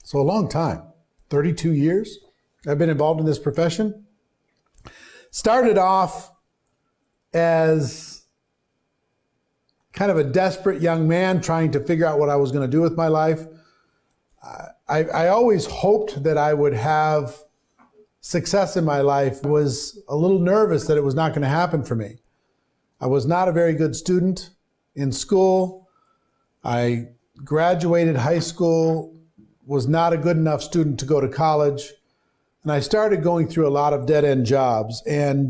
So a long time, 32 years I've been involved in this profession. Started off as kind of a desperate young man trying to figure out what I was going to do with my life. I always hoped that I would have success in my life. I was a little nervous that it was not going to happen for me. I was not a very good student in school. I graduated high school, was not a good enough student to go to college, and I started going through a lot of dead-end jobs. And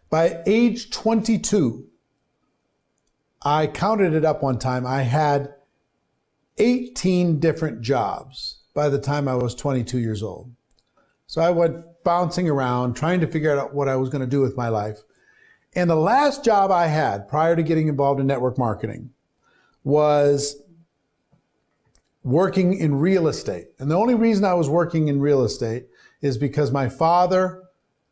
by age 22, I counted it up one time, I had 18 different jobs by the time I was 22 years old. So I went bouncing around, trying to figure out what I was going to do with my life. And the last job I had prior to getting involved in network marketing was working in real estate. And the only reason I was working in real estate is because my father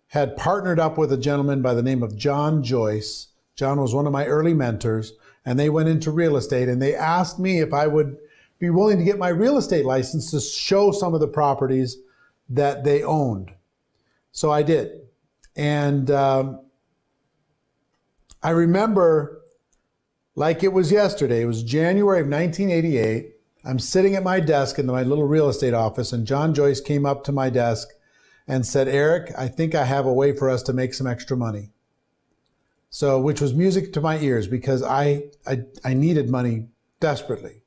had partnered up with a gentleman by the name of John Joyce. John was one of my early mentors, and they went into real estate, and they asked me if I would be willing to get my real estate license to show some of the properties that they owned. So I did. And I remember like it was yesterday. It was January of 1988. I'm sitting at my desk in my little real estate office, and John Joyce came up to my desk and said, "Eric, I think I have a way for us to make some extra money." So, which was music to my ears because I needed money desperately.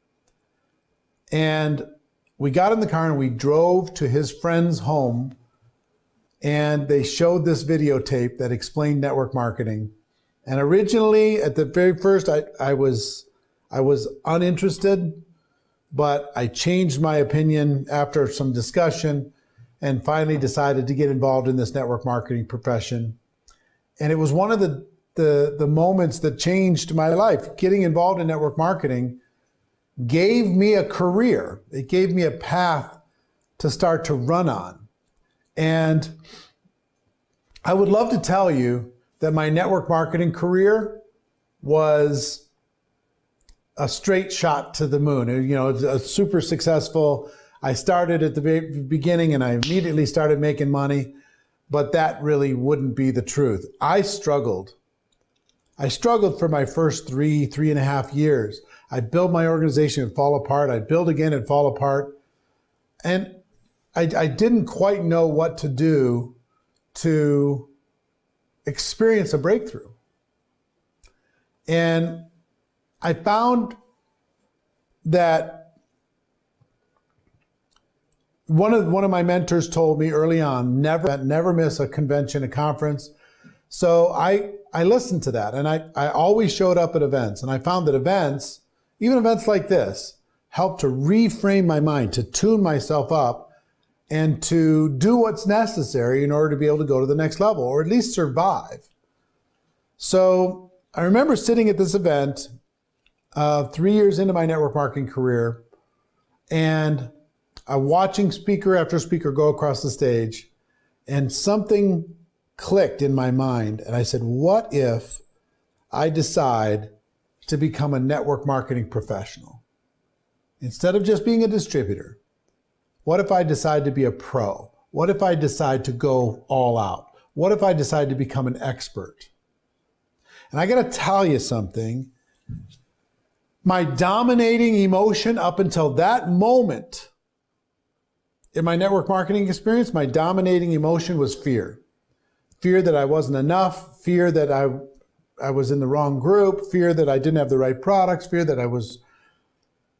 And we got in the car and we drove to his friend's home, and they showed this videotape that explained network marketing. And originally, at the very first, I was uninterested, but I changed my opinion after some discussion and finally decided to get involved in this network marketing profession. And it was one of the moments that changed my life. Getting involved in network marketing gave me a career. It gave me a path to start to run on. And I would love to tell you that my network marketing career was a straight shot to the moon. You know, it's a super successful. I started at the beginning and I immediately started making money, but that really wouldn't be the truth. I struggled for my first three and a half years. I'd build my organization and fall apart. I'd build again and fall apart. And I didn't quite know what to do to experience a breakthrough. And I found that one of my mentors told me early on, never miss a convention, a conference. So I listened to that, and I always showed up at events, and I found that events, even events like this, helped to reframe my mind, to tune myself up, and to do what's necessary in order to be able to go to the next level, or at least survive. So I remember sitting at this event 3 years into my network marketing career, and I'm watching speaker after speaker go across the stage, and something clicked in my mind. And I said, what if I decide to become a network marketing professional? Instead of just being a distributor, what if I decide to be a pro? What if I decide to go all out? What if I decide to become an expert? And I got to tell you something. My dominating emotion up until that moment in my network marketing experience, my dominating emotion was fear. Fear that I wasn't enough, fear that I was in the wrong group, fear that I didn't have the right products, fear that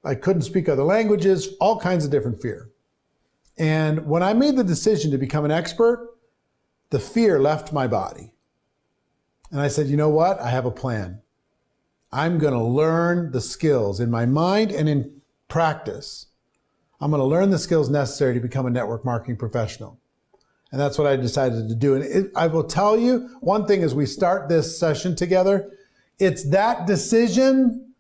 I couldn't speak other languages, all kinds of different fear. And when I made the decision to become an expert, the fear left my body. And I said, you know what? I have a plan. I'm going to learn the skills in my mind and in practice. I'm going to learn the skills necessary to become a network marketing professional. And that's what I decided to do. And I will tell you, one thing as we start this session together, it's that decision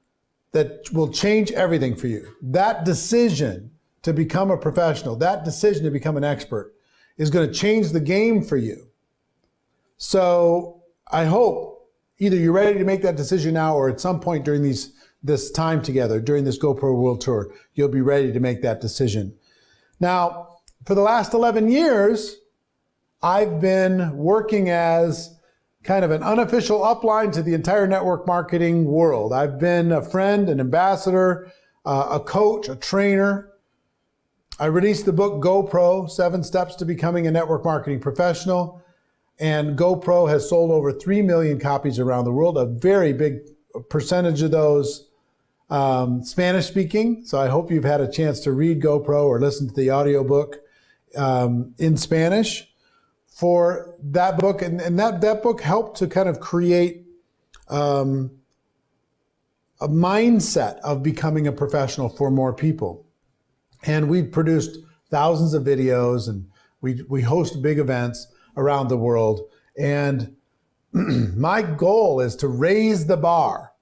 that will change everything for you. That decision to become a professional, that decision to become an expert is going to change the game for you. So I hope either you're ready to make that decision now or at some point during these this time together during this GoPro World Tour, you'll be ready to make that decision. Now, for the last 11 years, I've been working as kind of an unofficial upline to the entire network marketing world. I've been a friend, an ambassador, a coach, a trainer. I released the book GoPro, 7 Steps to Becoming a Network Marketing Professional. And GoPro has sold over 3 million copies around the world, a very big percentage of those Spanish speaking. So I hope you've had a chance to read GoPro or listen to the audiobook in Spanish for that book. And that book helped to kind of create a mindset of becoming a professional for more people. And we've produced thousands of videos, and we host big events around the world. And my goal is to raise the bar,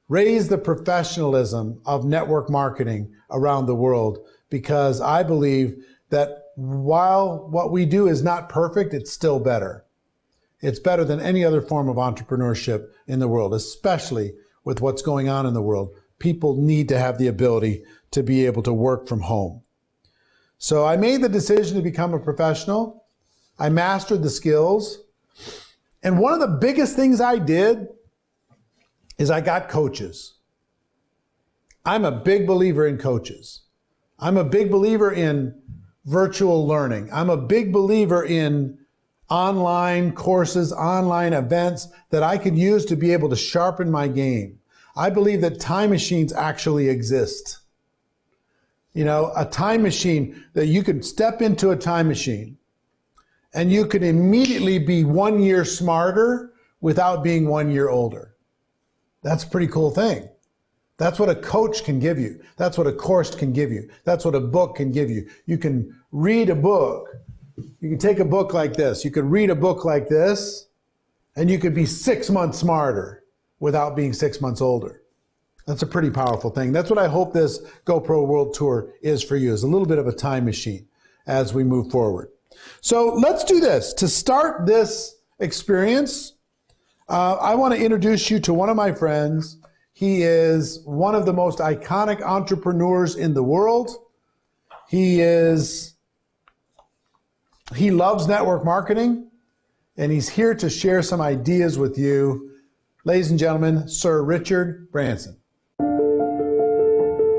raise the professionalism of network marketing around the world, because I believe that while what we do is not perfect, it's still better. It's better than any other form of entrepreneurship in the world, especially with what's going on in the world. People need to have the ability to be able to work from home. So I made the decision to become a professional. I mastered the skills. And one of the biggest things I did is I got coaches. I'm a big believer in coaches. I'm a big believer in virtual learning. I'm a big believer in online courses, online events that I could use to be able to sharpen my game. I believe that time machines actually exist. You know, a time machine that you could step into a time machine and you could immediately be 1 year smarter without being 1 year older. That's a pretty cool thing. That's what a coach can give you. That's what a course can give you. That's what a book can give you. You can read a book. You can take a book like this. You could read a book like this, and you could be 6 months smarter without being 6 months older. That's a pretty powerful thing. That's what I hope this GoPro World Tour is for you, is a little bit of a time machine as we move forward. So let's do this. To start this experience, I want to introduce you to one of my friends. He is one of the most iconic entrepreneurs in the world. He loves network marketing, and he's here to share some ideas with you. Ladies and gentlemen, Sir Richard Branson.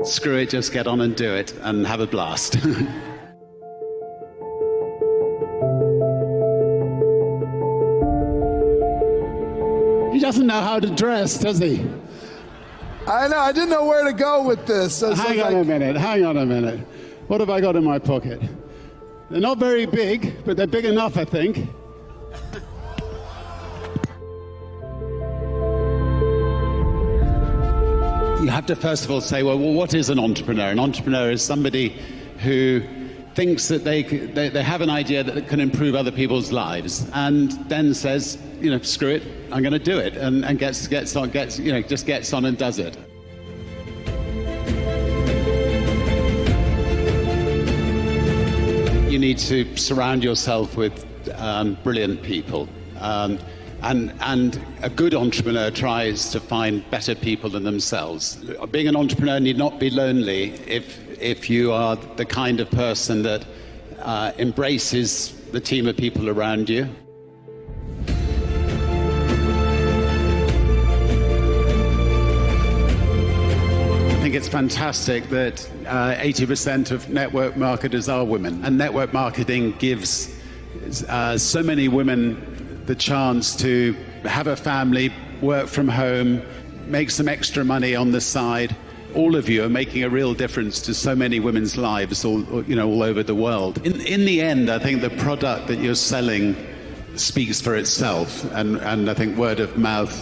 Screw it, just get on and do it and have a blast. He doesn't know how to dress, does he? I know, I didn't know where to go with this. Hang on a minute. What have I got in my pocket? They're not very big, but they're big enough, I think. You have to first of all say, well, what is an entrepreneur? An entrepreneur is somebody who thinks that they have an idea that can improve other people's lives, and then says, you know, screw it, I'm going to do it, and gets on and does it. You need to surround yourself with brilliant people. And a good entrepreneur tries to find better people than themselves. Being an entrepreneur need not be lonely if you are the kind of person that embraces the team of people around you. I think it's fantastic that 80% of network marketers are women, and network marketing gives so many women the chance to have a family, work from home, make some extra money on the side. All of you are making a real difference to so many women's lives all over the world. In the end, I think the product that you're selling speaks for itself, and I think word of mouth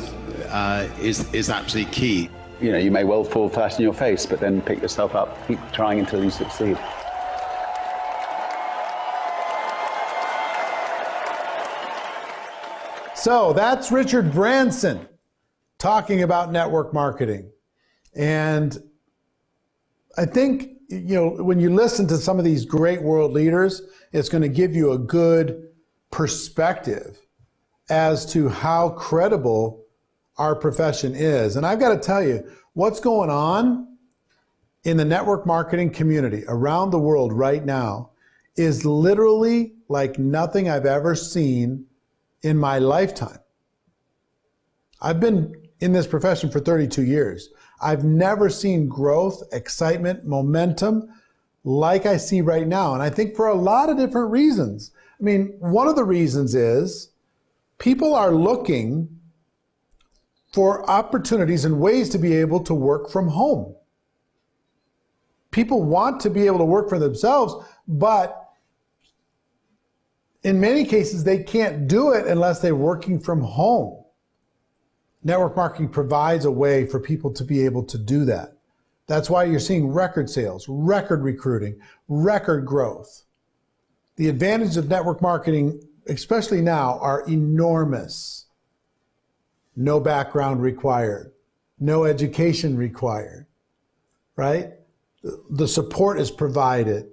is absolutely key. You know, you may well fall flat in your face, but then pick yourself up, keep trying until you succeed. So that's Richard Branson talking about network marketing. And I think, you know, when you listen to some of these great world leaders, it's going to give you a good perspective as to how credible our profession is. And I've got to tell you, what's going on in the network marketing community around the world right now is literally like nothing I've ever seen in my lifetime. I've been in this profession for 32 years. I've never seen growth, excitement, momentum like I see right now. And I think for a lot of different reasons. I mean, one of the reasons is people are looking for opportunities and ways to be able to work from home. People want to be able to work for themselves, but in many cases, they can't do it unless they're working from home. Network marketing provides a way for people to be able to do that. That's why you're seeing record sales, record recruiting, record growth. The advantages of network marketing, especially now, are enormous. No background required, no education required, right? The support is provided.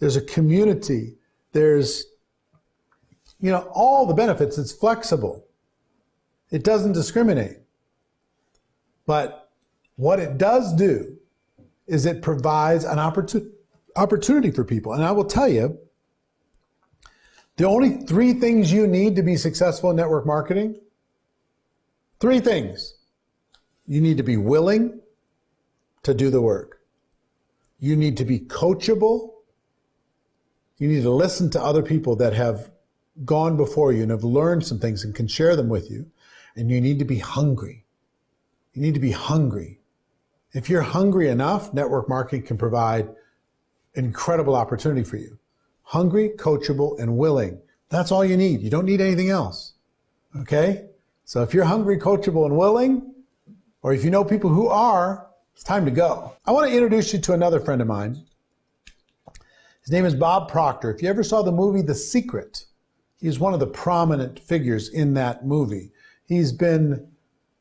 There's a community. There's, all the benefits. It's flexible. It doesn't discriminate. But what it does do is it provides an opportunity for people. And I will tell you, the only 3 things you need to be successful in network marketing, 3 things. You need to be willing to do the work. You need to be coachable. You need to listen to other people that have gone before you and have learned some things and can share them with you. And you need to be hungry. You need to be hungry. If you're hungry enough, network marketing can provide incredible opportunity for you. Hungry, coachable, and willing. That's all you need. You don't need anything else. Okay? So if you're hungry, coachable, and willing, or if you know people who are, it's time to go. I want to introduce you to another friend of mine. His name is Bob Proctor. If you ever saw the movie The Secret, he's one of the prominent figures in that movie. He's been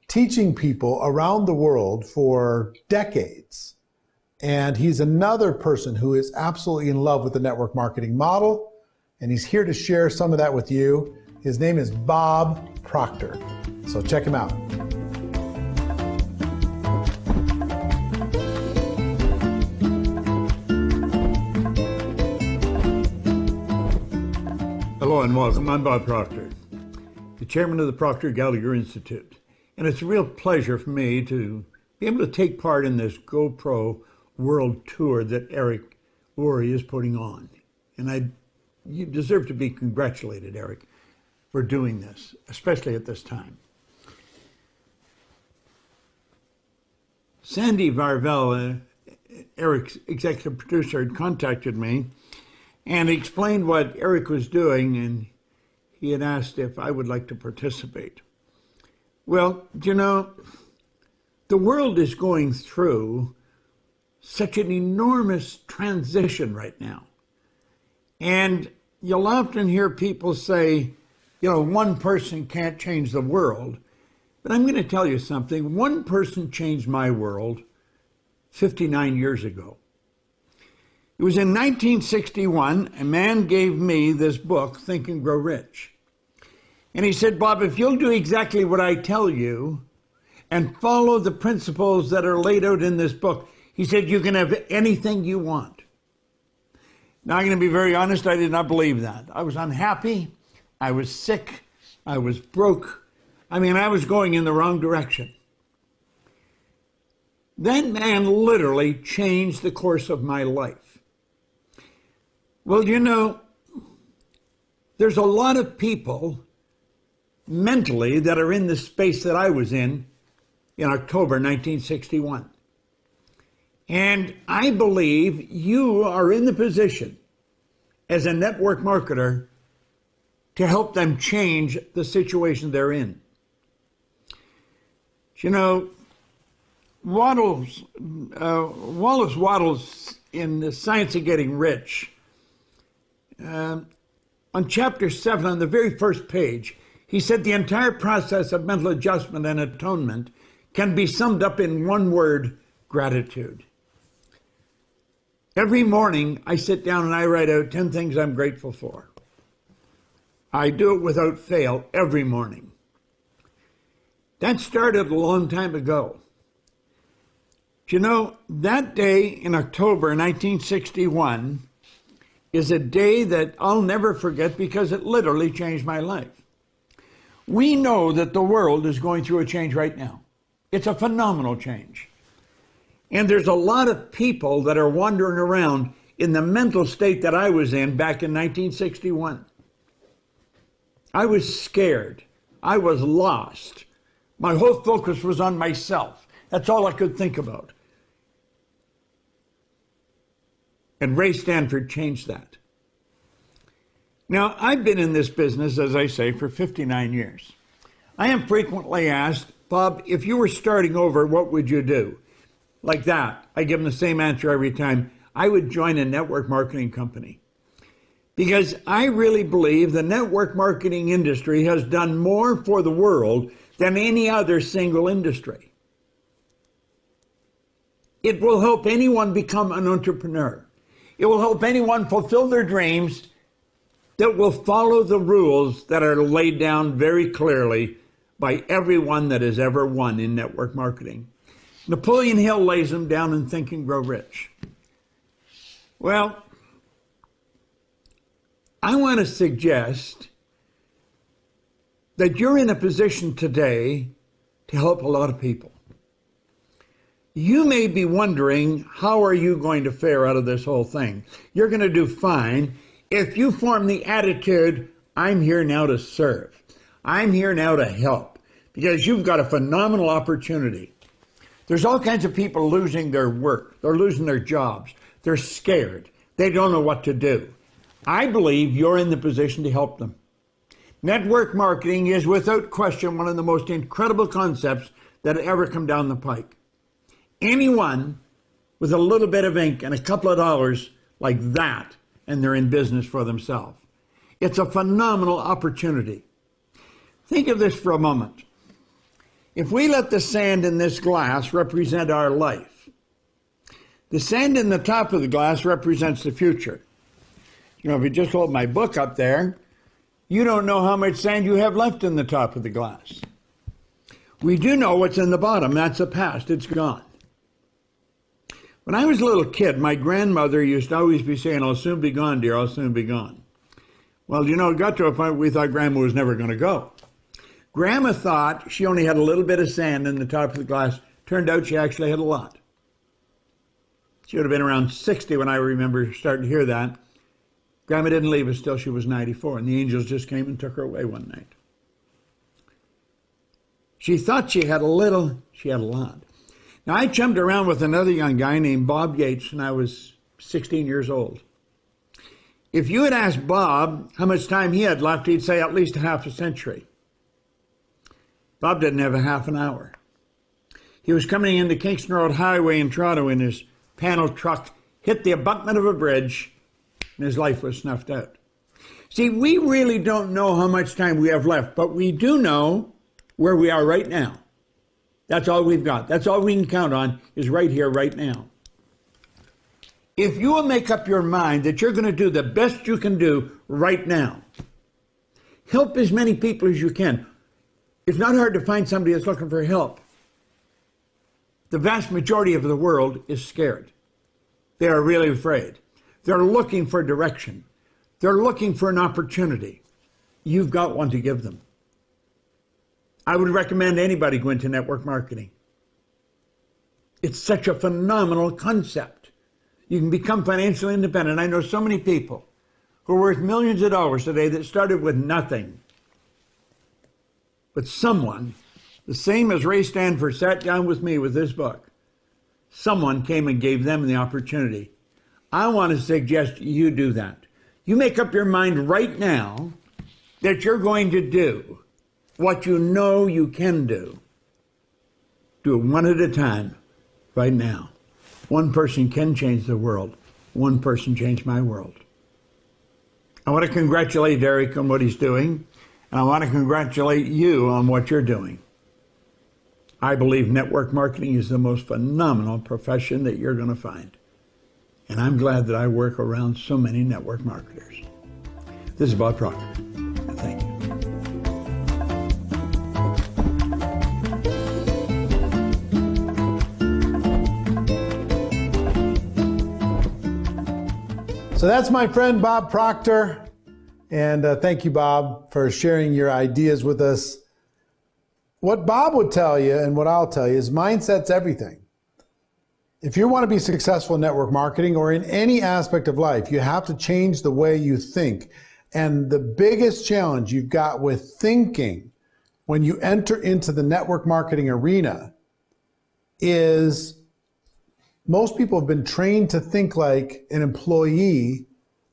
teaching people around the world for decades. And he's another person who is absolutely in love with the network marketing model. And he's here to share some of that with you. His name is Bob Proctor. So check him out. Hello and welcome. I'm Bob Proctor, the chairman of the Proctor Gallagher Institute. And it's a real pleasure for me to be able to take part in this GoPro World Tour that Eric Worre is putting on. And you deserve to be congratulated, Eric, for doing this, especially at this time. Sandy Varvel, Eric's executive producer, had contacted me and explained what Eric was doing, and he had asked if I would like to participate. Well, the world is going through such an enormous transition right now. And you'll often hear people say, one person can't change the world. But I'm going to tell you something. One person changed my world 59 years ago. It was in 1961, a man gave me this book, Think and Grow Rich. And he said, Bob, if you'll do exactly what I tell you and follow the principles that are laid out in this book, he said, you can have anything you want. Now, I'm going to be very honest, I did not believe that. I was unhappy, I was sick, I was broke. I was going in the wrong direction. That man literally changed the course of my life. Well, there's a lot of people mentally that are in the space that I was in October 1961. And I believe you are in the position as a network marketer to help them change the situation they're in. Wallace Wattles in The Science of Getting Rich, on chapter 7, on the very first page, he said the entire process of mental adjustment and atonement can be summed up in one word: gratitude. Every morning I sit down and I write out 10 things I'm grateful for. I do it without fail every morning. That started a long time ago. Do you know, that day in October 1961 is a day that I'll never forget because it literally changed my life. We know that the world is going through a change right now. It's a phenomenal change. And there's a lot of people that are wandering around in the mental state that I was in back in 1961. I was scared. I was lost. My whole focus was on myself. That's all I could think about. And Ray Stanford changed that. Now, I've been in this business, as I say, for 59 years. I am frequently asked, Bob, if you were starting over, what would you do? Like that. I give them the same answer every time. I would join a network marketing company. Because I really believe the network marketing industry has done more for the world than any other single industry. It will help anyone become an entrepreneur. It will help anyone fulfill their dreams that will follow the rules that are laid down very clearly by everyone that has ever won in network marketing. Napoleon Hill lays them down in Think and Grow Rich. Well, I want to suggest that you're in a position today to help a lot of people. You may be wondering, how are you going to fare out of this whole thing? You're going to do fine if you form the attitude, I'm here now to serve. I'm here now to help, because you've got a phenomenal opportunity. There's all kinds of people losing their work. They're losing their jobs. They're scared. They don't know what to do. I believe you're in the position to help them. Network marketing is without question one of the most incredible concepts that ever come down the pike. Anyone with a little bit of ink and a couple of dollars like that, and they're in business for themselves. It's a phenomenal opportunity. Think of this for a moment. If we let the sand in this glass represent our life, the sand in the top of the glass represents the future. You know, if you just hold my book up there, you don't know how much sand you have left in the top of the glass. We do know what's in the bottom. That's the past. It's gone. When I was a little kid, my grandmother used to always be saying, I'll soon be gone, dear, I'll soon be gone. Well, you know, it got to a point where we thought Grandma was never going to go. Grandma thought she only had a little bit of sand in the top of the glass. Turned out she actually had a lot. She would have been around 60 when I remember starting to hear that. Grandma didn't leave us till she was 94, and the angels just came and took her away one night. She thought she had a little, she had a lot. Now, I chummed around with another young guy named Bob Yates when I was 16 years old. If you had asked Bob how much time he had left, he'd say at least a half a century. Bob didn't have a half an hour. He was coming into Kingston Road Highway in Toronto in his panel truck, hit the abutment of a bridge, and his life was snuffed out. See, we really don't know how much time we have left, but we do know where we are right now. That's all we've got. That's all we can count on is right here, right now. If you will make up your mind that you're going to do the best you can do right now, help as many people as you can. It's not hard to find somebody that's looking for help. The vast majority of the world is scared. They are really afraid. They're looking for direction. They're looking for an opportunity. You've got one to give them. I would recommend anybody go into network marketing. It's such a phenomenal concept. You can become financially independent. I know so many people who are worth millions of dollars today that started with nothing. But someone, the same as Ray Stanford sat down with me with this book, someone came and gave them the opportunity. I want to suggest you do that. You make up your mind right now that you're going to do what you know you can do. Do it one at a time, right now. One person can change the world. One person changed my world. I want to congratulate Eric on what he's doing, and I want to congratulate you on what you're doing. I believe network marketing is the most phenomenal profession that you're going to find. And I'm glad that I work around so many network marketers. This is Bob Proctor. Thank you. So that's my friend Bob Proctor. And thank you, Bob, for sharing your ideas with us. What Bob would tell you and what I'll tell you is mindset's everything. If you want to be successful in network marketing or in any aspect of life, you have to change the way you think. And the biggest challenge you've got with thinking when you enter into the network marketing arena is most people have been trained to think like an employee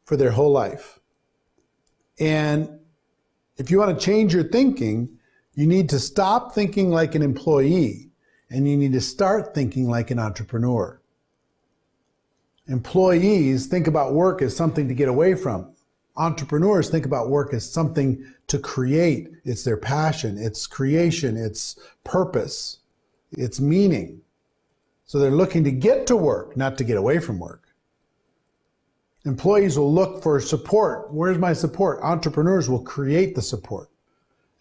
for their whole life. And if you want to change your thinking, you need to stop thinking like an employee and you need to start thinking like an entrepreneur. Employees think about work as something to get away from. Entrepreneurs think about work as something to create. It's their passion, it's creation, it's purpose, it's meaning. So they're looking to get to work, not to get away from work. Employees will look for support. Where's my support? Entrepreneurs will create the support.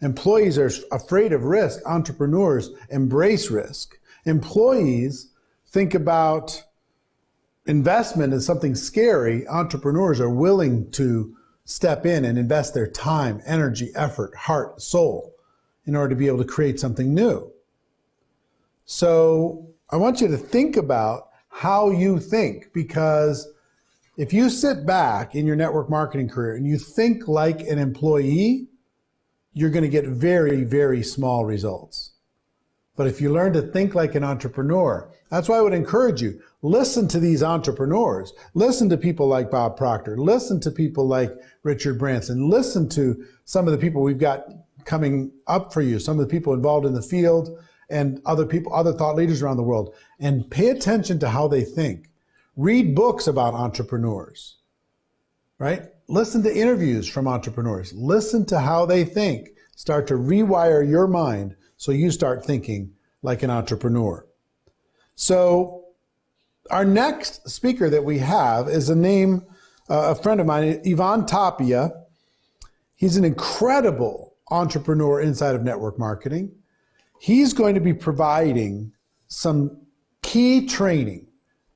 Employees are afraid of risk. Entrepreneurs embrace risk. Employees think about investment as something scary. Entrepreneurs are willing to step in and invest their time, energy, effort, heart, soul in order to be able to create something new. So I want you to think about how you think, because if you sit back in your network marketing career and you think like an employee, you're going to get very, very small results. But if you learn to think like an entrepreneur, that's why I would encourage you, listen to these entrepreneurs, listen to people like Bob Proctor, listen to people like Richard Branson, listen to some of the people we've got coming up for you, some of the people involved in the field and other people, other thought leaders around the world, and pay attention to how they think. Read books about entrepreneurs, right? Listen to interviews from entrepreneurs. Listen to how they think. Start to rewire your mind so you start thinking like an entrepreneur. So our next speaker that we have is a friend of mine, Ivan Tapia. He's an incredible entrepreneur inside of network marketing. He's going to be providing some key training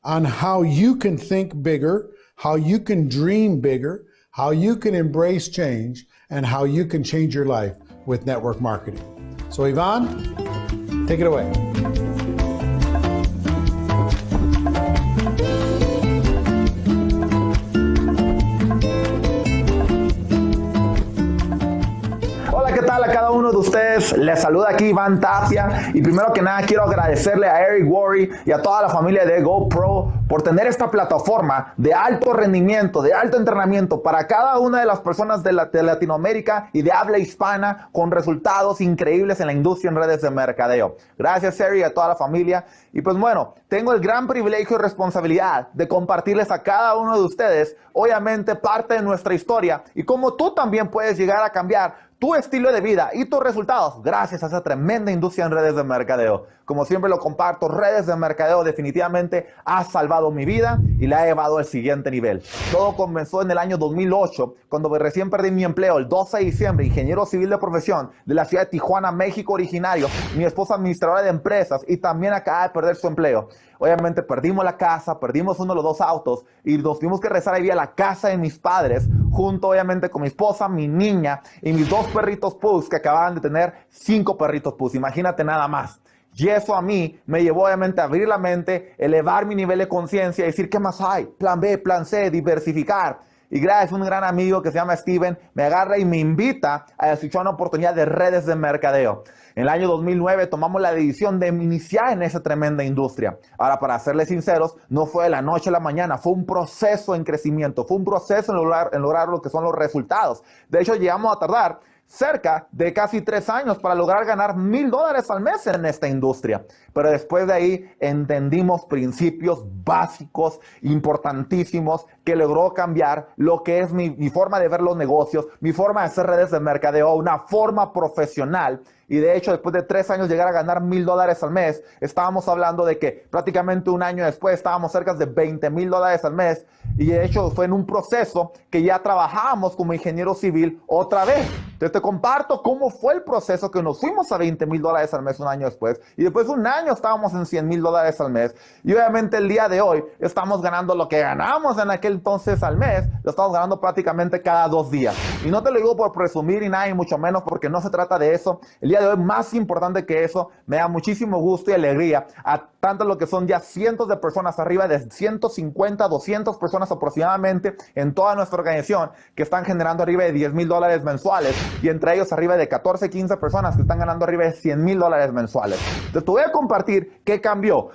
on how you can think bigger, how you can dream bigger, how you can embrace change, and how you can change your life with network marketing. So Ivan, take it away. ¿Qué tal a cada uno de ustedes? Les saluda aquí Iván Tapia y primero que nada quiero agradecerle a Eric Worre y a toda la familia de GoPro por tener esta plataforma de alto rendimiento, de alto entrenamiento para cada una de las personas de Latinoamérica y de habla hispana con resultados increíbles en la industria en redes de mercadeo. Gracias Eric y a toda la familia. Y pues bueno, tengo el gran privilegio y responsabilidad de compartirles a cada uno de ustedes, obviamente parte de nuestra historia y cómo tú también puedes llegar a cambiar tu estilo de vida y tus resultados gracias a esa tremenda industria en redes de mercadeo. Como siempre lo comparto, redes de mercadeo definitivamente ha salvado mi vida y la ha llevado al siguiente nivel. Todo comenzó en el año 2008, cuando recién perdí mi empleo el 12 de diciembre, ingeniero civil de profesión de la ciudad de Tijuana, México originario. Mi esposa administradora de empresas y también acaba de perder su empleo. Obviamente perdimos la casa, perdimos uno de los dos autos y nos tuvimos que regresar a vivir a la casa de mis padres, junto obviamente con mi esposa, mi niña y mis dos perritos pus que acababan de tener 5 perritos pus. Imagínate nada más. Y eso a mí me llevó obviamente a abrir la mente, elevar mi nivel de conciencia y decir, ¿qué más hay? Plan B, plan C, diversificar. Y gracias a un gran amigo que se llama Steven, me agarra y me invita a escuchar una oportunidad de redes de mercadeo. En el año 2009 tomamos la decisión de iniciar en esa tremenda industria. Ahora, para serles sinceros, no fue de la noche a la mañana, fue un proceso en crecimiento, fue un proceso en lograr lo que son los resultados. De hecho, llegamos a tardar cerca de casi 3 años para lograr ganar $1,000 al mes en esta industria. Pero después de ahí entendimos principios básicos, importantísimos, que logró cambiar lo que es mi forma de ver los negocios, mi forma de hacer redes de mercadeo, una forma profesional. Y de hecho, después de 3 años llegar a ganar $1,000 al mes, estábamos hablando de que prácticamente un año después estábamos cerca de $20,000 al mes. Y de hecho fue en un proceso que ya trabajábamos como ingeniero civil otra vez. Entonces te comparto cómo fue el proceso que nos fuimos a $20,000 al mes un año después, y después un año estábamos en $100,000 al mes, y obviamente el día de hoy estamos ganando lo que ganábamos en aquel entonces al mes, lo estamos ganando prácticamente cada 2 días. Y no te lo digo por presumir ni nada, y mucho menos porque no se trata de eso. El día de hoy, más importante que eso, me da muchísimo gusto y alegría a tanto lo que son ya cientos de personas, arriba de 150, 200 personas aproximadamente en toda nuestra organización que están generando arriba de $10,000 mensuales, y entre ellos arriba de 14, 15 personas que están ganando arriba de $100,000 mensuales. Entonces te voy a compartir qué cambió.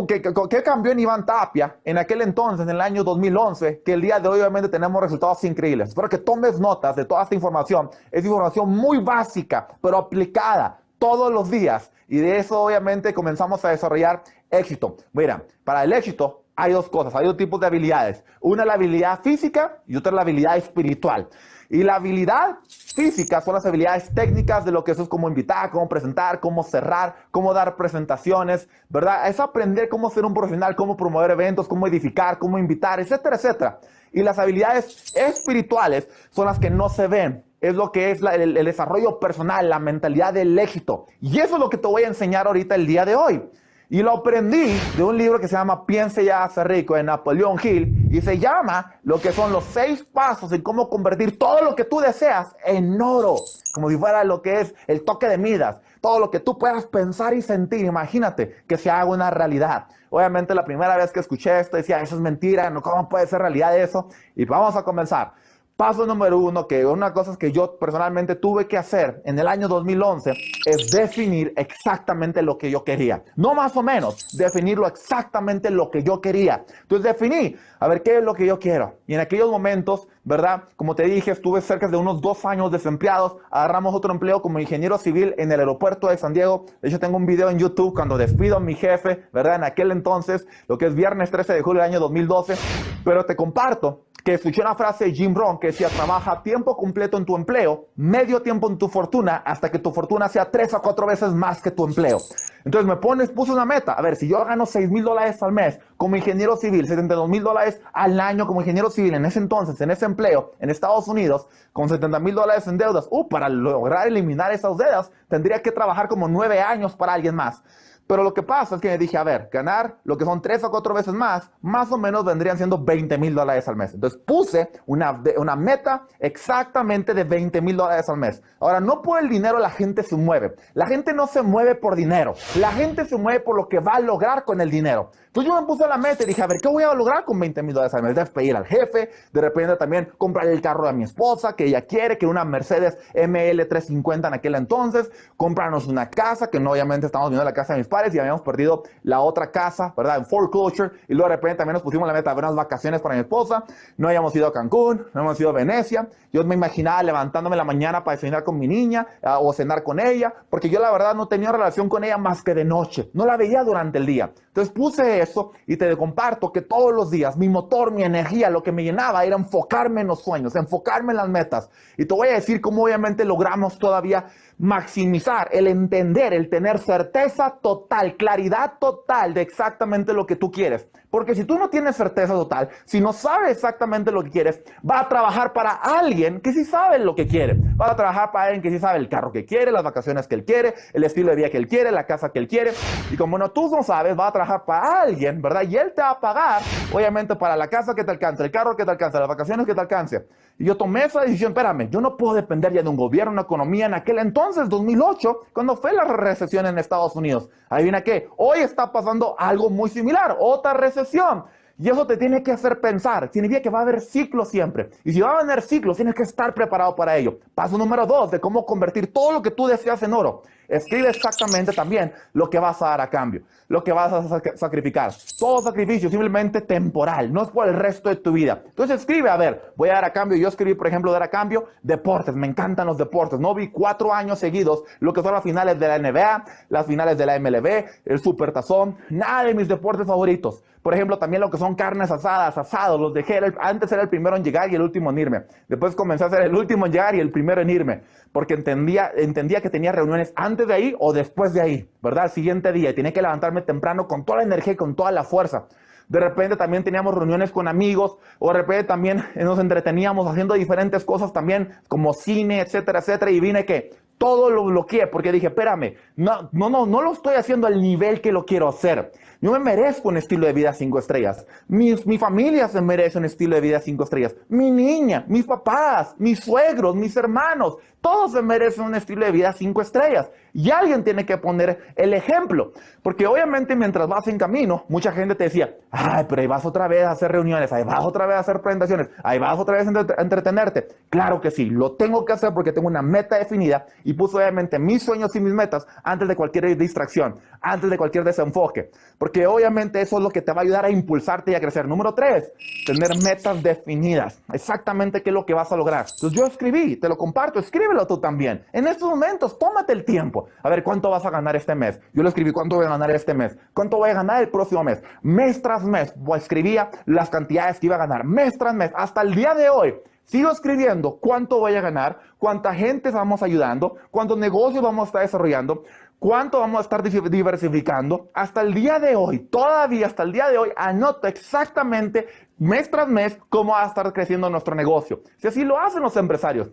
¿Qué cambió en Iván Tapia en aquel entonces, en el año 2011, que el día de hoy obviamente tenemos resultados increíbles? Espero que tomes notas de toda esta información. Es información muy básica, pero aplicada todos los días. Y de eso obviamente comenzamos a desarrollar éxito. Mira, para el éxito hay 2 cosas, hay 2 tipos de habilidades. Una es la habilidad física y otra es la habilidad espiritual. Y la habilidad física son las habilidades técnicas de lo que eso es, cómo invitar, cómo presentar, cómo cerrar, cómo dar presentaciones, ¿verdad? Es aprender cómo ser un profesional, cómo promover eventos, cómo edificar, cómo invitar, etcétera, etcétera. Y las habilidades espirituales son las que no se ven. Es lo que es el desarrollo personal, la mentalidad del éxito. Y eso es lo que te voy a enseñar ahorita el día de hoy. Y lo aprendí de un libro que se llama Piense y hágase rico, de Napoleón Hill, y se llama lo que son los 6 pasos en cómo convertir todo lo que tú deseas en oro, como si fuera lo que es el toque de Midas. Todo lo que tú puedas pensar y sentir, imagínate que se haga una realidad. Obviamente la primera vez que escuché esto decía, eso es mentira, no, ¿cómo puede ser realidad eso? Y vamos a comenzar. Paso número 1, que una cosa que yo personalmente tuve que hacer en el año 2011 es definir exactamente lo que yo quería. No más o menos, definirlo exactamente lo que yo quería. Entonces definí, a ver, ¿qué es lo que yo quiero? Y en aquellos momentos, ¿verdad? Como te dije, estuve cerca de unos 2 años desempleados. Agarramos otro empleo como ingeniero civil en el aeropuerto de San Diego. De hecho, tengo un video en YouTube cuando despido a mi jefe, ¿verdad? En aquel entonces, lo que es viernes 13 de julio del año 2012. Pero te comparto que escuché una frase de Jim Rohn que decía, trabaja a tiempo completo en tu empleo, medio tiempo en tu fortuna, hasta que tu fortuna sea 3 a 4 veces más que tu empleo. Entonces puse una meta. A ver, si yo gano $6,000 al mes como ingeniero civil, $72,000 al año como ingeniero civil en ese entonces, en ese empleo, en Estados Unidos, con $70,000 en deudas, para lograr eliminar esas deudas, tendría que trabajar como 9 años para alguien más. Pero lo que pasa es que me dije, a ver, ganar lo que son 3 o 4 veces más o menos vendrían siendo $20,000 al mes. Entonces puse una meta exactamente de $20,000 al mes. Ahora, no por el dinero la gente se mueve. La gente no se mueve por dinero. La gente se mueve por lo que va a lograr con el dinero. Entonces yo me puse la meta y dije, a ver, ¿qué voy a lograr con $20,000 al mes? Despedir al jefe, de repente también comprar el carro de mi esposa, que ella quiere, que una Mercedes ML350 en aquel entonces, comprarnos una casa, que no, obviamente estamos viendo la casa de mis padres y habíamos perdido la otra casa, ¿verdad? En foreclosure, y luego de repente también nos pusimos la meta de ver unas vacaciones para mi esposa. No habíamos ido a Cancún, no hemos ido a Venecia. Yo me imaginaba levantándome en la mañana para cenar con mi niña o cenar con ella, porque yo la verdad no tenía relación con ella más que de noche, no la veía durante el día. Entonces puse eso y te comparto que todos los días mi motor, mi energía, lo que me llenaba era enfocarme en los sueños, enfocarme en las metas. Y te voy a decir cómo obviamente logramos todavía maximizar el entender, el tener certeza total, claridad total de exactamente lo que tú quieres. Porque si tú no tienes certeza total, si no sabes exactamente lo que quieres, va a trabajar para alguien que sí sabe lo que quiere. Va a trabajar para alguien que sí sabe el carro que quiere, las vacaciones que él quiere, el estilo de vida que él quiere, la casa que él quiere. Y como no, tú no sabes, va a trabajar para alguien, ¿verdad? Y él te va a pagar, obviamente, para la casa que te alcance, el carro que te alcance, las vacaciones que te alcance. Y yo tomé esa decisión, espérame, yo no puedo depender ya de un gobierno, una economía en aquel entonces, 2008, cuando fue la recesión en Estados Unidos. Adivina qué, hoy está pasando algo muy similar, otra recesión. Y eso te tiene que hacer pensar, significa que va a haber ciclos siempre. Y si va a haber ciclos, tienes que estar preparado para ello. Paso número 2, de cómo convertir todo lo que tú deseas en oro. Escribe exactamente también lo que vas a dar a cambio, lo que vas a sacrificar. Todo sacrificio simplemente temporal, no es por el resto de tu vida. Entonces escribe, a ver, voy a dar a cambio. Yo escribí, por ejemplo, dar a cambio deportes. Me encantan los deportes. No vi 4 años seguidos lo que son las finales de la NBA, las finales de la MLB, el Supertazón, nada de mis deportes favoritos. Por ejemplo, también lo que son carnes asadas, asados, los dejé. Antes era el primero en llegar y el último en irme. Después comencé a ser el último en llegar y el primero en irme. Porque entendía que tenía reuniones antes de ahí o después de ahí, ¿verdad? El siguiente día. Y tenía que levantarme temprano con toda la energía y con toda la fuerza. de repente también teníamos reuniones con amigos, o de repente también nos entreteníamos haciendo diferentes cosas también, como cine, etcétera, etcétera, y vine que todo lo bloqueé porque dije, espérame, no lo estoy haciendo al nivel que lo quiero hacer. Yo me merezco un estilo de vida 5 estrellas. Mi familia se merece un estilo de vida 5 estrellas. Mi niña, mis papás, mis suegros, mis hermanos, todos se merecen un estilo de vida 5 estrellas. Y alguien tiene que poner el ejemplo. Porque obviamente mientras vas en camino, mucha gente te decía, ay, pero ahí vas otra vez a hacer reuniones, ahí vas otra vez a hacer presentaciones, ahí vas otra vez a entretenerte. Claro que sí, lo tengo que hacer porque tengo una meta definida y puse obviamente mis sueños y mis metas antes de cualquier distracción, antes de cualquier desenfoque. Porque obviamente eso es lo que te va a ayudar a impulsarte y a crecer. Número 3, tener metas definidas. Exactamente qué es lo que vas a lograr. Entonces yo escribí, te lo comparto, escríbelo tú también. En estos momentos, tómate el tiempo. A ver, ¿cuánto vas a ganar este mes? Yo lo escribí, ¿cuánto voy a ganar este mes? ¿Cuánto voy a ganar el próximo mes? Mes tras mes, escribía las cantidades que iba a ganar. Mes tras mes, hasta el día de hoy. Sigo escribiendo cuánto voy a ganar, cuánta gente estamos ayudando, cuántos negocios vamos a estar desarrollando, cuánto vamos a estar diversificando. Hasta el día de hoy, todavía hasta el día de hoy, anoto exactamente mes tras mes cómo va a estar creciendo nuestro negocio. Si así lo hacen los empresarios.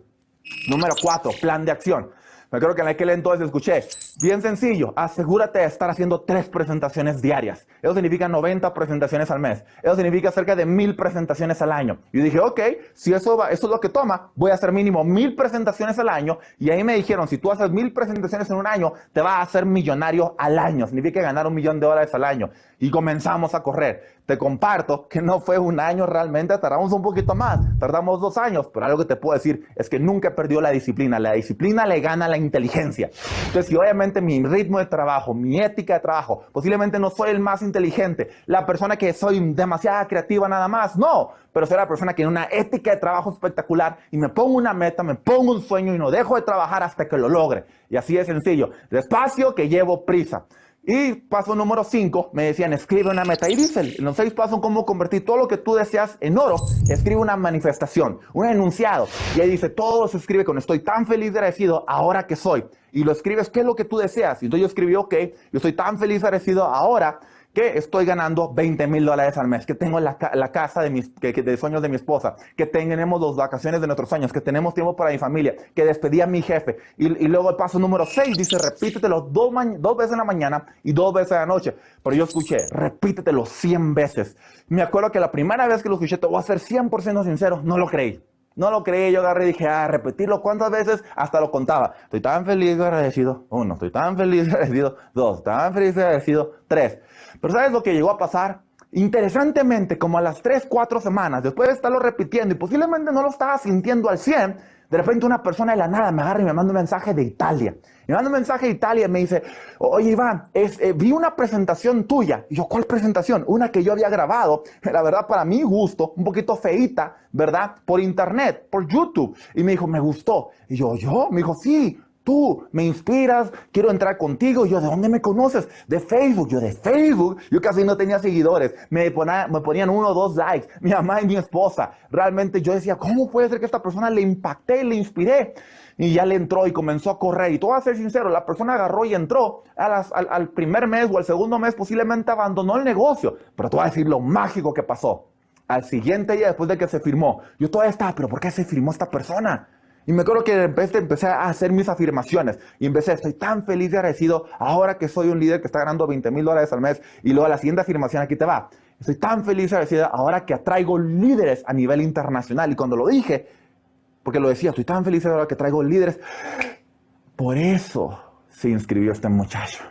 Número 4, plan de acción. Me acuerdo que en aquel entonces escuché, bien sencillo, asegúrate de estar haciendo 3 presentaciones diarias. Eso significa 90 presentaciones al mes. Eso significa cerca de 1000 presentaciones al año. Y yo dije, ok, si eso es lo que toma, voy a hacer mínimo 1000 presentaciones al año. Y ahí me dijeron, si tú haces 1000 presentaciones en un año, te vas a hacer millonario al año. Significa ganar $1 millón al año. Y comenzamos a correr. Te comparto que no fue un año realmente, tardamos un poquito más, tardamos 2 años, pero algo que te puedo decir es que nunca he perdido la disciplina le gana a la inteligencia. Entonces, si obviamente mi ritmo de trabajo, mi ética de trabajo, posiblemente no soy el más inteligente, la persona que soy demasiado creativa nada más, no, pero soy la persona que tiene una ética de trabajo espectacular y me pongo una meta, me pongo un sueño y no dejo de trabajar hasta que lo logre. Y así de sencillo, despacio que llevo prisa. Y paso número 5, me decían, escribe una meta. Y dice, en los 6 pasos, cómo convertir todo lo que tú deseas en oro, escribe una manifestación, un enunciado. Y ahí dice, todo se escribe con estoy tan feliz y agradecido ahora que soy. Y lo escribes, ¿qué es lo que tú deseas? Y entonces yo escribí, ok, yo estoy tan feliz y agradecido ahora que estoy ganando $20,000 al mes, que tengo la casa de sueños de mi esposa, que tenemos las vacaciones de nuestros sueños, que tenemos tiempo para mi familia, que despedí a mi jefe. Y luego el paso número 6 dice, repítetelo 2 veces en la mañana y 2 veces en la noche. Pero yo escuché, repítetelo 100 veces. Me acuerdo que la primera vez que lo escuché, te voy a ser 100% sincero, no lo creí. No lo creí, yo agarré y dije, repetirlo cuántas veces, hasta lo contaba. Estoy tan feliz y agradecido, 1, estoy tan feliz y agradecido, 2, tan feliz y agradecido, 3. Pero ¿sabes lo que llegó a pasar? Interesantemente, como a las 3, 4 semanas, después de estarlo repitiendo y posiblemente no lo estaba sintiendo al 100, de repente una persona de la nada me agarra y me manda un mensaje de Italia. Me manda un mensaje de Italia y me dice, oye Iván, vi una presentación tuya. Y yo, ¿cuál presentación? Una que yo había grabado, la verdad para mi gusto, un poquito feíta, ¿verdad? Por internet, por YouTube. Y me dijo, me gustó. Y yo, Me dijo, sí. Tú me inspiras, quiero entrar contigo. Yo, ¿de dónde me conoces? De Facebook. Yo, de Facebook. Yo casi no tenía seguidores. Me ponían 1 o 2 likes. Mi mamá y mi esposa. Realmente yo decía, ¿cómo puede ser que esta persona le impacté, le inspiré? Y ya le entró y comenzó a correr. Y te voy a ser sincero, la persona agarró y entró al primer mes o al segundo mes, posiblemente abandonó el negocio. Pero te voy a decir lo mágico que pasó. Al siguiente día, después de que se firmó, yo todavía estaba, ¿pero por qué se firmó esta persona? Y me acuerdo que empecé a hacer mis afirmaciones y estoy tan feliz y agradecido ahora que soy un líder que está ganando $20,000 al mes. Y luego la siguiente afirmación, aquí te va. Estoy tan feliz y agradecido ahora que atraigo líderes a nivel internacional. Y cuando lo dije, porque lo decía, estoy tan feliz ahora que traigo líderes. Por eso se inscribió este muchacho.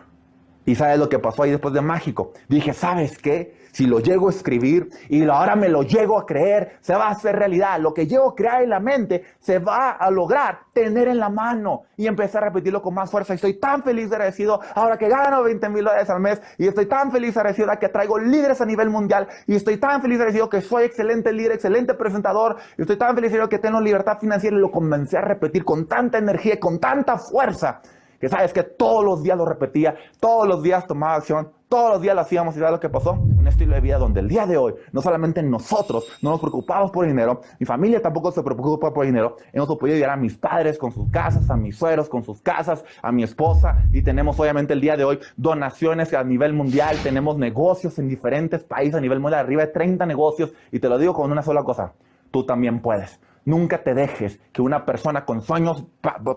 ¿Y sabes lo que pasó ahí después de mágico? Dije, ¿sabes qué? Si lo llego a escribir y ahora me lo llego a creer, se va a hacer realidad. Lo que llego a crear en la mente se va a lograr tener en la mano. Y empecé a repetirlo con más fuerza. Y estoy tan feliz y agradecido ahora que gano $20,000 al mes. Y estoy tan feliz y agradecido ahora que traigo líderes a nivel mundial. Y estoy tan feliz y agradecido que soy excelente líder, excelente presentador. Y estoy tan feliz y agradecido que tengo libertad financiera. Y lo comencé a repetir con tanta energía y con tanta fuerza, que sabes que todos los días lo repetía, todos los días tomaba acción, todos los días lo hacíamos y ¿sabes lo que pasó? Un estilo de vida donde el día de hoy, no solamente nosotros no nos preocupamos por dinero, mi familia tampoco se preocupa por dinero, hemos podido ayudar a mis padres con sus casas, a mis suegros con sus casas, a mi esposa, y tenemos obviamente el día de hoy donaciones a nivel mundial, tenemos negocios en diferentes países a nivel mundial, arriba de 30 negocios, y te lo digo con una sola cosa, tú también puedes. Nunca te dejes que una persona con sueños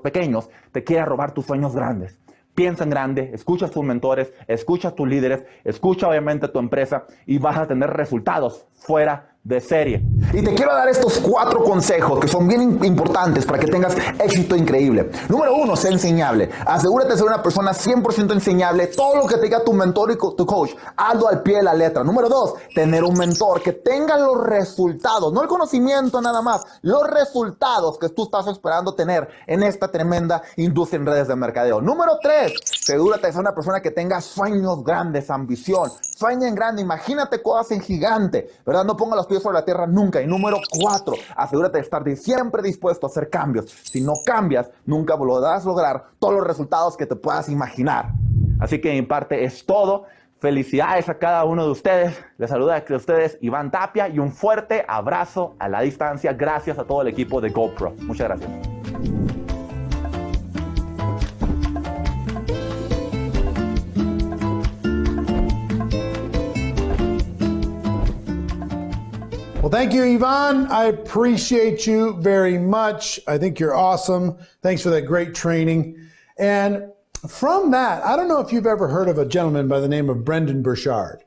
pequeños te quiera robar tus sueños grandes. Piensa en grande, escucha a tus mentores, escucha a tus líderes, escucha obviamente a tu empresa y vas a tener resultados fuera de serie. Y te quiero dar estos 4 consejos que son bien importantes para que tengas éxito increíble. Número 1, sé enseñable. Asegúrate de ser una persona 100% enseñable. Todo lo que te diga tu mentor y tu coach, hazlo al pie de la letra. Número 2, tener un mentor que tenga los resultados, no el conocimiento nada más, los resultados que tú estás esperando tener en esta tremenda industria en redes de mercadeo. Número 3, asegúrate de ser una persona que tenga sueños grandes, ambición. Sueña en grande, imagínate cosas en gigante, ¿verdad? No ponga los pies sobre la tierra nunca. Y número 4, asegúrate de estar siempre dispuesto a hacer cambios. Si no cambias, nunca podrás lograr todos los resultados que te puedas imaginar. Así que de mi parte es todo. Felicidades a cada uno de ustedes. Les saluda a ustedes Iván Tapia y un fuerte abrazo a la distancia. Gracias a todo el equipo de GoPro. Muchas gracias. Well, thank you, Yvonne. I appreciate you very much. I think you're awesome. Thanks for that great training. And from that, I don't know if you've ever heard of a gentleman by the name of Brendon Burchard.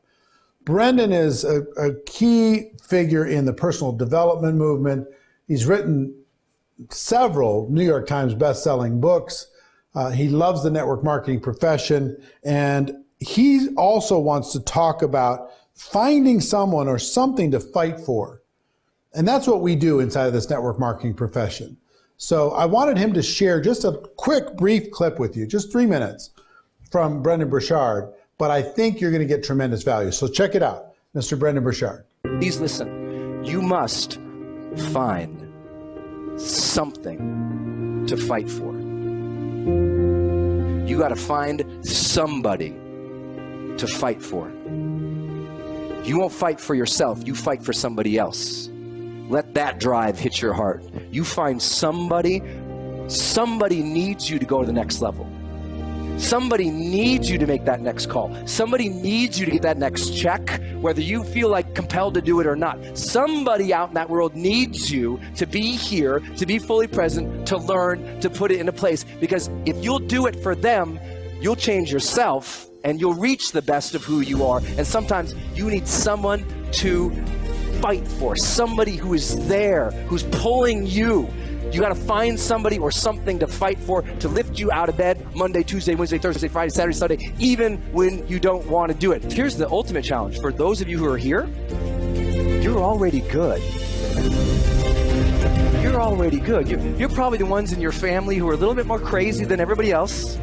Brendon is a key figure in the personal development movement. He's written several New York Times best-selling books. He loves the network marketing profession, and he also wants to talk about finding someone or something to fight for. And that's what we do inside of this network marketing profession. So I wanted him to share just a quick, brief clip with you, just 3 minutes from Brendon Burchard, but I think you're going to get tremendous value. So check it out, Mr. Brendon Burchard. Please listen. You must find something to fight for. You got to find somebody to fight for. You won't fight for yourself, you fight for somebody else. Let that drive hit your heart. You find somebody needs you to go to the next level. Somebody needs you to make that next call. Somebody needs you to get that next check, whether you feel like compelled to do it or not. Somebody out in that world needs you to be here, to be fully present, to learn, to put it into place. Because if you'll do it for them, you'll change yourself and you'll reach the best of who you are. And sometimes you need someone to fight for, somebody who is there, who's pulling you. You got to find somebody or something to fight for, to lift you out of bed Monday, Tuesday, Wednesday, Thursday, Friday, Saturday, Sunday, even when you don't want to do it. Here's the ultimate challenge. For those of you who are here, you're already good. You're already good. You're probably the ones in your family who are a little bit more crazy than everybody else,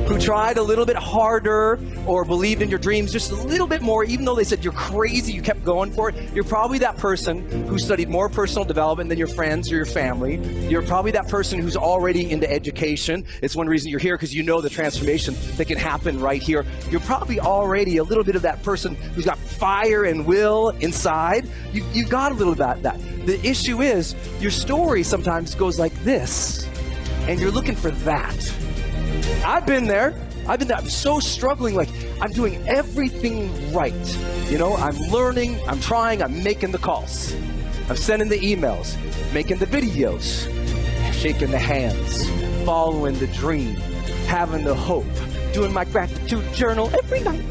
who tried a little bit harder or believed in your dreams just a little bit more, even though they said you're crazy, you kept going for it. You're probably that person who studied more personal development than your friends or your family. You're probably that person who's already into education. It's one reason you're here, because you know the transformation that can happen right here. You're probably already a little bit of that person who's got fire and will inside. You've got a little bit of that. The issue is your story sometimes goes like this, and you're looking for that. I've been there. I'm so struggling, like I'm doing everything right. You know, I'm learning, I'm trying, I'm making the calls. I'm sending the emails, making the videos, shaking the hands, following the dream, having the hope, doing my gratitude journal every night.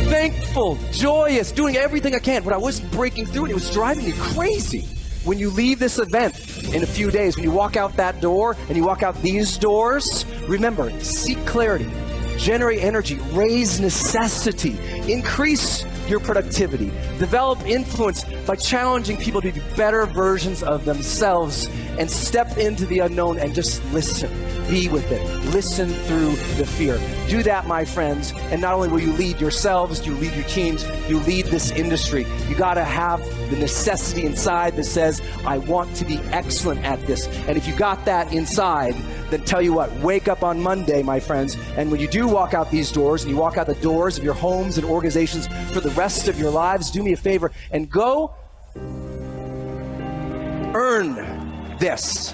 Thankful, joyous, doing everything I can, but I wasn't breaking through it. It was driving me crazy. When you leave this event in a few days, when you walk out that door and you walk out these doors, remember, seek clarity, generate energy, raise necessity, increase your productivity, develop influence by challenging people to be better versions of themselves, and step into the unknown and just listen. Be with it. Listen through the fear. Do that, my friends, and not only will you lead yourselves, you lead your teams, you lead this industry. You got to have the necessity inside that says, I want to be excellent at this. And if you got that inside, then tell you what, wake up on Monday, my friends, and when you do walk out these doors, and you walk out the doors of your homes and organizations for the rest of your lives, do me a favor and go earn this.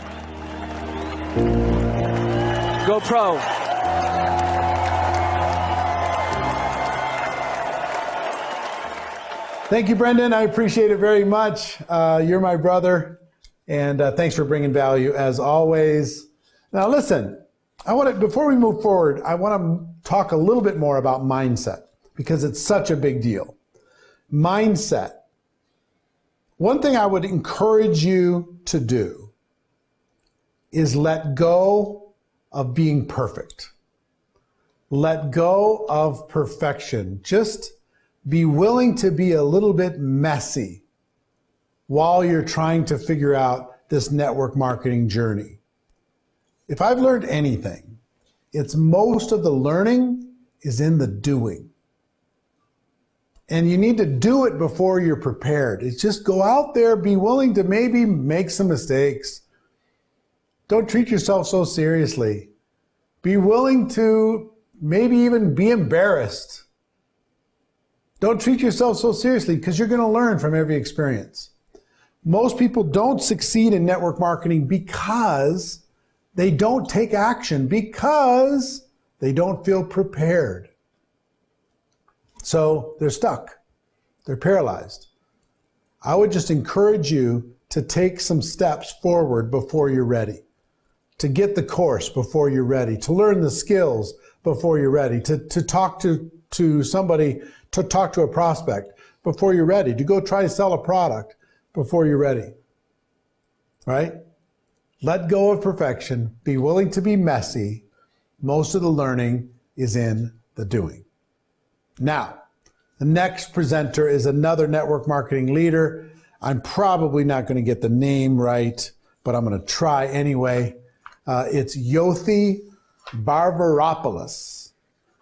Go Pro. Thank you, Brendan. I appreciate it very much. You're my brother, and thanks for bringing value as always. Now, listen, before we move forward, I want to talk a little bit more about mindset because it's such a big deal. Mindset. One thing I would encourage you to do is let go of being perfect. Let go of perfection. Just be willing to be a little bit messy while you're trying to figure out this network marketing journey. If I've learned anything, it's most of the learning is in the doing. And you need to do it before you're prepared. It's just go out there, be willing to maybe make some mistakes. Don't treat yourself so seriously. Be willing to maybe even be embarrassed. Don't treat yourself so seriously because you're going to learn from every experience. Most people don't succeed in network marketing because they don't take action, because they don't feel prepared. So they're stuck. They're paralyzed. I would just encourage you to take some steps forward before you're ready, to get the course before you're ready, to learn the skills before you're ready, to talk to somebody, to talk to a prospect before you're ready, to go try to sell a product before you're ready, right? Let go of perfection. Be willing to be messy. Most of the learning is in the doing. Now, the next presenter is another network marketing leader. I'm probably not going to get the name right, but I'm going to try anyway. It's Yothi Barbaropoulos.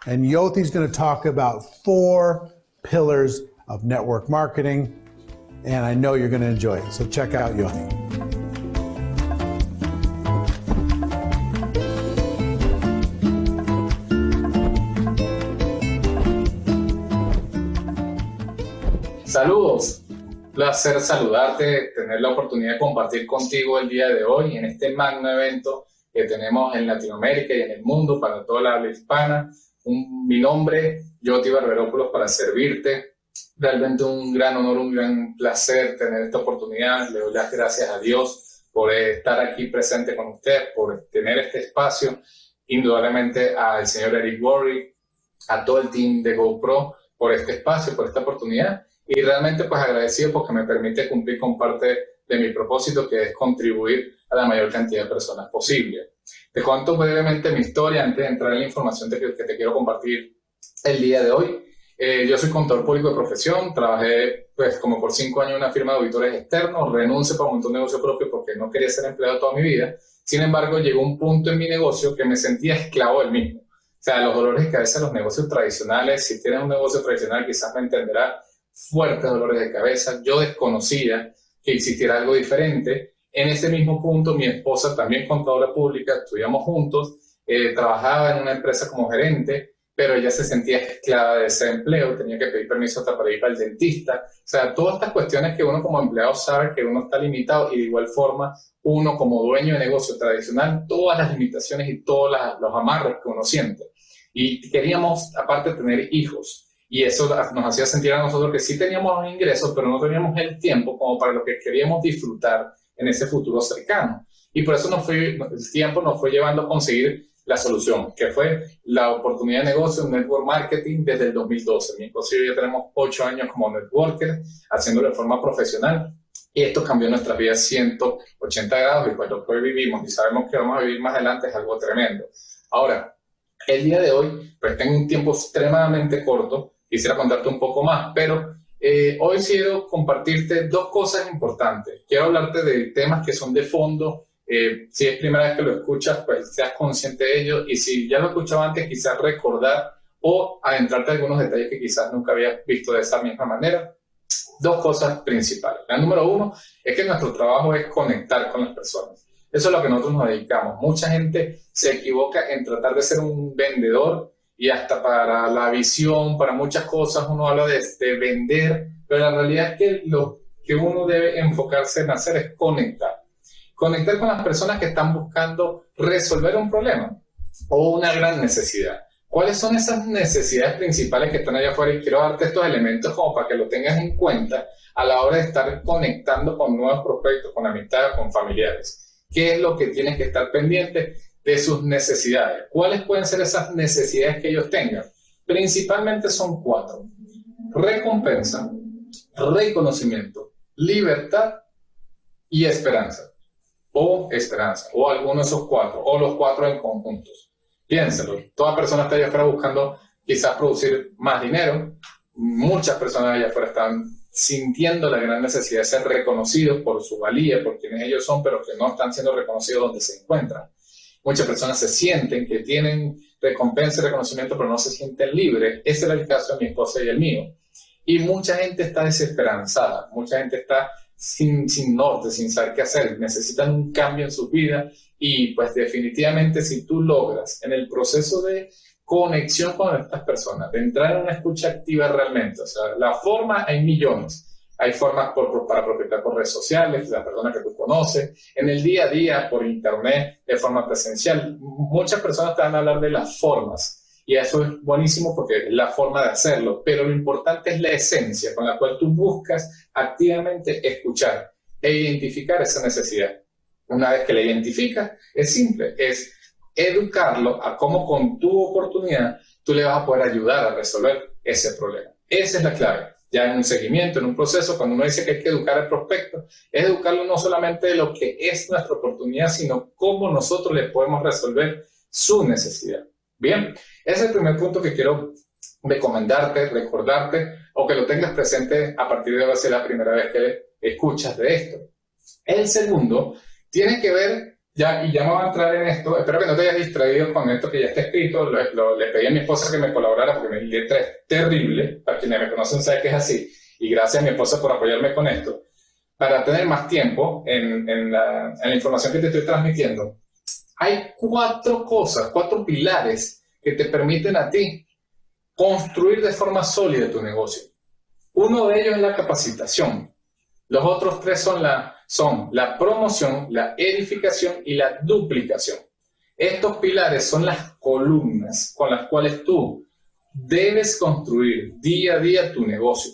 And Yothi's going to talk about 4 pillars of network marketing. And I know you're going to enjoy it. So check out Yothi. Saludos, placer saludarte, tener la oportunidad de compartir contigo el día de hoy en este magno evento que tenemos en Latinoamérica y en el mundo para toda la habla hispana. Mi nombre, Yothi Barbaropoulos, para servirte. Realmente un gran honor, un gran placer tener esta oportunidad. Le doy las gracias a Dios por estar aquí presente con usted, por tener este espacio. Indudablemente al señor Eric Worre, a todo el team de GoPro por este espacio, por esta oportunidad. Y realmente pues agradecido porque me permite cumplir con parte de mi propósito, que es contribuir a la mayor cantidad de personas posible. Te cuento brevemente mi historia antes de entrar en la información que te quiero compartir el día de hoy. Yo soy contador público de profesión, trabajé pues como por 5 años en una firma de auditores externos, renuncié para montar un negocio propio porque no quería ser empleado toda mi vida. Sin embargo, llegó un punto en mi negocio que me sentía esclavo del mismo. O sea, los dolores de cabeza de los negocios tradicionales, si tienes un negocio tradicional quizás me entenderá, fuertes dolores de cabeza. Yo desconocía que existiera algo diferente. En ese mismo punto, mi esposa, también contadora pública, estudiamos juntos, trabajaba en una empresa como gerente, pero ella se sentía esclava de ese empleo, tenía que pedir permiso hasta para ir al dentista. O sea, todas estas cuestiones que uno como empleado sabe que uno está limitado, y de igual forma uno como dueño de negocio tradicional, todas las limitaciones y todos los amarres que uno siente. Y queríamos, aparte, tener hijos. Y eso nos hacía sentir a nosotros que sí teníamos un ingreso, pero no teníamos el tiempo como para lo que queríamos disfrutar en ese futuro cercano. Y por eso el tiempo nos fue llevando a conseguir la solución, que fue la oportunidad de negocio en network marketing desde el 2012. Mi esposo y yo ya tenemos 8 años como networker, haciéndolo de forma profesional. Y esto cambió nuestras vidas 180 grados, y pues lo que hoy vivimos y sabemos que vamos a vivir más adelante es algo tremendo. Ahora, el día de hoy, pues tengo un tiempo extremadamente corto. Quisiera contarte un poco más, pero hoy quiero compartirte 2 cosas importantes. Quiero hablarte de temas que son de fondo Si es primera vez que lo escuchas, pues seas consciente de ello, y si ya lo escuchaba antes, quizás recordar o adentrarte en algunos detalles que quizás nunca habías visto de esa misma manera. Dos cosas principales. La número uno es que nuestro trabajo es conectar con las personas. Eso es lo que nosotros nos dedicamos. Mucha gente se equivoca en tratar de ser un vendedor, y hasta para la visión, para muchas cosas uno habla de vender, pero la realidad es que lo que uno debe enfocarse en hacer es conectar. Conectar con las personas que están buscando resolver un problema o una gran necesidad. ¿Cuáles son esas necesidades principales que están allá afuera? Y quiero darte estos elementos como para que lo tengas en cuenta a la hora de estar conectando con nuevos prospectos, con amistades, con familiares. ¿Qué es lo que tienes que estar pendiente de sus necesidades? ¿Cuáles pueden ser esas necesidades que ellos tengan? Principalmente son 4. Recompensa, reconocimiento, libertad y esperanza. O alguno de esos 4, o los 4 en conjuntos. Piénselo, toda persona está allá afuera buscando quizás producir más dinero. Muchas personas allá afuera están sintiendo la gran necesidad de ser reconocidos por su valía, por quienes ellos son, pero que no están siendo reconocidos donde se encuentran. Muchas personas se sienten que tienen recompensa y reconocimiento, pero no se sienten libres. Ese era el caso de mi esposa y el mío. Y mucha gente está desesperanzada, mucha gente está sin norte, sin saber qué hacer, necesitan un cambio en su vida, y pues definitivamente si tú logras en el proceso de conexión con estas personas, de entrar en una escucha activa realmente, o sea, la forma hay millones. Hay formas para prospectar por redes sociales, la persona que tú conoces, en el día a día, por internet, de forma presencial. Muchas personas te van a hablar de las formas, y eso es buenísimo porque es la forma de hacerlo, pero lo importante es la esencia con la cual tú buscas activamente escuchar e identificar esa necesidad. Una vez que la identificas, es simple, es educarlo a cómo con tu oportunidad tú le vas a poder ayudar a resolver ese problema. Esa es la clave. Ya en un seguimiento, en un proceso, cuando uno dice que hay que educar al prospecto, es educarlo no solamente de lo que es nuestra oportunidad, sino cómo nosotros le podemos resolver su necesidad. Bien, ese es el primer punto que quiero recomendarte, recordarte, o que lo tengas presente a partir de ahora si es la primera vez que escuchas de esto. El segundo tiene que ver, ya me voy a entrar en esto, espero que no te hayas distraído con esto que ya está escrito. Le pedí a mi esposa que me colaborara porque mi letra es terrible, para quienes me conocen saben que es así, y gracias a mi esposa por apoyarme con esto, para tener más tiempo en la información que te estoy transmitiendo. Hay 4 cosas, 4 pilares que te permiten a ti construir de forma sólida tu negocio. Uno de ellos es la capacitación. Los otros 3 son la promoción, la edificación y la duplicación. Estos pilares son las columnas con las cuales tú debes construir día a día tu negocio.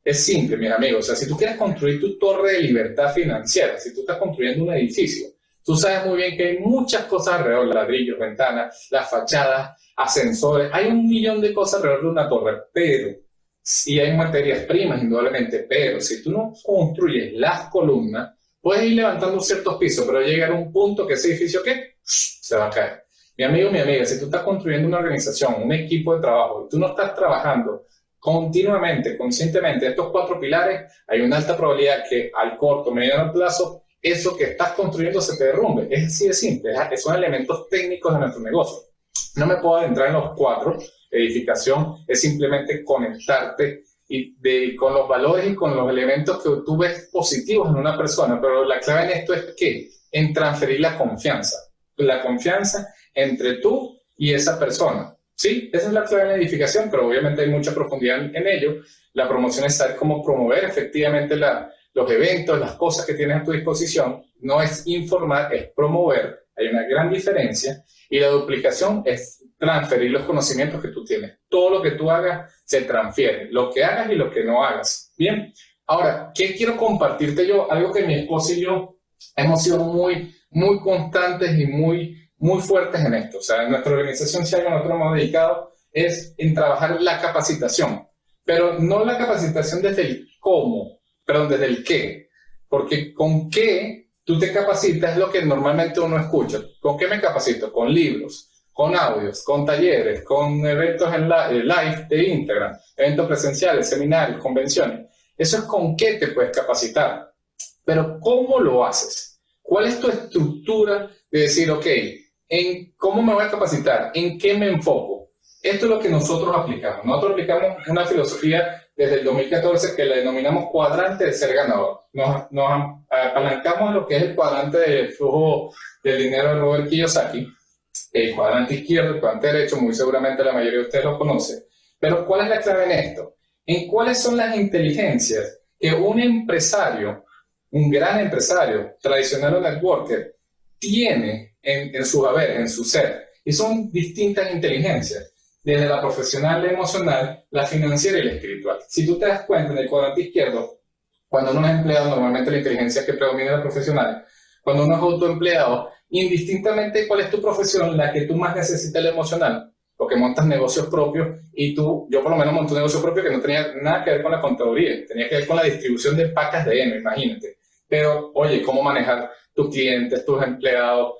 Es simple, mis amigos. O sea, si tú quieres construir tu torre de libertad financiera, si tú estás construyendo un edificio, tú sabes muy bien que hay muchas cosas alrededor, ladrillos, ventanas, las fachadas, ascensores, hay un millón de cosas alrededor de una torre, pero sí hay materias primas, indudablemente, pero si tú no construyes las columnas, puedes ir levantando ciertos pisos, pero llegar a un punto que ese edificio, ¿qué? Se va a caer. Mi amigo, mi amiga, si tú estás construyendo una organización, un equipo de trabajo, y tú no estás trabajando continuamente, conscientemente, estos 4 pilares, hay una alta probabilidad que al corto, mediano plazo, eso que estás construyendo se te derrumbe. Es así de simple, son elementos técnicos de nuestro negocio. No me puedo adentrar en los 4. Edificación es simplemente conectarte con los valores y con los elementos que tú ves positivos en una persona, pero la clave en esto es ¿qué? En transferir la confianza entre tú y esa persona. Sí, esa es la clave de la edificación, pero obviamente hay mucha profundidad en ello. La promoción es saber cómo promover efectivamente los eventos, las cosas que tienes a tu disposición. No es informar, es promover. Hay una gran diferencia. Y la duplicación es transferir los conocimientos que tú tienes. Todo lo que tú hagas se transfiere. Lo que hagas y lo que no hagas. Bien. Ahora, ¿qué quiero compartirte yo? Algo que mi esposa y yo hemos sido muy, muy constantes y muy fuertes en esto. O sea, en nuestra organización, si algo nosotros hemos dedicado, es en trabajar la capacitación. Pero no la capacitación desde el cómo, perdón, desde el qué. Porque con qué tú te capacitas es lo que normalmente uno escucha. ¿Con qué me capacito? Con libros, con audios, con talleres, con eventos en live de Instagram, eventos presenciales, seminarios, convenciones. Eso es con qué te puedes capacitar. Pero ¿cómo lo haces? ¿Cuál es tu estructura de decir, ok, en cómo me voy a capacitar? ¿En qué me enfoco? Esto es lo que nosotros aplicamos. Nosotros aplicamos una filosofía desde el 2014 que la denominamos cuadrante de ser ganador. Nos apalancamos en lo que es el cuadrante del flujo del dinero de Robert Kiyosaki, el cuadrante izquierdo, el cuadrante derecho, muy seguramente la mayoría de ustedes lo conocen. Pero ¿cuál es la clave en esto? En cuáles son las inteligencias que un empresario, un gran empresario, tradicional o networker, tiene en su haber, en su ser. Y son distintas inteligencias, desde la profesional, la emocional, la financiera y la espiritual. Si tú te das cuenta, en el cuadrante izquierdo, cuando uno es empleado, normalmente la inteligencia que predomina es la profesional. Cuando uno es autoempleado, indistintamente cuál es tu profesión, la que tú más necesitas la emocional, porque montas negocios propios y yo por lo menos monté un negocio propio que no tenía nada que ver con la contaduría, tenía que ver con la distribución de pacas de heno, imagínate. Pero, oye, cómo manejar tus clientes, tus empleados,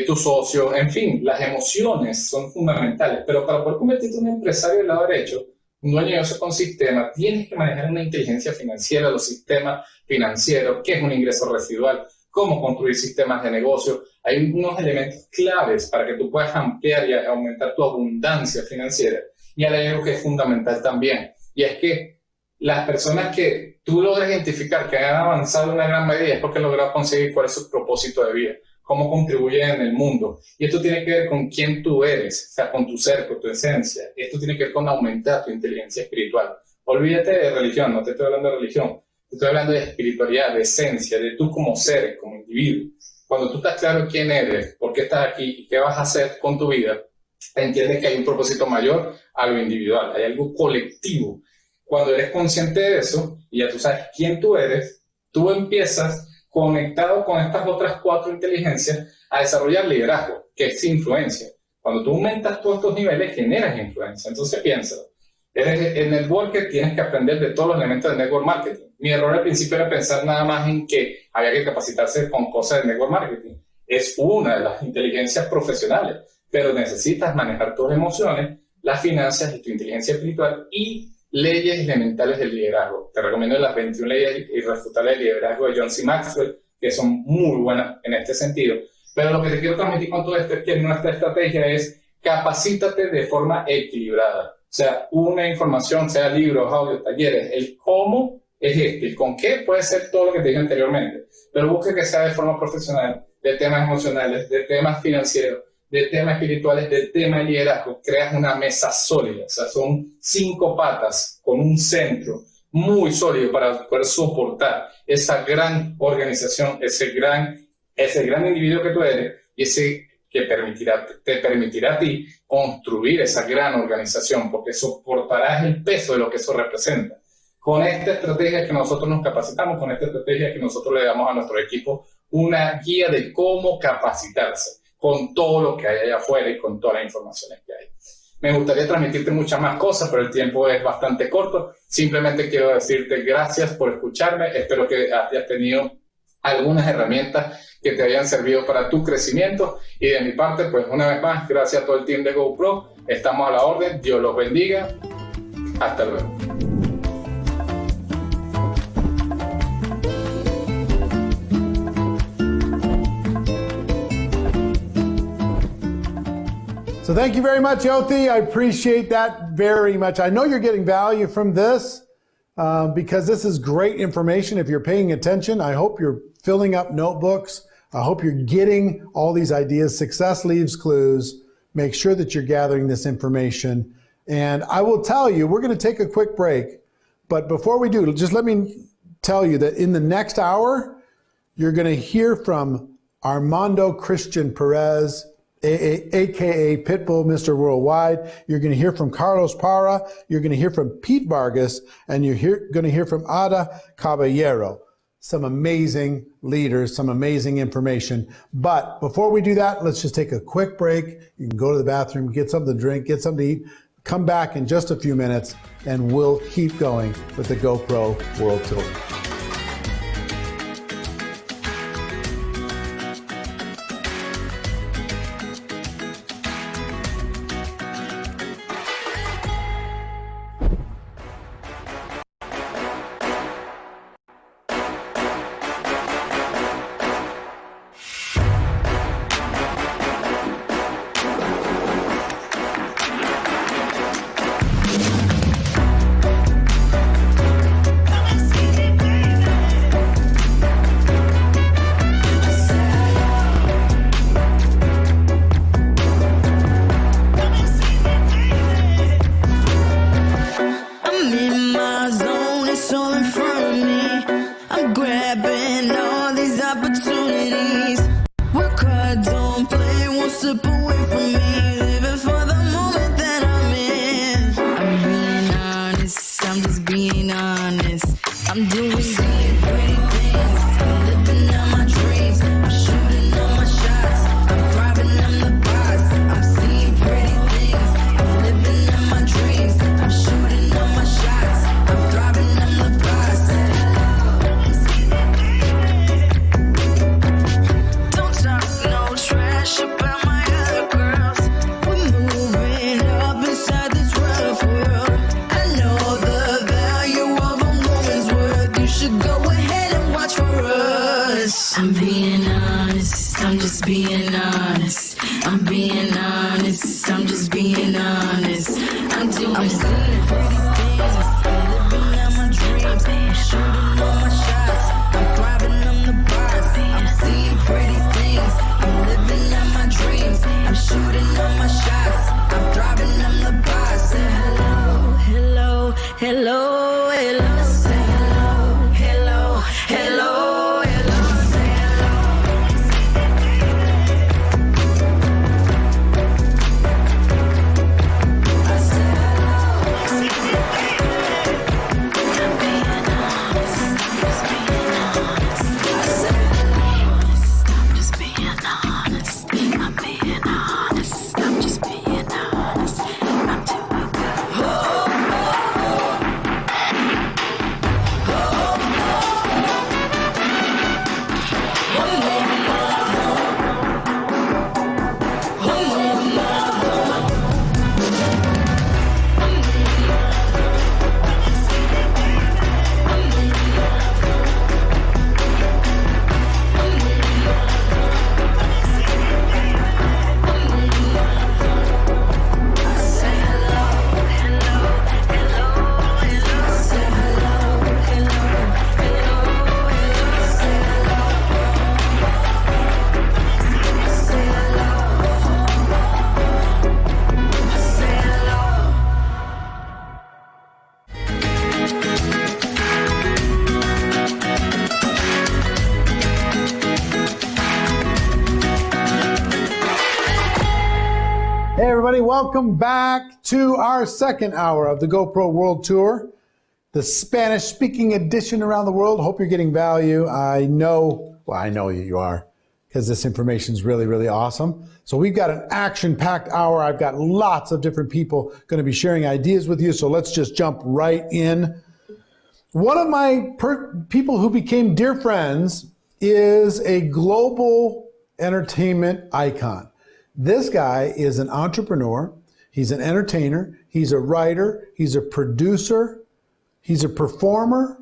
tus socios, en fin, las emociones son fundamentales. Pero para poder convertirte en un empresario del lado derecho, un dueño de negocio con sistema, tienes que manejar una inteligencia financiera, los sistemas financieros, qué es un ingreso residual, cómo construir sistemas de negocio. Hay unos elementos claves para que tú puedas ampliar y aumentar tu abundancia financiera. Y hay algo que es fundamental también, y es que las personas que tú logras identificar que han avanzado en una gran medida es porque han logrado conseguir cuál es su propósito de vida, cómo contribuyen en el mundo. Y esto tiene que ver con quién tú eres, o sea, con tu ser, con tu esencia. Esto tiene que ver con aumentar tu inteligencia espiritual. Olvídate de religión, no te estoy hablando de religión. Te estoy hablando de espiritualidad, de esencia, de tú como ser, como individuo. Cuando tú estás claro quién eres, por qué estás aquí y qué vas a hacer con tu vida, entiendes que hay un propósito mayor a lo individual, hay algo colectivo. Cuando eres consciente de eso y ya tú sabes quién tú eres, tú empiezas, conectado con estas otras 4 inteligencias, a desarrollar liderazgo, que es influencia. Cuando tú aumentas todos estos niveles, generas influencia. Entonces piénsalo. Eres el networker, tienes que aprender de todos los elementos del network marketing. Mi error al principio era pensar nada más en que había que capacitarse con cosas del network marketing. Es una de las inteligencias profesionales, pero necesitas manejar tus emociones, las finanzas y tu inteligencia espiritual y leyes elementales del liderazgo. Te recomiendo las 21 leyes irrefutables del liderazgo de John C. Maxwell, que son muy buenas en este sentido. Pero lo que te quiero transmitir con todo esto es que nuestra estrategia es capacítate de forma equilibrada. O sea, una información, sea libros, audios, talleres, el cómo es el con qué puede ser todo lo que te dije anteriormente, pero busque que sea de forma profesional, de temas emocionales, de temas financieros, de temas espirituales, de temas de liderazgo. Creas una mesa sólida, o sea, son 5 patas con un centro muy sólido para poder soportar esa gran organización, ese gran individuo que tú eres y ese que te permitirá a ti construir esa gran organización, porque soportarás el peso de lo que eso representa. Con esta estrategia que nosotros nos capacitamos, con esta estrategia que nosotros le damos a nuestro equipo, una guía de cómo capacitarse con todo lo que hay allá afuera y con todas las informaciones que hay. Me gustaría transmitirte muchas más cosas, pero el tiempo es bastante corto. Simplemente quiero decirte gracias por escucharme. Espero que hayas tenido algunas herramientas que te hayan servido para tu crecimiento. Y de mi parte, pues una vez más, gracias a todo el team de GoPro. Estamos a la orden. Dios los bendiga. Hasta luego. So thank you very much, Yothi. I appreciate that very much. I know you're getting value from this because this is great information. If you're paying attention, I hope you're filling up notebooks. I hope you're getting all these ideas. Success leaves clues. Make sure that you're gathering this information. And I will tell you, we're going to take a quick break. But before we do, just let me tell you that in the next hour, you're going to hear from Armando Christian Perez, aka Pitbull Mr. Worldwide. You're going to hear from Carlos Parra. You're going to hear from Pete Vargas. And you're going to hear from Ada Caballero. Some amazing leaders, some amazing information. But before we do that, let's just take a quick break. You can go to the bathroom, get something to drink, get something to eat. Come back in just a few minutes, and we'll keep going with the GoPro World Tour. grabbing all these opportunities. Work hard, don't play, won't slip away from me. Living for the moment that I'm in. I'm being honest, I'm just being honest. I'm doing pretty things, I'm living out my dreams. I'm shooting all my shots, I'm thriving, I'm the boss. I'm seeing pretty things, I'm living out my dreams. I'm shooting all my shots, I'm thriving, I'm the boss. Don't talk no trash about my other girls. We're moving up inside this rough world. I know the value of a woman's worth. You should go ahead and watch for us. I'm being honest, I'm just being honest. I'm being honest, I'm just being honest. I'm doing seeing pretty things, I'm living out my dreams. I'm shooting all my shots, I'm thriving, I'm the boss. I'm seeing pretty things, I'm living out my dreams. I'm shooting all my shots, I'm thriving, I'm the boss. Say hello, hello, hello, hello. Say hello, hello, hello, hello. Say hello. I said hello. I'm being honest, I'm just being honest. I said hello. I'm just being honest. I'm being honest. I'm just being honest. I'm doing good. Hey everybody, welcome back to our second hour of the GoPro World Tour, the Spanish-speaking edition around the world. Hope you're getting value. I know you are, because this information is really, really awesome. So we've got an action-packed hour. I've got lots of different people going to be sharing ideas with you, so let's just jump right in. One of my people who became dear friends is a global entertainment icon. This guy is an entrepreneur, he's an entertainer, he's a writer, he's a producer, he's a performer,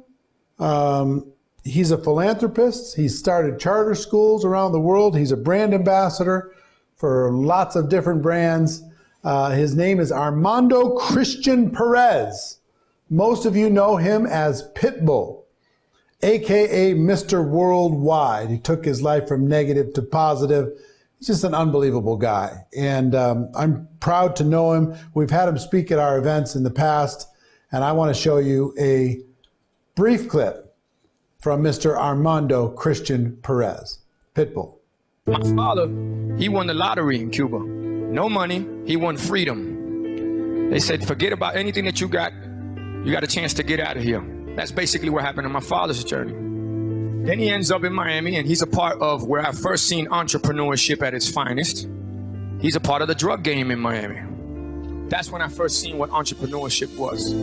he's a philanthropist, he's started charter schools around the world, he's a brand ambassador for lots of different brands. His name is Armando Christian Perez. Most of you know him as Pitbull, aka Mr. Worldwide. He took his life from negative to positive. He's just an unbelievable guy, and I'm proud to know him. We've had him speak at our events in the past, and I want to show you a brief clip from Mr. Armando Christian Perez. Pitbull. My father, he won the lottery in Cuba. No money, he won freedom. They said, forget about anything that you got a chance to get out of here. That's basically what happened in my father's journey. Then he ends up in Miami, and he's a part of where I first seen entrepreneurship at its finest. He's a part of the drug game in Miami. That's when I first seen what entrepreneurship was.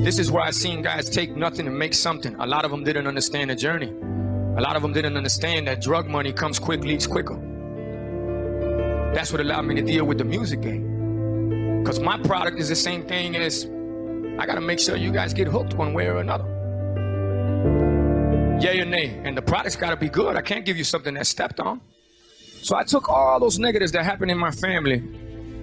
This is where I seen guys take nothing and make something. A lot of them didn't understand the journey. A lot of them didn't understand that drug money comes quick, leads quicker. That's what allowed me to deal with the music game. Because my product is the same thing as, I gotta make sure you guys get hooked one way or another. Yay or nay, and the product's gotta be good. I can't give you something that's stepped on. So I took all those negatives that happened in my family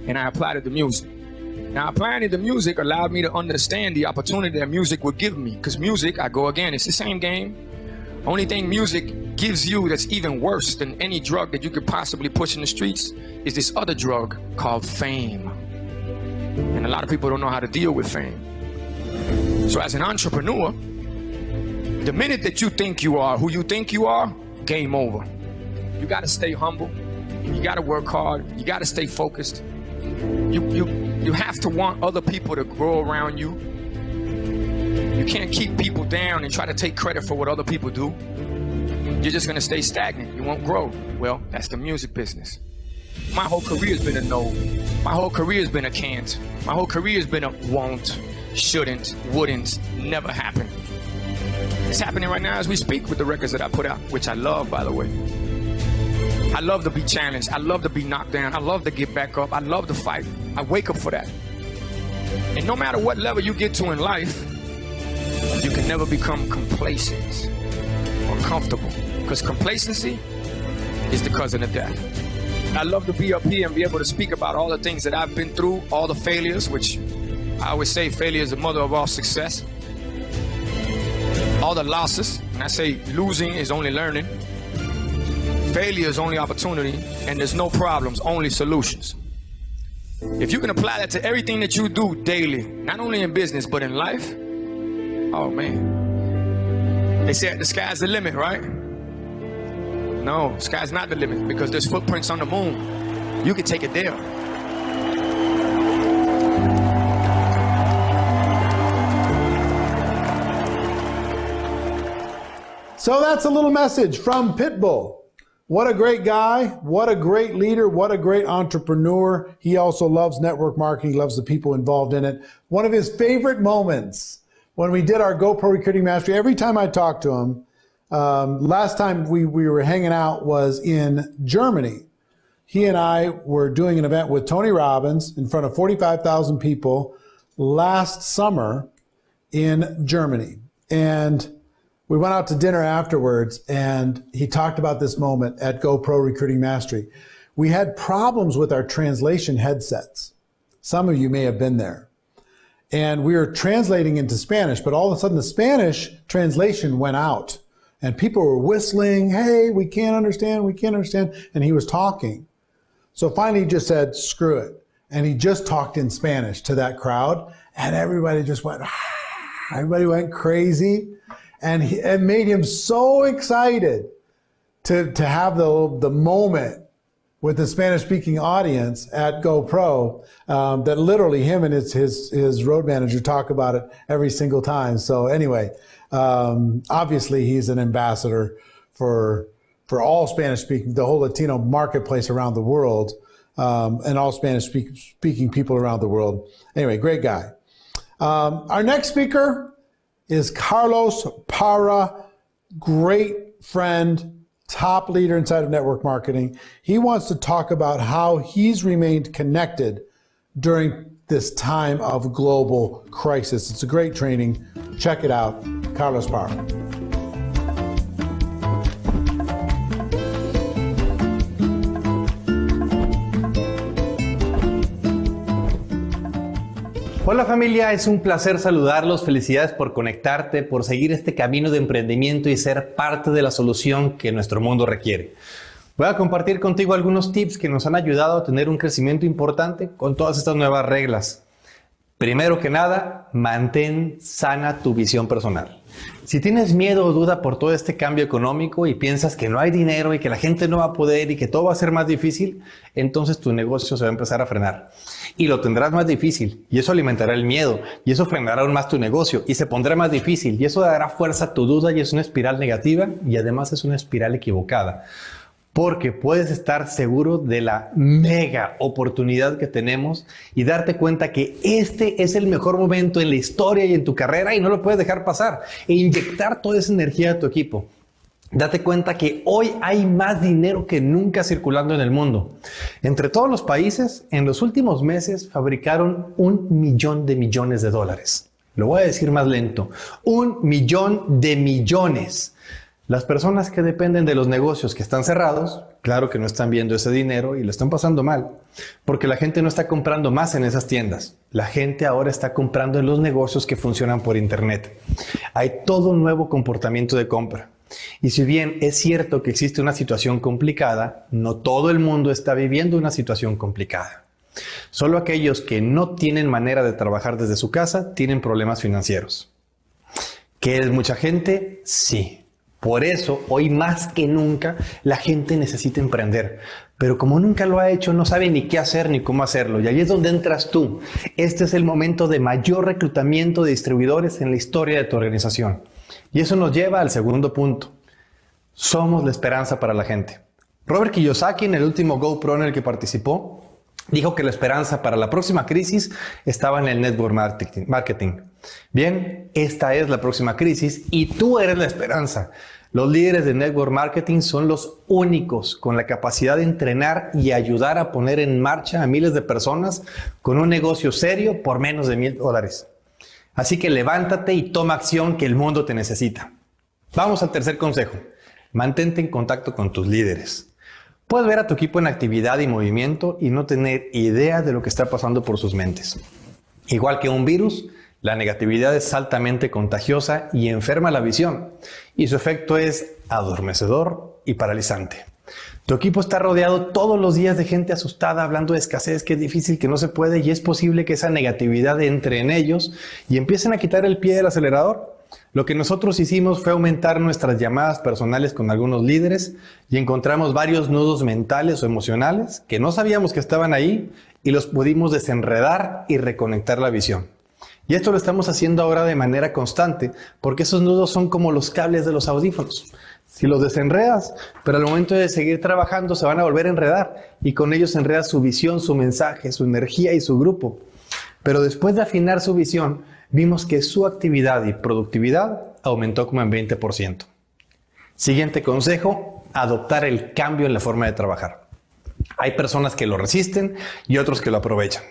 and I applied it to music. Now applying it to music allowed me to understand the opportunity that music would give me. Because music, I go again, it's the same game. Only thing music gives you that's even worse than any drug that you could possibly push in the streets is this other drug called fame. And a lot of people don't know how to deal with fame. So as an entrepreneur, The minute that you think you are who you think you are, game over. You got to stay humble. You got to work hard. You got to stay focused. You have to want other people to grow around you. You can't keep people down and try to take credit for what other people do. You're just going to stay stagnant. You won't grow. Well, that's the music business. My whole career has been a no. My whole career has been a can't. My whole career has been a won't, shouldn't, wouldn't, never happen. It's happening right now as we speak with the records that I put out, which I love, by the way. I love to be challenged. I love to be knocked down. I love to get back up. I love to fight. I wake up for that. And no matter what level you get to in life, you can never become complacent or comfortable, because complacency is the cousin of death. I love to be up here and be able to speak about all the things that I've been through, all the failures, which I always say failure is the mother of all success. All the losses, and I say losing is only learning. Failure is only opportunity, and there's no problems, only solutions. If you can apply that to everything that you do daily, not only in business, but in life, oh man. They say the sky's the limit, right? No, sky's not the limit, because there's footprints on the moon. You can take it there. So that's a little message from Pitbull. What a great guy. What a great leader. What a great entrepreneur. He also loves network marketing, loves the people involved in it. One of his favorite moments when we did our GoPro Recruiting Mastery, every time I talked to him, last time we were hanging out was in Germany. He and I were doing an event with Tony Robbins in front of 45,000 people last summer in Germany. And we went out to dinner afterwards, and he talked about this moment at GoPro Recruiting Mastery. We had problems with our translation headsets. Some of you may have been there. And we were translating into Spanish, but all of a sudden the Spanish translation went out. And people were whistling, hey, we can't understand, we can't understand. And he was talking. So finally he just said, screw it. And he just talked in Spanish to that crowd. And everybody just went, everybody went crazy. And it made him so excited to have the moment with the Spanish-speaking audience at GoPro that literally him and his road manager talk about it every single time. So anyway, obviously he's an ambassador for all Spanish-speaking, the whole Latino marketplace around the world, and all Spanish-speaking people around the world. Anyway, great guy. Our next speaker is Carlos Parra, great friend, top leader inside of network marketing. He wants to talk about how he's remained connected during this time of global crisis. It's a great training. Check it out. Carlos Parra. Hola familia, es un placer saludarlos, felicidades por conectarte, por seguir este camino de emprendimiento y ser parte de la solución que nuestro mundo requiere. Voy a compartir contigo algunos tips que nos han ayudado a tener un crecimiento importante con todas estas nuevas reglas. Primero que nada, mantén sana tu visión personal. Si tienes miedo o duda por todo este cambio económico y piensas que no hay dinero y que la gente no va a poder y que todo va a ser más difícil, entonces tu negocio se va a empezar a frenar. Y lo tendrás más difícil y eso alimentará el miedo y eso frenará aún más tu negocio y se pondrá más difícil y eso dará fuerza a tu duda y es una espiral negativa y además es una espiral equivocada. Porque puedes estar seguro de la mega oportunidad que tenemos y darte cuenta que este es el mejor momento en la historia y en tu carrera y no lo puedes dejar pasar e inyectar toda esa energía a tu equipo. Date cuenta que hoy hay más dinero que nunca circulando en el mundo. Entre todos los países, en los últimos meses fabricaron 1 millón de millones de dólares. Lo voy a decir más lento. 1 millón de millones. Las personas que dependen de los negocios que están cerrados, claro que no están viendo ese dinero y lo están pasando mal, porque la gente no está comprando más en esas tiendas. La gente ahora está comprando en los negocios que funcionan por internet. Hay todo un nuevo comportamiento de compra. Y si bien es cierto que existe una situación complicada, no todo el mundo está viviendo una situación complicada. Solo aquellos que no tienen manera de trabajar desde su casa tienen problemas financieros. ¿Que es mucha gente? Sí. Por eso, hoy más que nunca, la gente necesita emprender. Pero como nunca lo ha hecho, no sabe ni qué hacer ni cómo hacerlo. Y ahí es donde entras tú. Este es el momento de mayor reclutamiento de distribuidores en la historia de tu organización. Y eso nos lleva al segundo punto. Somos la esperanza para la gente. Robert Kiyosaki, en el último GoPro en el que participó, dijo que la esperanza para la próxima crisis estaba en el network marketing. Bien, esta es la próxima crisis y tú eres la esperanza. Los líderes de network marketing son los únicos con la capacidad de entrenar y ayudar a poner en marcha a miles de personas con un negocio serio por menos de $1,000. Así que levántate y toma acción, que el mundo te necesita. Vamos al tercer consejo. Mantente en contacto con tus líderes. Puedes ver a tu equipo en actividad y movimiento y no tener idea de lo que está pasando por sus mentes. Igual que un virus, la negatividad es altamente contagiosa y enferma la visión, y su efecto es adormecedor y paralizante. Tu equipo está rodeado todos los días de gente asustada, hablando de escasez, que es difícil, que no se puede, y es posible que esa negatividad entre en ellos y empiecen a quitar el pie del acelerador. Lo que nosotros hicimos fue aumentar nuestras llamadas personales con algunos líderes y encontramos varios nudos mentales o emocionales que no sabíamos que estaban ahí y los pudimos desenredar y reconectar la visión. Y esto lo estamos haciendo ahora de manera constante porque esos nudos son como los cables de los audífonos. Si los desenredas, pero al momento de seguir trabajando se van a volver a enredar y con ellos enredas su visión, su mensaje, su energía y su grupo. Pero después de afinar su visión, vimos que su actividad y productividad aumentó como en 20%. Siguiente consejo, adoptar el cambio en la forma de trabajar. Hay personas que lo resisten y otros que lo aprovechan.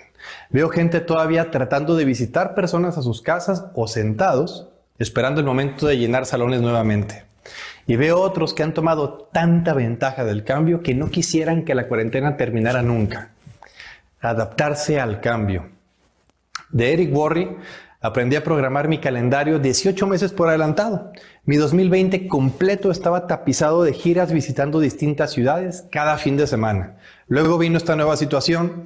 Veo gente todavía tratando de visitar personas a sus casas o sentados, esperando el momento de llenar salones nuevamente. Y veo otros que han tomado tanta ventaja del cambio que no quisieran que la cuarentena terminara nunca. Adaptarse al cambio. De Eric Worre, aprendí a programar mi calendario 18 meses por adelantado. Mi 2020 completo estaba tapizado de giras visitando distintas ciudades cada fin de semana. Luego vino esta nueva situación,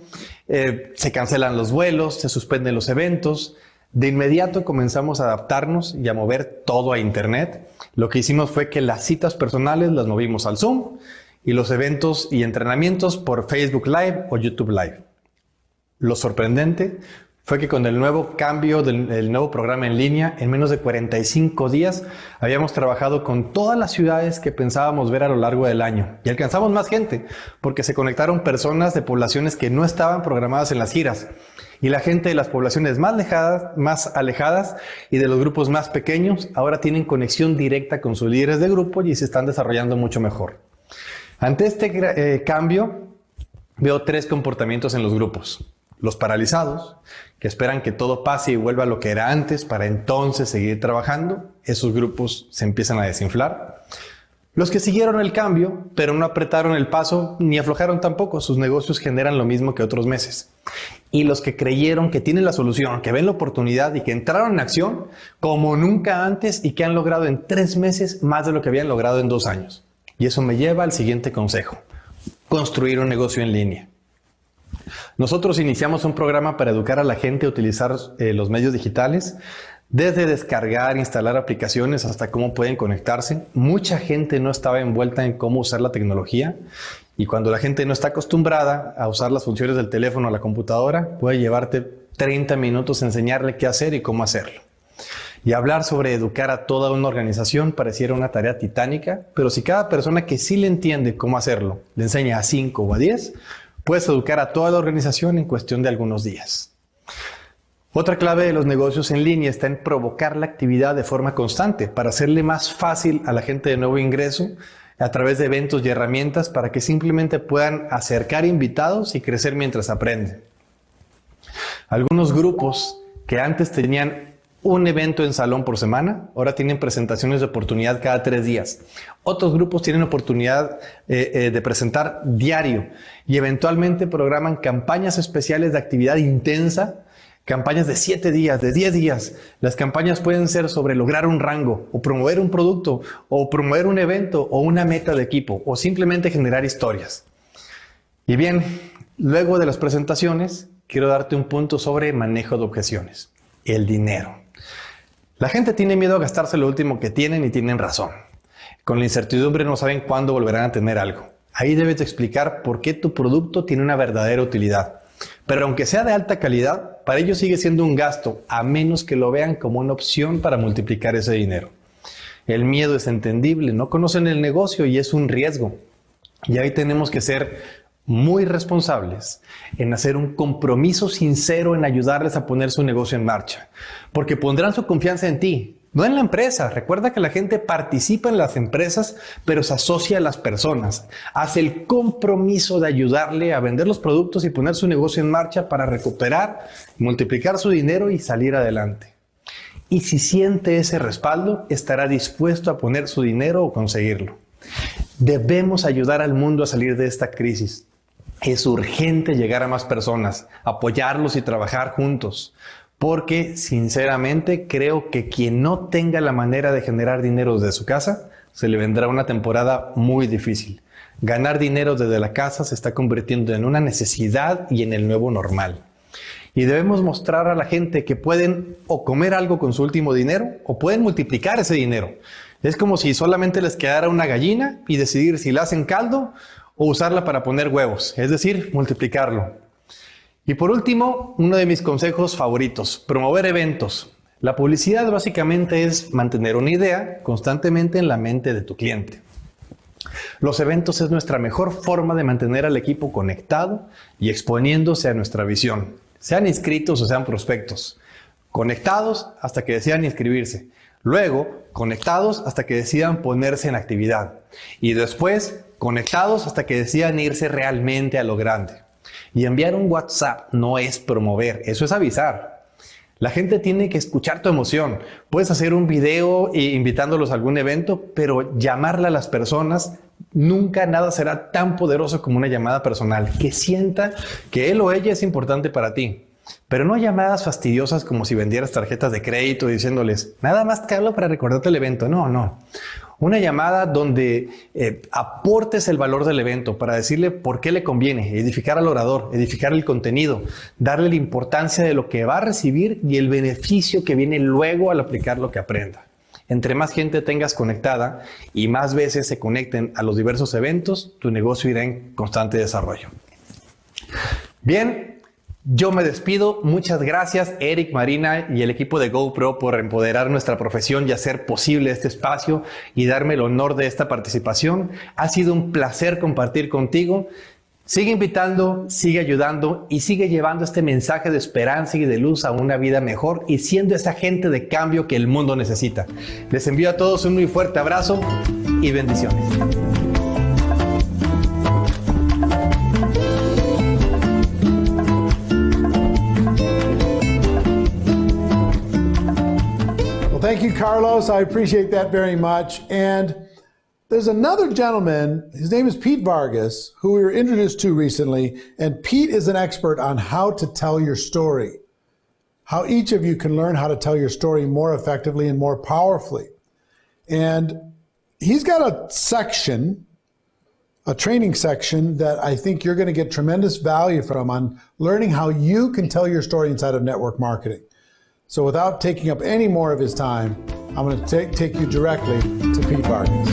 se cancelan los vuelos, se suspenden los eventos. De inmediato comenzamos a adaptarnos y a mover todo a internet. Lo que hicimos fue que las citas personales las movimos al Zoom y los eventos y entrenamientos por Facebook Live o YouTube Live. Lo sorprendente fue que con el nuevo cambio del nuevo programa en línea, en menos de 45 días, habíamos trabajado con todas las ciudades que pensábamos ver a lo largo del año. Y alcanzamos más gente, porque se conectaron personas de poblaciones que no estaban programadas en las giras. Y la gente de las poblaciones más alejadas y de los grupos más pequeños, ahora tienen conexión directa con sus líderes de grupo y se están desarrollando mucho mejor. Ante este cambio, veo 3 comportamientos en los grupos. Los paralizados, que esperan que todo pase y vuelva a lo que era antes para entonces seguir trabajando. Esos grupos se empiezan a desinflar. Los que siguieron el cambio, pero no apretaron el paso ni aflojaron tampoco. Sus negocios generan lo mismo que otros meses. Y los que creyeron que tienen la solución, que ven la oportunidad y que entraron en acción como nunca antes y que han logrado en 3 meses más de lo que habían logrado en 2 años. Y eso me lleva al siguiente consejo. Construir un negocio en línea. Nosotros iniciamos un programa para educar a la gente a utilizar los medios digitales, desde descargar, instalar aplicaciones hasta cómo pueden conectarse. Mucha gente no estaba envuelta en cómo usar la tecnología y cuando la gente no está acostumbrada a usar las funciones del teléfono o la computadora, puede llevarte 30 minutos enseñarle qué hacer y cómo hacerlo. Y hablar sobre educar a toda una organización pareciera una tarea titánica, pero si cada persona que sí le entiende cómo hacerlo le enseña a 5 o a 10, puedes educar a toda la organización en cuestión de algunos días. Otra clave de los negocios en línea está en provocar la actividad de forma constante para hacerle más fácil a la gente de nuevo ingreso a través de eventos y herramientas para que simplemente puedan acercar invitados y crecer mientras aprenden. Algunos grupos que antes tenían un evento en salón por semana, ahora tienen presentaciones de oportunidad cada 3 días. Otros grupos tienen oportunidad de presentar diario y eventualmente programan campañas especiales de actividad intensa, campañas de 7 días, de 10 días. Las campañas pueden ser sobre lograr un rango, o promover un producto, o promover un evento, o una meta de equipo, o simplemente generar historias. Y bien, luego de las presentaciones, quiero darte un punto sobre manejo de objeciones. El dinero. La gente tiene miedo a gastarse lo último que tienen y tienen razón. Con la incertidumbre no saben cuándo volverán a tener algo. Ahí debes de explicar por qué tu producto tiene una verdadera utilidad. Pero aunque sea de alta calidad, para ellos sigue siendo un gasto, a menos que lo vean como una opción para multiplicar ese dinero. El miedo es entendible, no conocen el negocio y es un riesgo. Y ahí tenemos que ser muy responsables en hacer un compromiso sincero en ayudarles a poner su negocio en marcha. Porque pondrán su confianza en ti, no en la empresa. Recuerda que la gente participa en las empresas, pero se asocia a las personas. Hace el compromiso de ayudarle a vender los productos y poner su negocio en marcha para recuperar, multiplicar su dinero y salir adelante. Y si siente ese respaldo, estará dispuesto a poner su dinero o conseguirlo. Debemos ayudar al mundo a salir de esta crisis. Es urgente llegar a más personas, apoyarlos y trabajar juntos. Porque, sinceramente, creo que quien no tenga la manera de generar dinero desde su casa, se le vendrá una temporada muy difícil. Ganar dinero desde la casa se está convirtiendo en una necesidad y en el nuevo normal. Y debemos mostrar a la gente que pueden o comer algo con su último dinero o pueden multiplicar ese dinero. Es como si solamente les quedara una gallina y decidir si la hacen caldo o usarla para poner huevos, es decir, multiplicarlo. Y por último, uno de mis consejos favoritos, promover eventos. La publicidad básicamente es mantener una idea constantemente en la mente de tu cliente. Los eventos es nuestra mejor forma de mantener al equipo conectado y exponiéndose a nuestra visión, sean inscritos o sean prospectos. Conectados hasta que decidan inscribirse. Luego, conectados hasta que decidan ponerse en actividad. Y después, conectados hasta que decidan irse realmente a lo grande. Y enviar un WhatsApp no es promover, eso es avisar. La gente tiene que escuchar tu emoción. Puedes hacer un video invitándolos a algún evento, pero llamarle a las personas, nunca nada será tan poderoso como una llamada personal. Que sienta que él o ella es importante para ti. Pero no llamadas fastidiosas como si vendieras tarjetas de crédito diciéndoles, nada más te hablo para recordarte el evento. No. Una llamada donde aportes el valor del evento para decirle por qué le conviene, edificar al orador, edificar el contenido, darle la importancia de lo que va a recibir y el beneficio que viene luego al aplicar lo que aprenda. Entre más gente tengas conectada y más veces se conecten a los diversos eventos, tu negocio irá en constante desarrollo. Bien. Yo me despido. Muchas gracias, Eric, Marina y el equipo de GoPro por empoderar nuestra profesión y hacer posible este espacio y darme el honor de esta participación. Ha sido un placer compartir contigo. Sigue invitando, sigue ayudando y sigue llevando este mensaje de esperanza y de luz a una vida mejor y siendo esa agente de cambio que el mundo necesita. Les envío a todos un muy fuerte abrazo y bendiciones. Thank you, Carlos. I appreciate that very much. And there's another gentleman, his name is Pete Vargas, who we were introduced to recently. And Pete is an expert on how to tell your story, how each of you can learn how to tell your story more effectively and more powerfully. And he's got a section, a training section that I think you're going to get tremendous value from on learning how you can tell your story inside of network marketing. So without taking up any more of his time, I'm going to take you directly to Pete Vargas.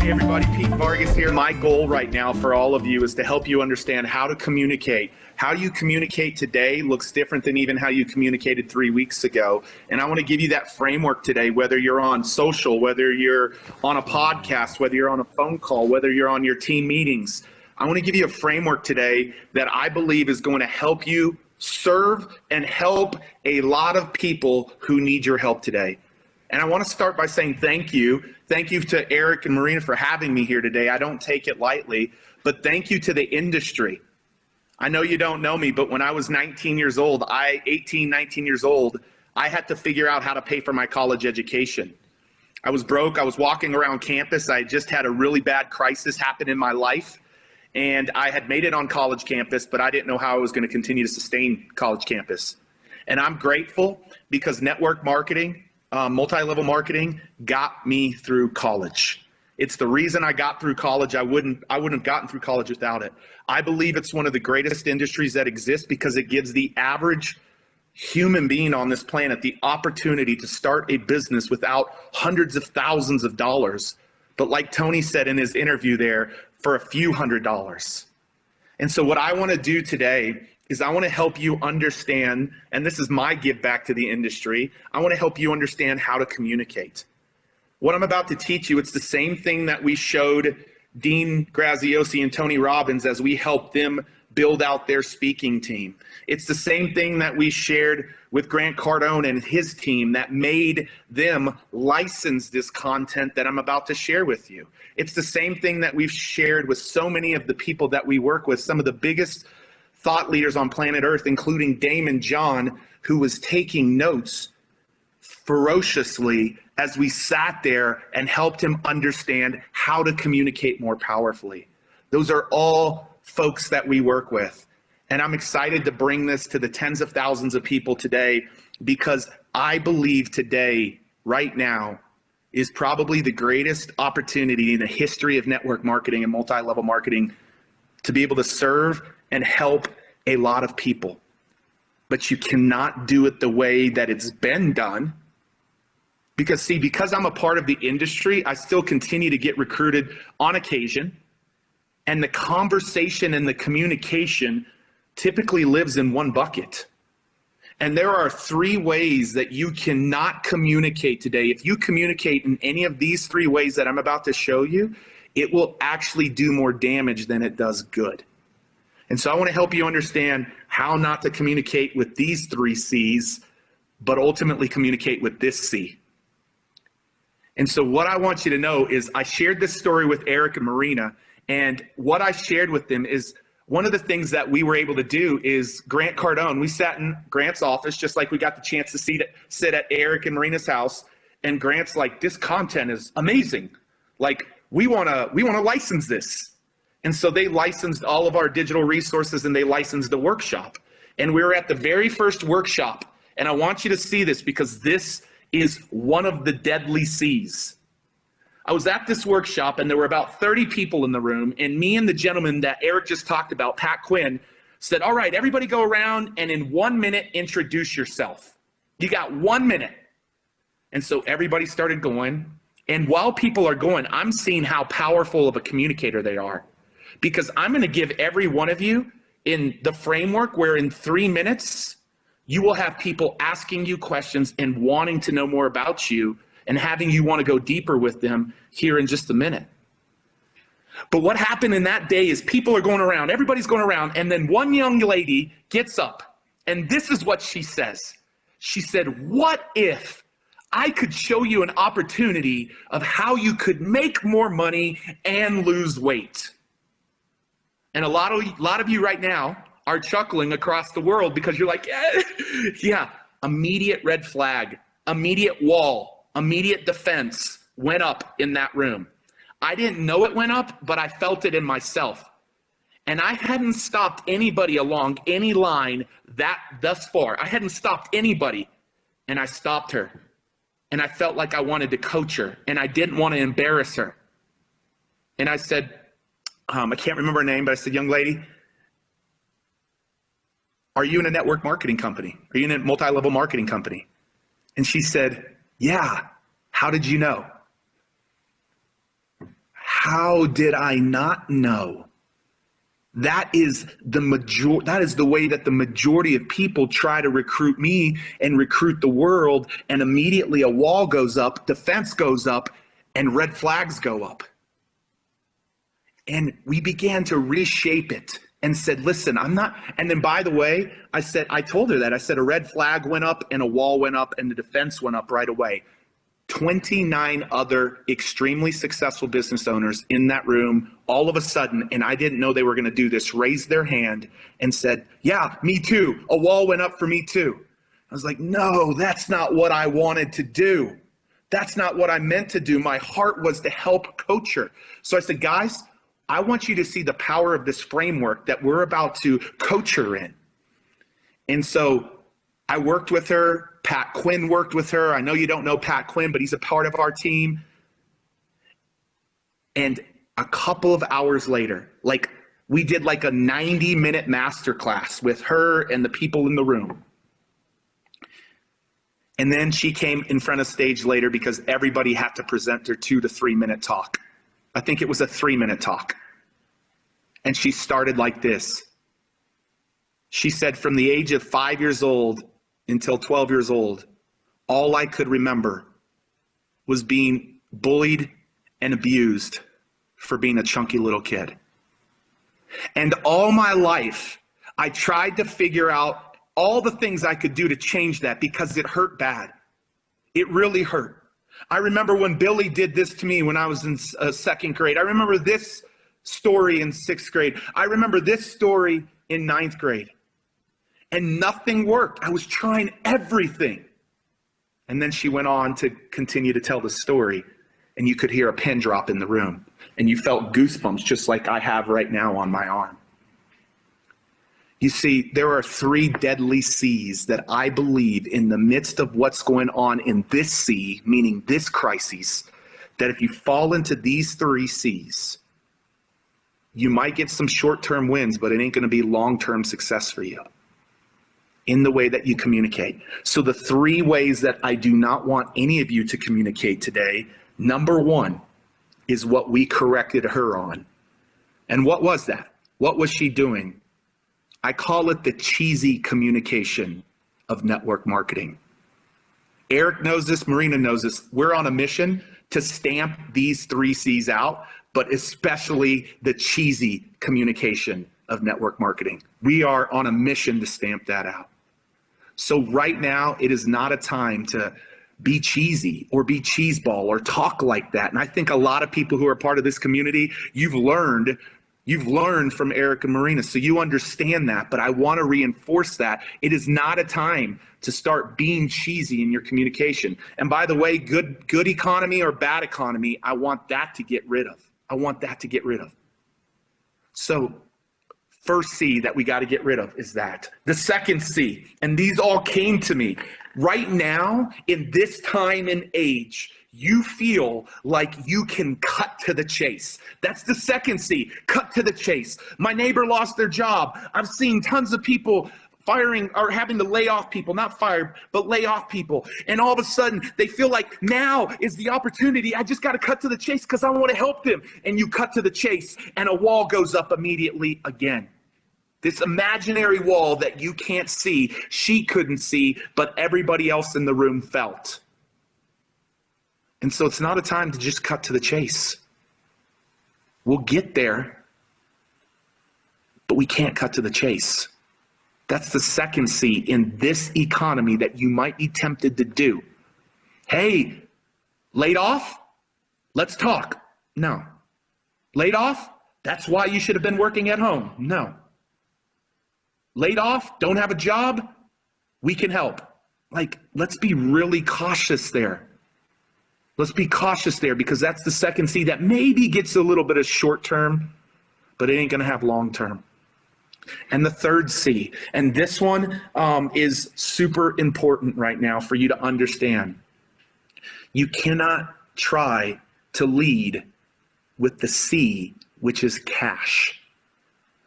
Hey everybody, Pete Vargas here. My goal right now for all of you is to help you understand how to communicate. How you communicate today looks different than even how you communicated 3 weeks ago. And I want to give you that framework today, whether you're on social, whether you're on a podcast, whether you're on a phone call, whether you're on your team meetings. I want to give you a framework today that I believe is going to help you serve and help a lot of people who need your help today. And I want to start by saying thank you. Thank you to Eric and Marina for having me here today. I don't take it lightly, but thank you to the industry. I know you don't know me, but when I was 19 years old, 19 years old, I had to figure out how to pay for my college education. I was broke. I was walking around campus. I just had a really bad crisis happen in my life. And I had made it on college campus, but I didn't know how I was going to continue to sustain college campus. And I'm grateful because network marketing, multi-level marketing got me through college. It's the reason I got through college. I wouldn't have gotten through college without it. I believe it's one of the greatest industries that exists because it gives the average human being on this planet the opportunity to start a business without hundreds of thousands of dollars, but like Tony said in his interview there, for a few $100s. And so what I want to do today is I want to help you understand, and this is my give back to the industry, I want to help you understand how to communicate. What I'm about to teach you, it's the same thing that we showed Dean Graziosi and Tony Robbins as we helped them build out their speaking team. It's the same thing that we shared with Grant Cardone and his team that made them license this content that I'm about to share with you. It's the same thing that we've shared with so many of the people that we work with, some of the biggest thought leaders on planet Earth, including Damon John, who was taking notes ferociously as we sat there and helped him understand how to communicate more powerfully. Those are all folks that we work with. And I'm excited to bring this to the tens of thousands of people today because I believe today, right now, is probably the greatest opportunity in the history of network marketing and multi-level marketing to be able to serve and help a lot of people. But you cannot do it the way that it's been done. Because see, because I'm a part of the industry, I still continue to get recruited on occasion. And the conversation and the communication typically lives in one bucket. And there are 3 ways that you cannot communicate today. If you communicate in any of these 3 ways that I'm about to show you, it will actually do more damage than it does good. And so I want to help you understand how not to communicate with these 3 C's, but ultimately communicate with this C. And so what I want you to know is I shared this story with Eric and Marina, and what I shared with them is one of the things that we were able to do is Grant Cardone, we sat in Grant's office just like we got the chance to sit at Eric and Marina's house, and Grant's like, this content is amazing. Like, we wanna license this. And so they licensed all of our digital resources and they licensed the workshop. And we were at the very first workshop, and I want you to see this because this is one of the deadly C's. I was at this workshop and there were about 30 people in the room, and me and the gentleman that Eric just talked about, Pat Quinn, said, all right, everybody go around and in 1 minute introduce yourself. You got 1 minute. And so everybody started going. And while people are going, I'm seeing how powerful of a communicator they are. Because I'm going to give every one of you in the framework where in 3 minutes, you will have people asking you questions and wanting to know more about you and having you want to go deeper with them here in just a minute. But what happened in that day is people are going around, everybody's going around, and then one young lady gets up, and this is what she says. She said, what if I could show you an opportunity of how you could make more money and lose weight? And a lot of you right now are chuckling across the world because you're like, yeah, immediate red flag, immediate wall, immediate defense went up in that room. I didn't know it went up, but I felt it in myself. And I hadn't stopped anybody along any line thus far. I hadn't stopped anybody. And I stopped her. And I felt like I wanted to coach her. And I didn't want to embarrass her. And I said, I can't remember her name, but I said, young lady, are you in a network marketing company? Are you in a multi-level marketing company? And she said, yeah. How did you know? How did I not know? That is the way that the majority of people try to recruit me and recruit the world, and immediately a wall goes up, defense goes up, and red flags go up. And we began to reshape it and said, listen, I'm not, and then by the way, I told her that, I said a red flag went up and a wall went up and the defense went up right away. 29 other extremely successful business owners in that room, all of a sudden, and I didn't know they were going to do this, raised their hand and said, yeah, me too. A wall went up for me too. I was like, no, that's not what I wanted to do. That's not what I meant to do. My heart was to help coach her. So I said, guys, I want you to see the power of this framework that we're about to coach her in. And so I worked with her. Pat Quinn worked with her. I know you don't know Pat Quinn, but he's a part of our team. And a couple of hours later, like we did like a 90-minute masterclass with her and the people in the room. And then she came in front of stage later because everybody had to present their 2 to 3 minute talk. I think it was a 3-minute talk. And she started like this. She said, from the age of 5 years old until 12 years old, all I could remember was being bullied and abused for being a chunky little kid. And all my life, I tried to figure out all the things I could do to change that because it hurt bad. It really hurt. I remember when Billy did this to me when I was in second grade. I remember this story in 6th grade. I remember this story in 9th grade. And nothing worked. I was trying everything. And then she went on to continue to tell the story. And you could hear a pin drop in the room. And you felt goosebumps just like I have right now on my arm. You see, there are 3 deadly C's that I believe in the midst of what's going on in this C, meaning this crisis, that if you fall into these 3 C's, you might get some short-term wins, but it ain't going to be long-term success for you in the way that you communicate. So the 3 ways that I do not want any of you to communicate today, number 1 is what we corrected her on. And what was that? What was she doing? I call it the cheesy communication of network marketing. Eric knows this, Marina knows this. We're on a mission to stamp these 3 C's out, but especially the cheesy communication of network marketing. We are on a mission to stamp that out. So right now, it is not a time to be cheesy or be cheeseball or talk like that. And I think a lot of people who are part of this community, you've learned from Eric and Marina, so you understand that, but I want to reinforce that. It is not a time to start being cheesy in your communication. And by the way, good economy or bad economy, I want that to get rid of. I want that to get rid of. So first C that we got to get rid of is that. The second C, and these all came to me. Right now, in this time and age, you feel like you can cut to the chase. That's the second C, cut to the chase. My neighbor lost their job. I've seen tons of people firing or having to lay off people, not fire, but lay off people. And all of a sudden they feel like now is the opportunity. I just got to cut to the chase because I want to help them. And you cut to the chase and a wall goes up immediately again. This imaginary wall that you can't see, she couldn't see, but everybody else in the room felt. And so it's not a time to just cut to the chase. We'll get there, but we can't cut to the chase. That's the second C in this economy that you might be tempted to do. Hey, laid off? Let's talk. No. Laid off? That's why you should have been working at home. No. Laid off? Don't have a job? We can help. Like, let's be really cautious there. Let's be cautious there because that's the second C that maybe gets a little bit of short term, but it ain't going to have long term. And the third C, and this one is super important right now for you to understand. You cannot try to lead with the C, which is cash.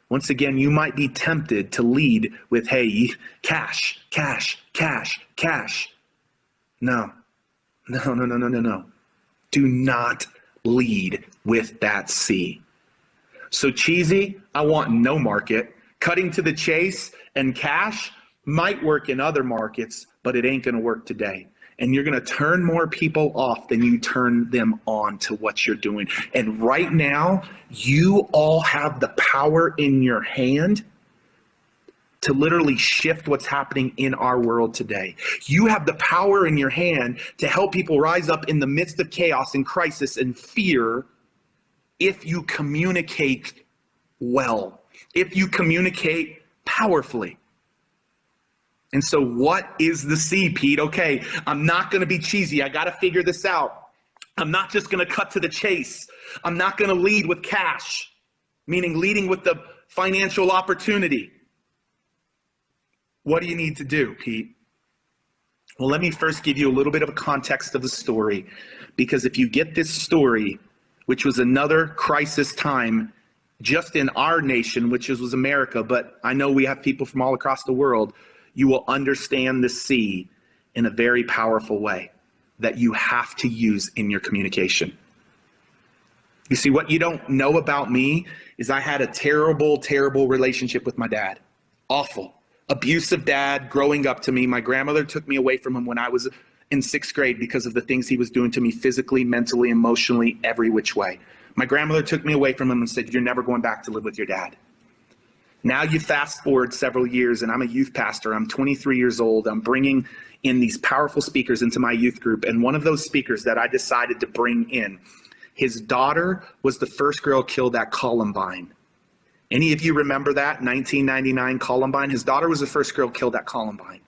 Once again, you might be tempted to lead with, hey, cash, cash, cash, cash. No. No. Do not lead with that C. So cheesy, I want no market. Cutting to the chase and cash might work in other markets, but it ain't going to work today. And you're going to turn more people off than you turn them on to what you're doing. And right now, you all have the power in your hand to literally shift what's happening in our world today. You have the power in your hand to help people rise up in the midst of chaos and crisis and fear if you communicate well, if you communicate powerfully. And so what is the C, Pete? Okay, I'm not going to be cheesy. I got to figure this out. I'm not just going to cut to the chase. I'm not going to lead with cash, meaning leading with the financial opportunity. What do you need to do, Pete? Well, let me first give you a little bit of a context of the story, because if you get this story, which was another crisis time just in our nation, which was America, but I know we have people from all across the world, you will understand the C in a very powerful way that you have to use in your communication. You see, what you don't know about me is I had a terrible, terrible relationship with my dad. Awful. Abusive dad growing up to me. My grandmother took me away from him when I was in 6th grade because of the things he was doing to me physically, mentally, emotionally, every which way. My grandmother took me away from him and said, you're never going back to live with your dad. Now you fast forward several years and I'm a youth pastor. I'm 23 years old. I'm bringing in these powerful speakers into my youth group. And one of those speakers that I decided to bring in, his daughter was the first girl killed at Columbine. Any of you remember that, 1999 Columbine? His daughter was the first girl killed at Columbine.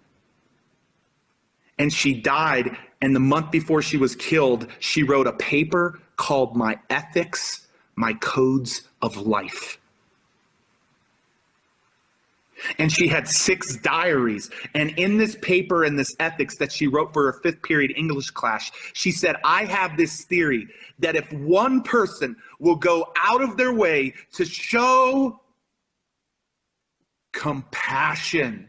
And she died, and the month before she was killed, she wrote a paper called My Ethics, My Codes of Life. And she had 6 diaries. And in this paper and this ethics that she wrote for her 5th period English class, she said, I have this theory that if one person will go out of their way to show compassion,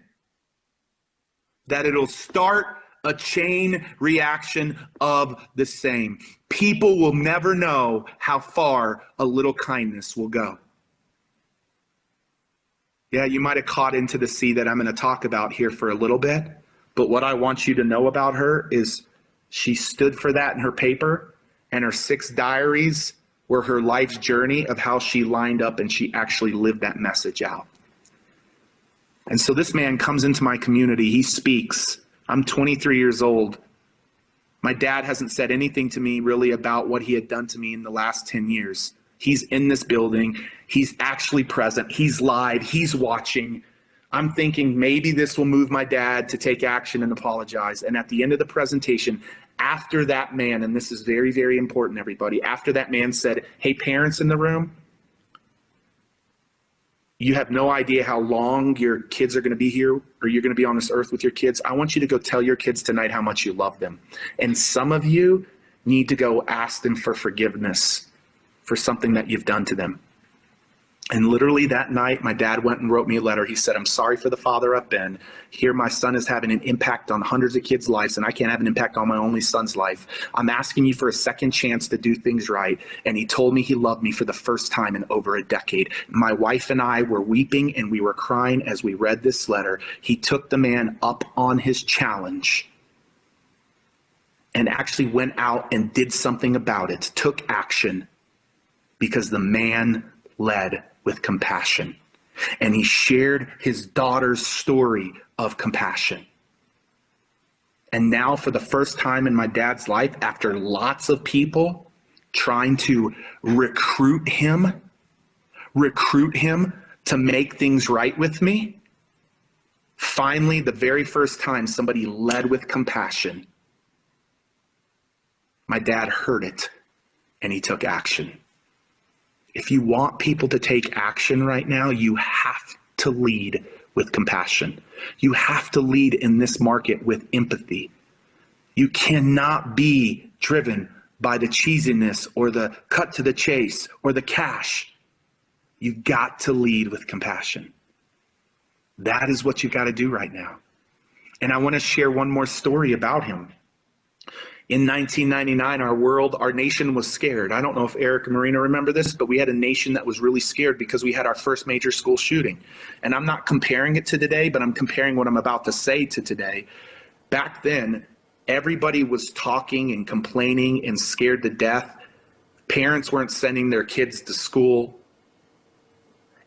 that it'll start a chain reaction of the same. People will never know how far a little kindness will go. Yeah, you might have caught into the C that I'm going to talk about here for a little bit, but what I want you to know about her is she stood for that in her paper, and her 6 diaries were her life's journey of how she lined up and she actually lived that message out. And so this man comes into my community, he speaks. I'm 23 years old. My dad hasn't said anything to me really about what he had done to me in the last 10 years. He's in this building. He's actually present. He's live. He's watching. I'm thinking maybe this will move my dad to take action and apologize. And at the end of the presentation, after that man, and this is very, very important, everybody, after that man said, hey, parents in the room, you have no idea how long your kids are going to be here or you're going to be on this earth with your kids. I want you to go tell your kids tonight how much you love them. And some of you need to go ask them for forgiveness for something that you've done to them. And literally that night, my dad went and wrote me a letter. He said, I'm sorry for the father I've been. Here my son is having an impact on hundreds of kids' lives, and I can't have an impact on my only son's life. I'm asking you for a second chance to do things right. And he told me he loved me for the first time in over a decade. My wife and I were weeping and we were crying as we read this letter. He took the man up on his challenge and actually went out and did something about it, took action, because the man led with compassion. And he shared his daughter's story of compassion. And now for the first time in my dad's life, after lots of people trying to recruit him to make things right with me, finally, the very first time somebody led with compassion, my dad heard it and he took action. If you want people to take action right now, you have to lead with compassion. You have to lead in this market with empathy. You cannot be driven by the cheesiness or the cut to the chase or the cash. You've got to lead with compassion. That is what you've got to do right now. And I want to share one more story about him. In 1999, our nation was scared. I don't know if Eric and Marina remember this, but we had a nation that was really scared because we had our first major school shooting. And I'm not comparing it to today, but I'm comparing what I'm about to say to today. Back then, everybody was talking and complaining and scared to death. Parents weren't sending their kids to school,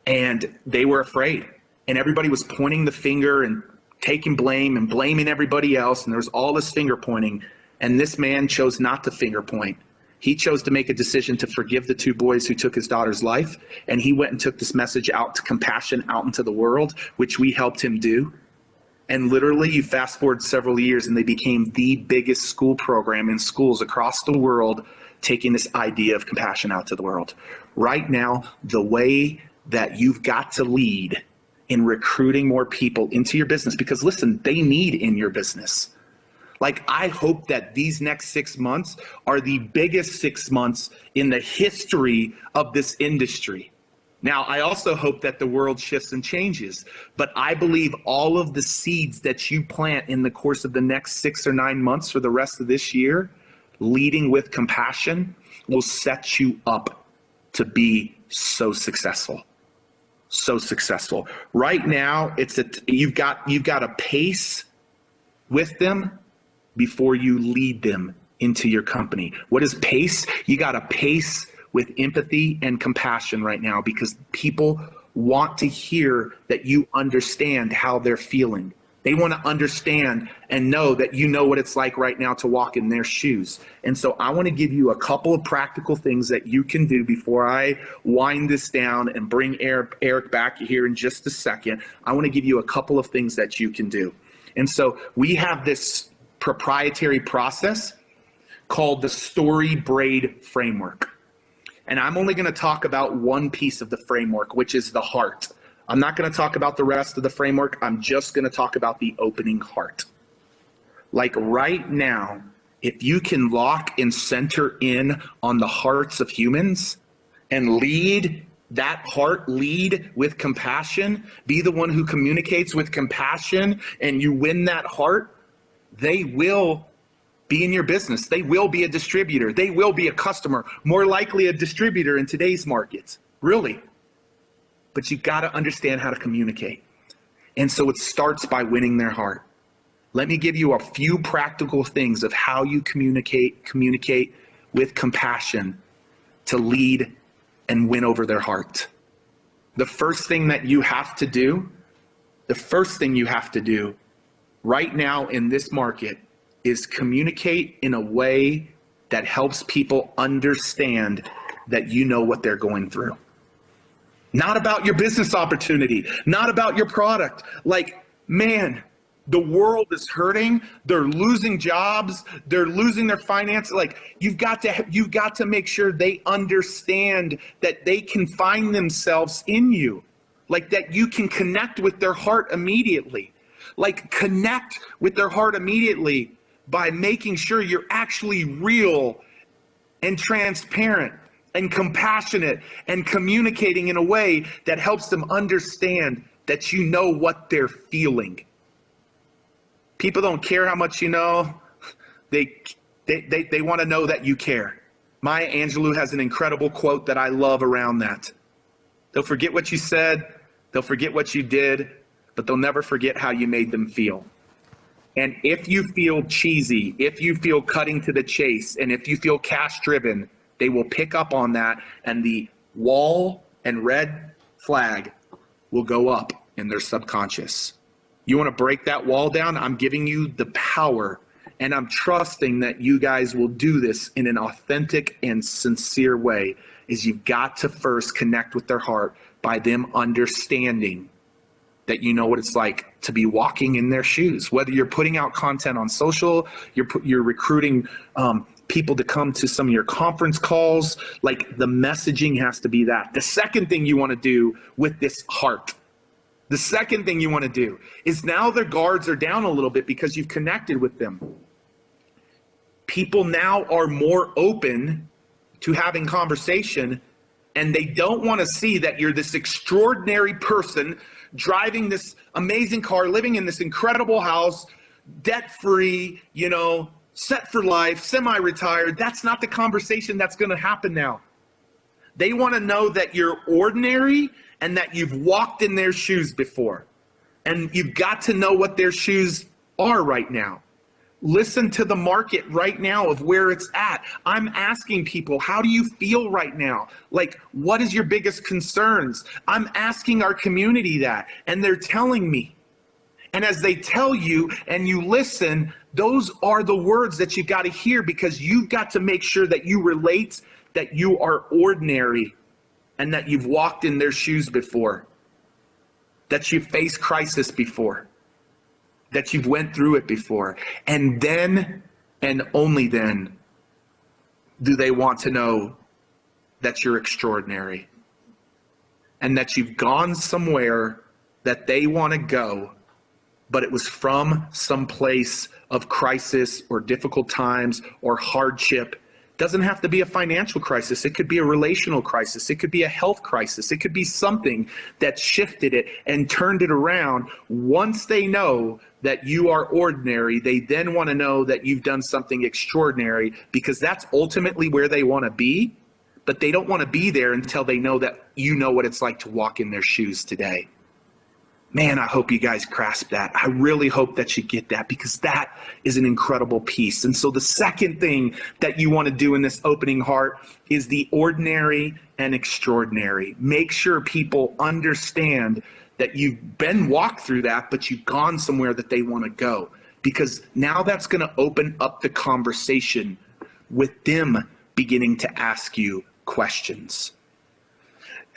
and they were afraid. And everybody was pointing the finger and taking blame and blaming everybody else, and there was all this finger pointing. And this man chose not to finger point. He chose to make a decision to forgive the 2 boys who took his daughter's life. And he went and took this message out to compassion out into the world, which we helped him do. And literally, you fast forward several years and they became the biggest school program in schools across the world, taking this idea of compassion out to the world. Right now, the way that you've got to lead in recruiting more people into your business, because listen, they need in your business. Like, I hope that these next 6 months are the biggest 6 months in the history of this industry. Now, I also hope that the world shifts and changes, but I believe all of the seeds that you plant in the course of the next 6 or 9 months for the rest of this year, leading with compassion, will set you up to be so successful. So successful. Right now, you've got a pace with them before you lead them into your company. What is pace? You got a pace with empathy and compassion right now, because people want to hear that you understand how they're feeling. They want to understand and know that you know what it's like right now to walk in their shoes. And so I want to give you a couple of practical things that you can do before I wind this down and bring Eric back here in just a second. I want to give you a couple of things that you can do. And so we have this proprietary process called the Story Braid Framework. And I'm only going to talk about one piece of the framework, which is the heart. I'm not going to talk about the rest of the framework. I'm just going to talk about the opening heart. Like right now, if you can lock and center in on the hearts of humans and lead that heart, lead with compassion, be the one who communicates with compassion, and you win that heart, they will be in your business. They will be a distributor. They will be a customer, more likely a distributor in today's markets, really. But you got to understand how to communicate. And so it starts by winning their heart. Let me give you a few practical things of how you communicate with compassion to lead and win over their heart. The first thing you have to do right now in this market is communicate in a way that helps people understand that you know what they're going through. Not about your business opportunity, not about your product. Like, man, the world is hurting. They're losing jobs. They're losing their finances. Like, you've got to make sure they understand that they can find themselves in you. Like, that you can connect with their heart immediately. Like, connect with their heart immediately by making sure you're actually real and transparent and compassionate and communicating in a way that helps them understand that you know what they're feeling. People don't care how much you know. They want to know that you care. Maya Angelou has an incredible quote that I love around that. They'll forget what you said, they'll forget what you did, but they'll never forget how you made them feel. And if you feel cheesy, if you feel cutting to the chase, and if you feel cash driven, they will pick up on that, and the wall and red flag will go up in their subconscious. You want to break that wall down? I'm giving you the power, and I'm trusting that you guys will do this in an authentic and sincere way. Is you've got to first connect with their heart by them understanding that you know what it's like to be walking in their shoes. Whether you're putting out content on social, you're recruiting people to come to some of your conference calls, like the messaging has to be that. The second thing you want to do with this heart, the second thing you want to do is, now their guards are down a little bit because you've connected with them. People now are more open to having conversation, and they don't want to see that you're this extraordinary person driving this amazing car, living in this incredible house, debt-free, set for life, semi-retired. That's not the conversation that's going to happen now. They want to know that you're ordinary and that you've walked in their shoes before. And you've got to know what their shoes are right now. Listen to the market right now of where it's at. I'm asking people, how do you feel right now? Like, what is your biggest concerns? I'm asking our community that, and they're telling me. And as they tell you and you listen, those are the words that you got to hear, because you've got to make sure that you relate that you are ordinary and that you've walked in their shoes before, that you've faced crisis before, that you've went through it before. And then, and only then, do they want to know that you're extraordinary and that you've gone somewhere that they want to go but it was from some place of crisis or difficult times or hardship. Doesn't have to be a financial crisis. It could be a relational crisis. It could be a health crisis. It could be something that shifted it and turned it around. Once they know that you are ordinary, they then want to know that you've done something extraordinary, because that's ultimately where they want to be. But they don't want to be there until they know that you know what it's like to walk in their shoes today. Man, I hope you guys grasp that. I really hope that you get that, because that is an incredible piece. And so the second thing that you want to do in this opening heart is the ordinary and extraordinary. Make sure people understand that you've been walked through that, but you've gone somewhere that they want to go, because now that's going to open up the conversation with them beginning to ask you questions.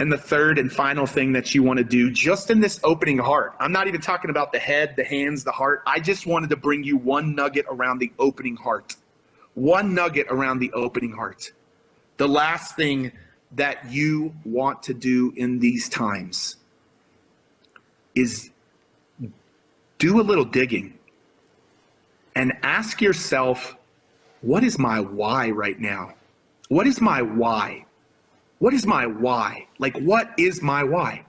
And the third and final thing that you want to do just in this opening heart, I'm not even talking about the head, the hands, the heart. I just wanted to bring you one nugget around the opening heart. One nugget around the opening heart. The last thing that you want to do in these times is do a little digging and ask yourself, what is my why right now? What is my why? What is my why? Like, what is my why?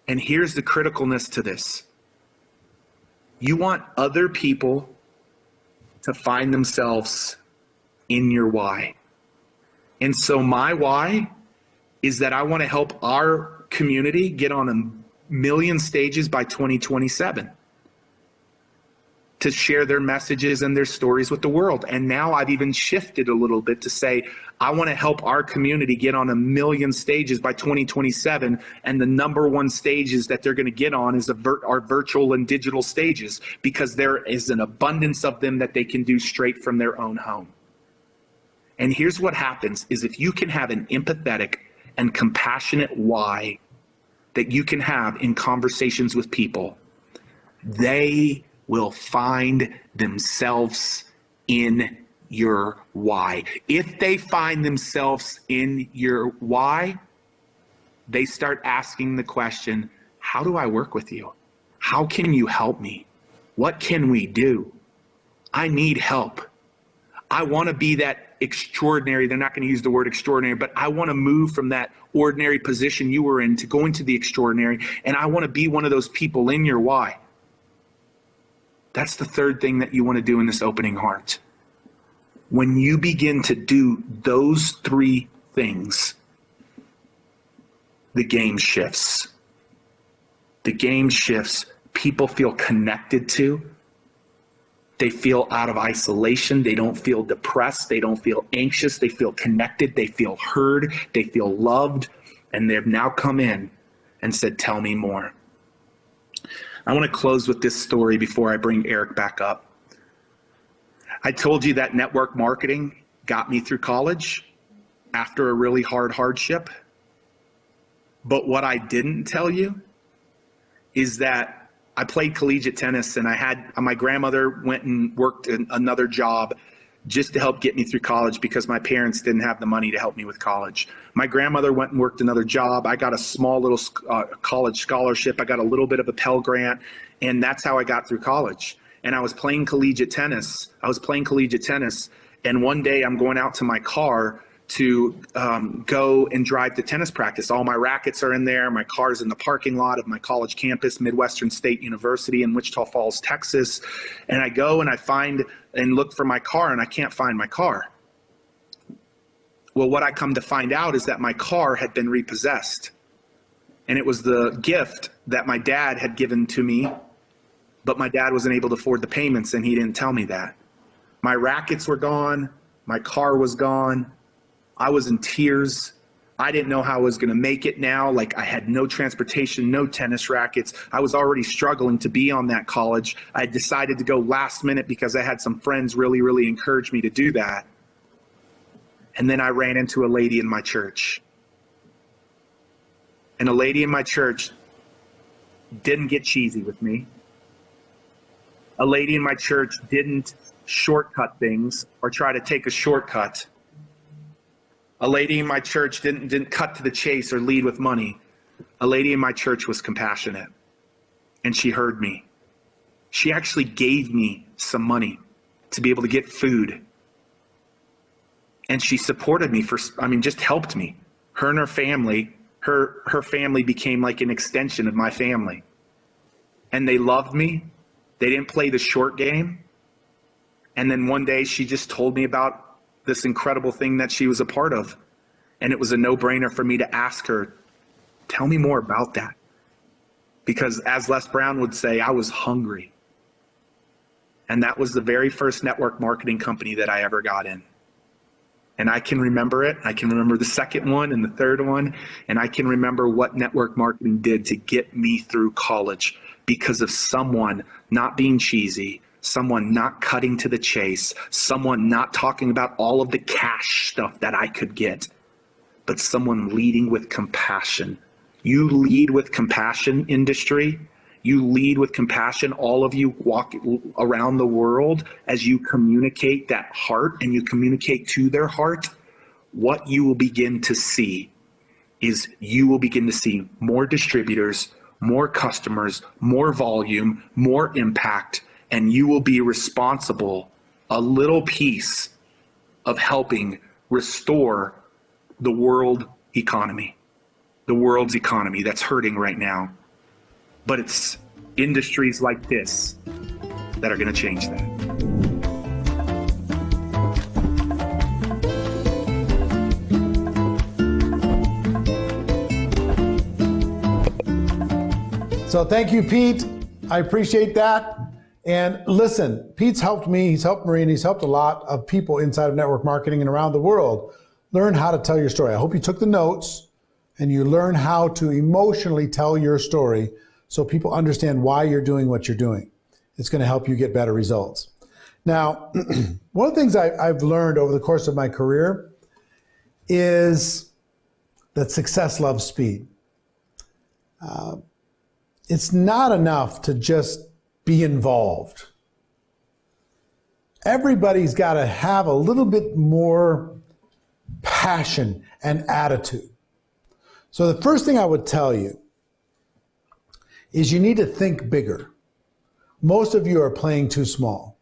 And here's the criticalness to this. You want other people to find themselves in your why. And so my why is that I want to help our community get on 1 million stages by 2027 to share their messages and their stories with the world. And now I've even shifted a little bit to say, I want to help our community get on 1 million stages by 2027. And the number one stages that they're going to get on is our virtual and digital stages, because there is an abundance of them that they can do straight from their own home. And here's what happens is, if you can have an empathetic and compassionate why that you can have in conversations with people, they will find themselves in your why. If they find themselves in your why, they start asking the question, how do I work with you? How can you help me? What can we do? I need help. I want to be that extraordinary. They're not going to use the word extraordinary, but I want to move from that ordinary position you were in to go into the extraordinary. And I want to be one of those people in your why. That's the third thing that you want to do in this opening heart. When you begin to do those three things, the game shifts. The game shifts. People feel connected to. They feel out of isolation. They don't feel depressed. They don't feel anxious. They feel connected. They feel heard. They feel loved. And they've now come in and said, tell me more. I want to close with this story before I bring Eric back up. I told you that network marketing got me through college after a really hard hardship. But what I didn't tell you is that I played collegiate tennis, and my grandmother went and worked another job just to help get me through college, because my parents didn't have the money to help me with college. My grandmother went and worked another job. I got a small little college scholarship. I got a little bit of a Pell Grant, and that's how I got through college. And I was playing collegiate tennis. And one day I'm going out to my car to go and drive to tennis practice. All my rackets are in there. My car's in the parking lot of my college campus, Midwestern State University in Wichita Falls, Texas. And I go and I find and look for my car, and I can't find my car. Well, what I come to find out is that my car had been repossessed. And it was the gift that my dad had given to me, but my dad wasn't able to afford the payments, and he didn't tell me that. My rackets were gone. My car was gone. I was in tears. I didn't know how I was going to make it now. Like, I had no transportation, no tennis rackets. I was already struggling to be on that college. I decided to go last minute because I had some friends really, really encourage me to do that. And then I ran into a lady in my church. And a lady in my church didn't get cheesy with me. A lady in my church didn't shortcut things or try to take a shortcut. A lady in my church didn't cut to the chase or lead with money. A lady in my church was compassionate, and she heard me. She actually gave me some money to be able to get food. And she supported me just helped me. Her and her family, her family became like an extension of my family. And they loved me. They didn't play the short game. And then one day she just told me about this incredible thing that she was a part of. And it was a no-brainer for me to ask her, tell me more about that. Because as Les Brown would say, I was hungry. And that was the very first network marketing company that I ever got in. And I can remember it. I can remember the second one and the third one. And I can remember what network marketing did to get me through college because of someone not being cheesy, someone not cutting to the chase, someone not talking about all of the cash stuff that I could get, but someone leading with compassion. You lead with compassion, industry. You lead with compassion, all of you walk around the world as you communicate that heart and you communicate to their heart. What you will begin to see is you will begin to see more distributors, more customers, more volume, more impact, and you will be responsible, a little piece of helping restore the world economy, the world's economy that's hurting right now. But it's industries like this that are going to change that. So thank you, Pete. I appreciate that. And listen, Pete's helped me, he's helped Marie, and he's helped a lot of people inside of network marketing and around the world learn how to tell your story. I hope you took the notes and you learn how to emotionally tell your story so people understand why you're doing what you're doing. It's going to help you get better results. Now, one of the things I've learned over the course of my career is that success loves speed. It's not enough to just be involved. Everybody's got to have a little bit more passion and attitude. So the first thing I would tell you is you need to think bigger. Most of you are playing too small.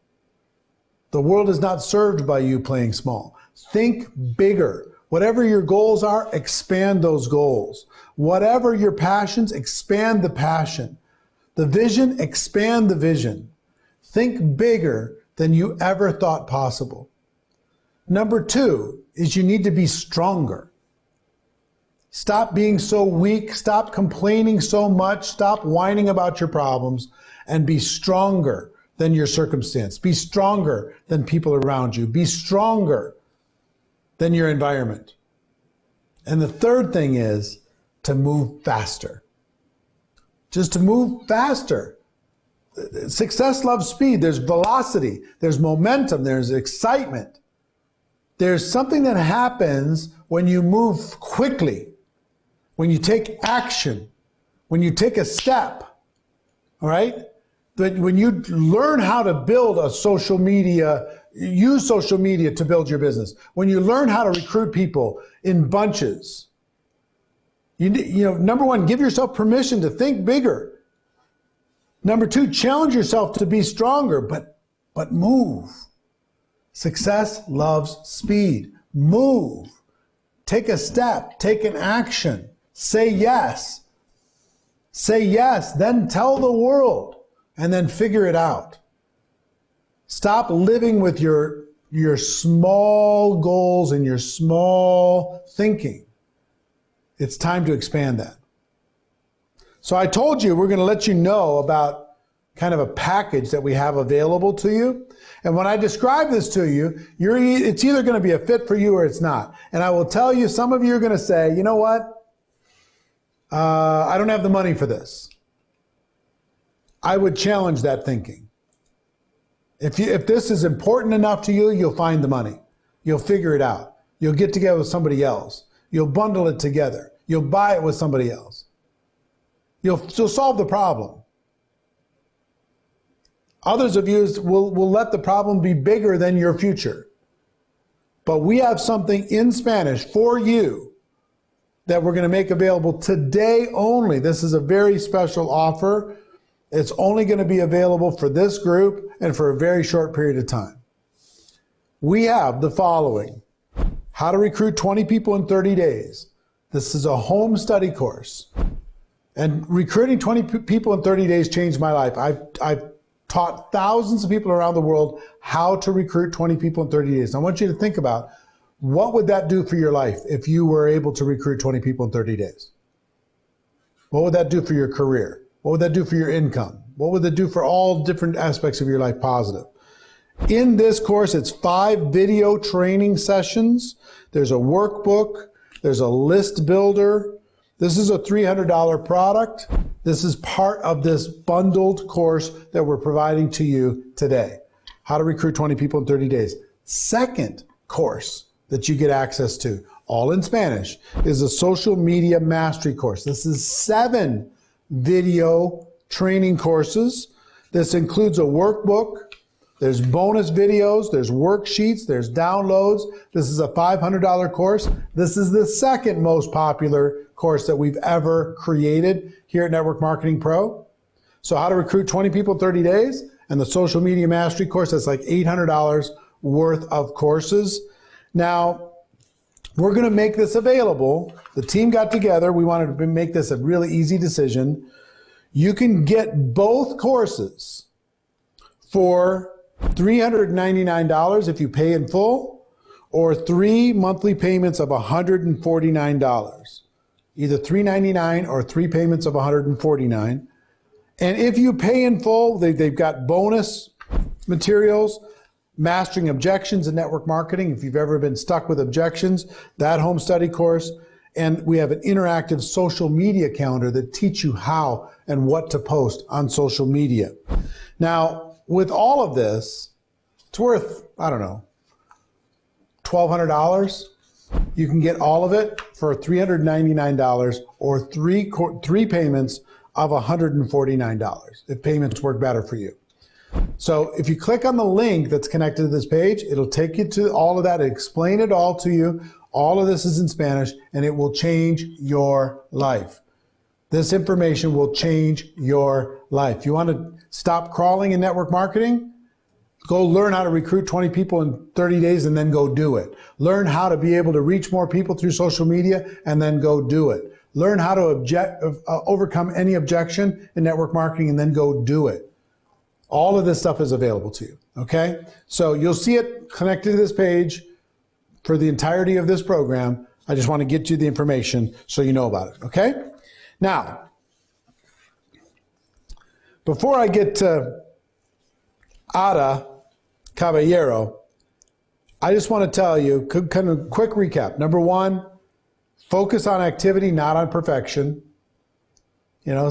The world is not served by you playing small. Think bigger. Whatever your goals are, expand those goals. Whatever your passions, expand the passion. The vision, expand the vision. Think bigger than you ever thought possible. Number two is you need to be stronger. Stop being so weak. Stop complaining so much. Stop whining about your problems and be stronger than your circumstance. Be stronger than people around you. Be stronger than your environment. And the third thing is to move faster. Just to move faster. Success loves speed. There's velocity. There's momentum. There's excitement. There's something that happens when you move quickly. When you take action, when you take a step, all right? But when you learn how to build a social media, use social media to build your business. When you learn how to recruit people in bunches, you know, number one, give yourself permission to think bigger. Number two, challenge yourself to be stronger, but move. Success loves speed. Move. Take a step, take an action. Say yes. Say yes, then tell the world, and then figure it out. Stop living with your small goals and your small thinking. It's time to expand that. So I told you we're going to let you know about kind of a package that we have available to you. And when I describe this to you, it's either going to be a fit for you or it's not. And I will tell you, some of you are going to say, you know what? I don't have the money for this. I would challenge that thinking. If this is important enough to you, you'll find the money. You'll figure it out. You'll get together with somebody else. You'll bundle it together. You'll buy it with somebody else. You'll solve the problem. Others of you will let the problem be bigger than your future. But we have something in Spanish for you that we're going to make available today only. This is a very special offer. It's only going to be available for this group and for a very short period of time. We have the following: how to recruit 20 people in 30 days. This is a home study course. And recruiting 20 people in 30 days changed my life. I've taught thousands of people around the world how to recruit 20 people in 30 days. I want you to think about, what would that do for your life if you were able to recruit 20 people in 30 days? What would that do for your career? What would that do for your income? What would that do for all different aspects of your life positive? In this course, it's 5 video training sessions. There's a workbook. There's a list builder. This is a $300 product. This is part of this bundled course that we're providing to you today. How to recruit 20 people in 30 days. Second course that you get access to, all in Spanish, is a social media mastery course. This is 7 video training courses. This includes a workbook. There's bonus videos, there's worksheets, there's downloads. This is a $500 course. This is the second most popular course that we've ever created here at Network Marketing Pro. So how to recruit 20 people in 30 days, and the social media mastery course, that's like $800 worth of courses. Now, we're gonna make this available. The team got together, we wanted to make this a really easy decision. You can get both courses for $399 if you pay in full, or 3 monthly payments of $149. Either $399 or 3 payments of $149. And if you pay in full, they've got bonus materials, mastering objections in network marketing. If you've ever been stuck with objections, that home study course. And we have an interactive social media calendar that teach you how and what to post on social media. Now, with all of this, it's worth, I don't know, $1,200. You can get all of it for $399 or three payments of $149 if payments work better for you. So if you click on the link that's connected to this page, it'll take you to all of that, explain it all to you. All of this is in Spanish, and it will change your life. This information will change your life. You want to stop crawling in network marketing? Go learn how to recruit 20 people in 30 days and then go do it. Learn how to be able to reach more people through social media and then go do it. Learn how to overcome any objection in network marketing and then go do it. All of this stuff is available to you, okay? So you'll see it connected to this page for the entirety of this program. I just want to get you the information so you know about it, okay? Now, before I get to Ada Caballero, I just want to tell you, kind of quick recap. Number 1, focus on activity, not on perfection. You know,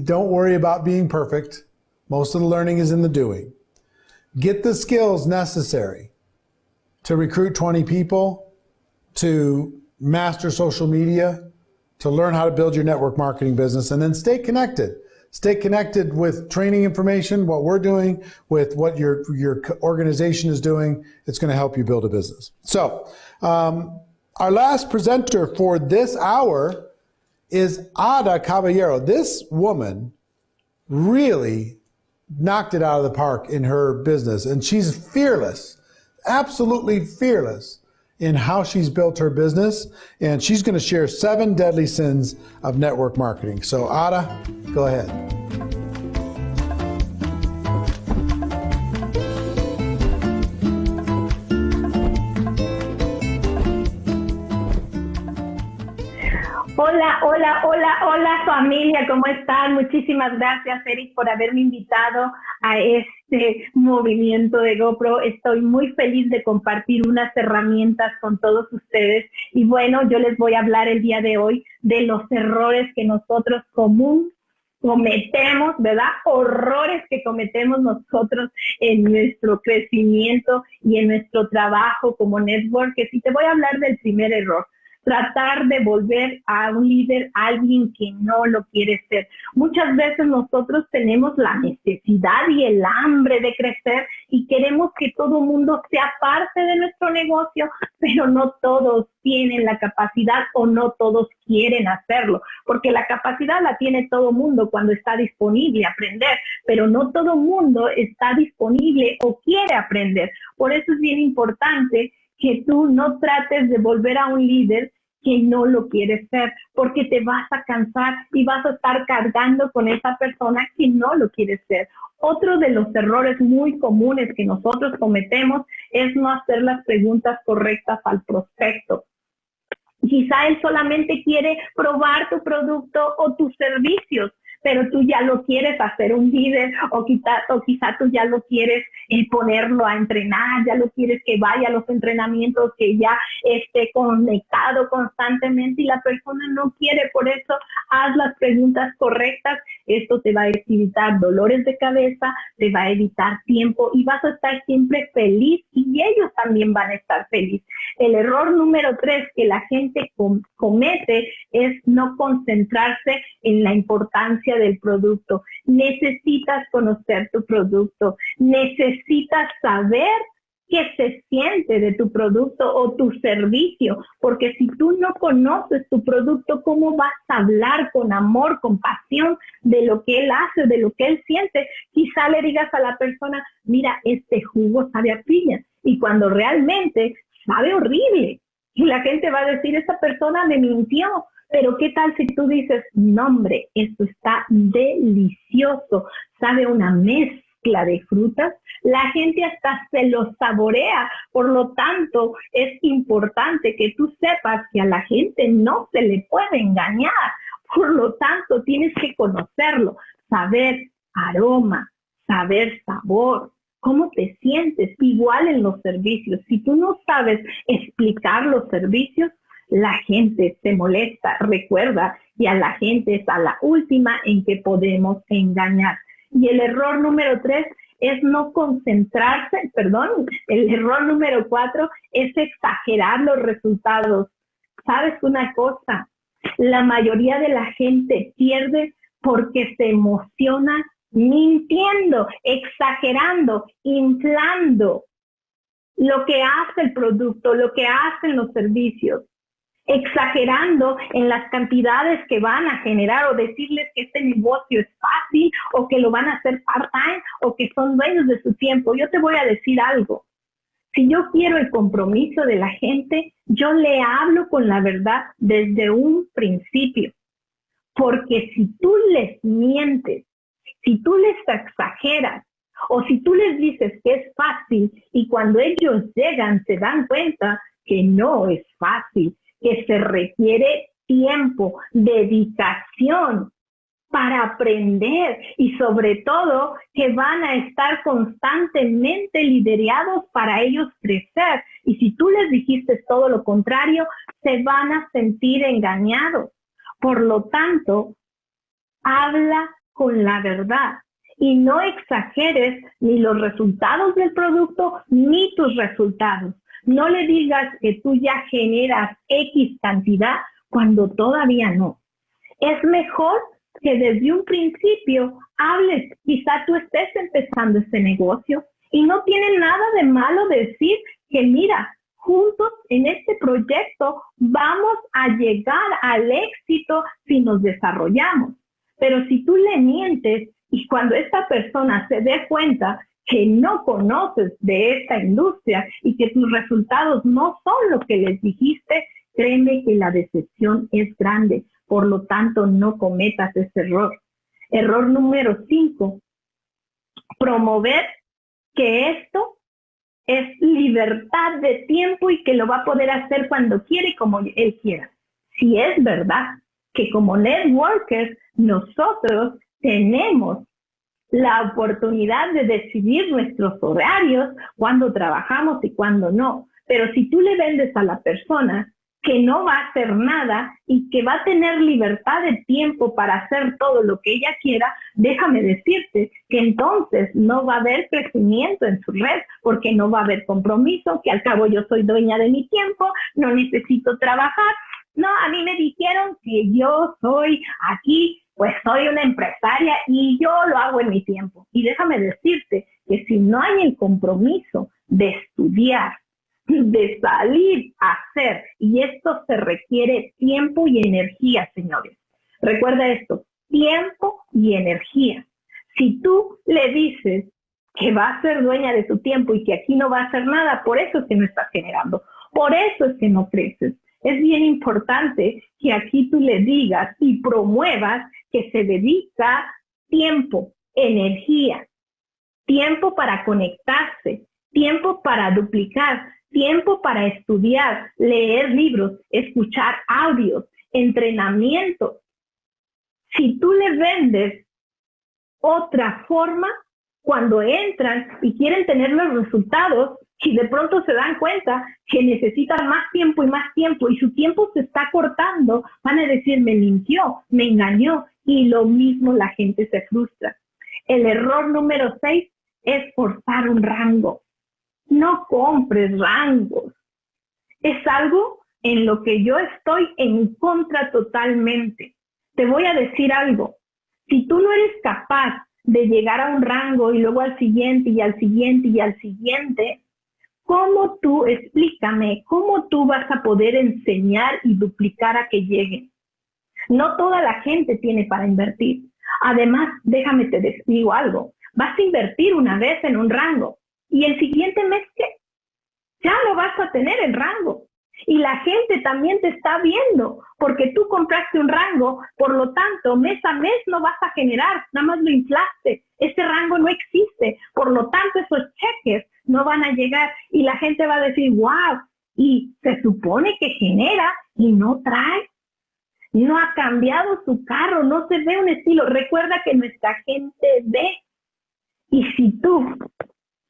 don't worry about being perfect. Most of the learning is in the doing. Get the skills necessary to recruit 20 people, to master social media, to learn how to build your network marketing business, and then stay connected. Stay connected with training information, what we're doing, with what your organization is doing. It's going to help you build a business. So our last presenter for this hour is Ada Caballero. This woman really knocked it out of the park in her business, and she's fearless, absolutely fearless in how she's built her business, and she's going to share 7 deadly sins of network marketing. So Ada, go ahead. Hola, hola, hola, hola familia, ¿cómo están? Muchísimas gracias, Eric, por haberme invitado a este movimiento de GoPro. Estoy muy feliz de compartir unas herramientas con todos ustedes. Y bueno, yo les voy a hablar el día de hoy de los errores que nosotros cometemos, ¿verdad? Horrores que cometemos nosotros en nuestro crecimiento y en nuestro trabajo como networkers. Y te voy a hablar del primer error. tratar de volver a un líder a alguien que no lo quiere ser. Muchas veces nosotros tenemos la necesidad y el hambre de crecer y queremos que todo el mundo sea parte de nuestro negocio, pero no todos tienen la capacidad o no todos quieren hacerlo, porque la capacidad la tiene todo el mundo cuando está disponible a aprender, pero no todo el mundo está disponible o quiere aprender. Por eso es bien importante que tú no trates de volver a un líder que no lo quieres ser, porque te vas a cansar y vas a estar cargando con esa persona que no lo quiere ser. Otro de los errores muy comunes que nosotros cometemos es no hacer las preguntas correctas al prospecto. Quizá él solamente quiere probar tu producto o tus servicios, pero tú ya lo quieres hacer un líder o quizá tú ya lo quieres ponerlo a entrenar, ya lo quieres que vaya a los entrenamientos, que ya esté conectado constantemente y la persona no quiere. Por eso haz las preguntas correctas. Esto te va a evitar dolores de cabeza, te va a evitar tiempo y vas a estar siempre feliz y ellos también van a estar felices. El error número 3 que la gente comete es no concentrarse en la importancia del producto. Necesitas conocer tu producto, necesitas saber qué se siente de tu producto o tu servicio, porque si tú no conoces tu producto, ¿cómo vas a hablar con amor, con pasión de lo que él hace, de lo que él siente? Quizá le digas a la persona, mira, este jugo sabe a piña, y cuando realmente sabe horrible, y la gente va a decir, esa persona me mintió. Pero ¿qué tal si tú dices, no hombre, esto está delicioso, sabe una mezcla de frutas? La gente hasta se lo saborea. Por lo tanto, es importante que tú sepas que a la gente no se le puede engañar. Por lo tanto, tienes que conocerlo, saber aroma, saber sabor. ¿Cómo te sientes? Igual en los servicios. Si tú no sabes explicar los servicios, la gente se molesta. Recuerda, y a la gente es a la última en que podemos engañar. Y el error número 3 es no concentrarse, el error número 4 es exagerar los resultados. ¿Sabes una cosa? La mayoría de la gente pierde porque se emociona mintiendo, exagerando, inflando lo que hace el producto, lo que hacen los servicios, exagerando en las cantidades que van a generar o decirles que este negocio es fácil o que lo van a hacer part-time o que son dueños de su tiempo. Yo te voy a decir algo. Si yo quiero el compromiso de la gente, yo le hablo con la verdad desde un principio. Porque si tú les mientes, si tú les exageras o si tú les dices que es fácil y cuando ellos llegan se dan cuenta que no es fácil, que se requiere tiempo, dedicación para aprender y sobre todo que van a estar constantemente liderados para ellos crecer. Y si tú les dijiste todo lo contrario, se van a sentir engañados. Por lo tanto, habla con la verdad y no exageres ni los resultados del producto ni tus resultados. No le digas que tú ya generas X cantidad cuando todavía no. Es mejor que desde un principio hables. Quizá tú estés empezando este negocio y no tiene nada de malo decir que mira, juntos en este proyecto vamos a llegar al éxito si nos desarrollamos. Pero si tú le mientes y cuando esta persona se dé cuenta que no conoces de esta industria y que tus resultados no son lo que les dijiste, créeme que la decepción es grande. Por lo tanto, no cometas ese error. Error número 5, promover que esto es libertad de tiempo y que lo va a poder hacer cuando quiere y como él quiera. Si es verdad que como networkers nosotros tenemos la oportunidad de decidir nuestros horarios, cuándo trabajamos y cuándo no. Pero si tú le vendes a la persona que no va a hacer nada y que va a tener libertad de tiempo para hacer todo lo que ella quiera, déjame decirte que entonces no va a haber crecimiento en su red porque no va a haber compromiso, que al cabo yo soy dueña de mi tiempo, no necesito trabajar No, a mí me dijeron que yo soy aquí, pues soy una empresaria y yo lo hago en mi tiempo. Y déjame decirte que si no hay el compromiso de estudiar, de salir a hacer, y esto se requiere tiempo y energía, señores. Recuerda esto, tiempo y energía. Si tú le dices que va a ser dueña de tu tiempo y que aquí no va a hacer nada, por eso es que no estás generando, por eso es que no creces. Es bien importante que aquí tú le digas y promuevas que se dedica tiempo, energía, tiempo para conectarse, tiempo para duplicar, tiempo para estudiar, leer libros, escuchar audios, entrenamiento. Si tú le vendes otra forma, cuando entran y quieren tener los resultados y de pronto se dan cuenta que necesitan más tiempo y su tiempo se está cortando, van a decir, me mintió, me engañó, y lo mismo la gente se frustra. El error número 6 es forzar un rango. No compres rangos. Es algo en lo que yo estoy en contra totalmente. Te voy a decir algo. Si tú no eres capaz de llegar a un rango y luego al siguiente y al siguiente y al siguiente, ¿cómo tú, explícame, cómo tú vas a poder enseñar y duplicar a que lleguen? No toda la gente tiene para invertir. Además, déjame te digo algo, vas a invertir una vez en un rango y el siguiente mes, ¿qué? Ya lo vas a tener el rango. Y la gente también te está viendo, porque tú compraste un rango, por lo tanto, mes a mes no vas a generar, nada más lo inflaste. Ese rango no existe, por lo tanto, esos cheques no van a llegar y la gente va a decir, wow, y se supone que genera y no trae. No ha cambiado su carro, no se ve un estilo. Recuerda que nuestra gente ve. Y si tú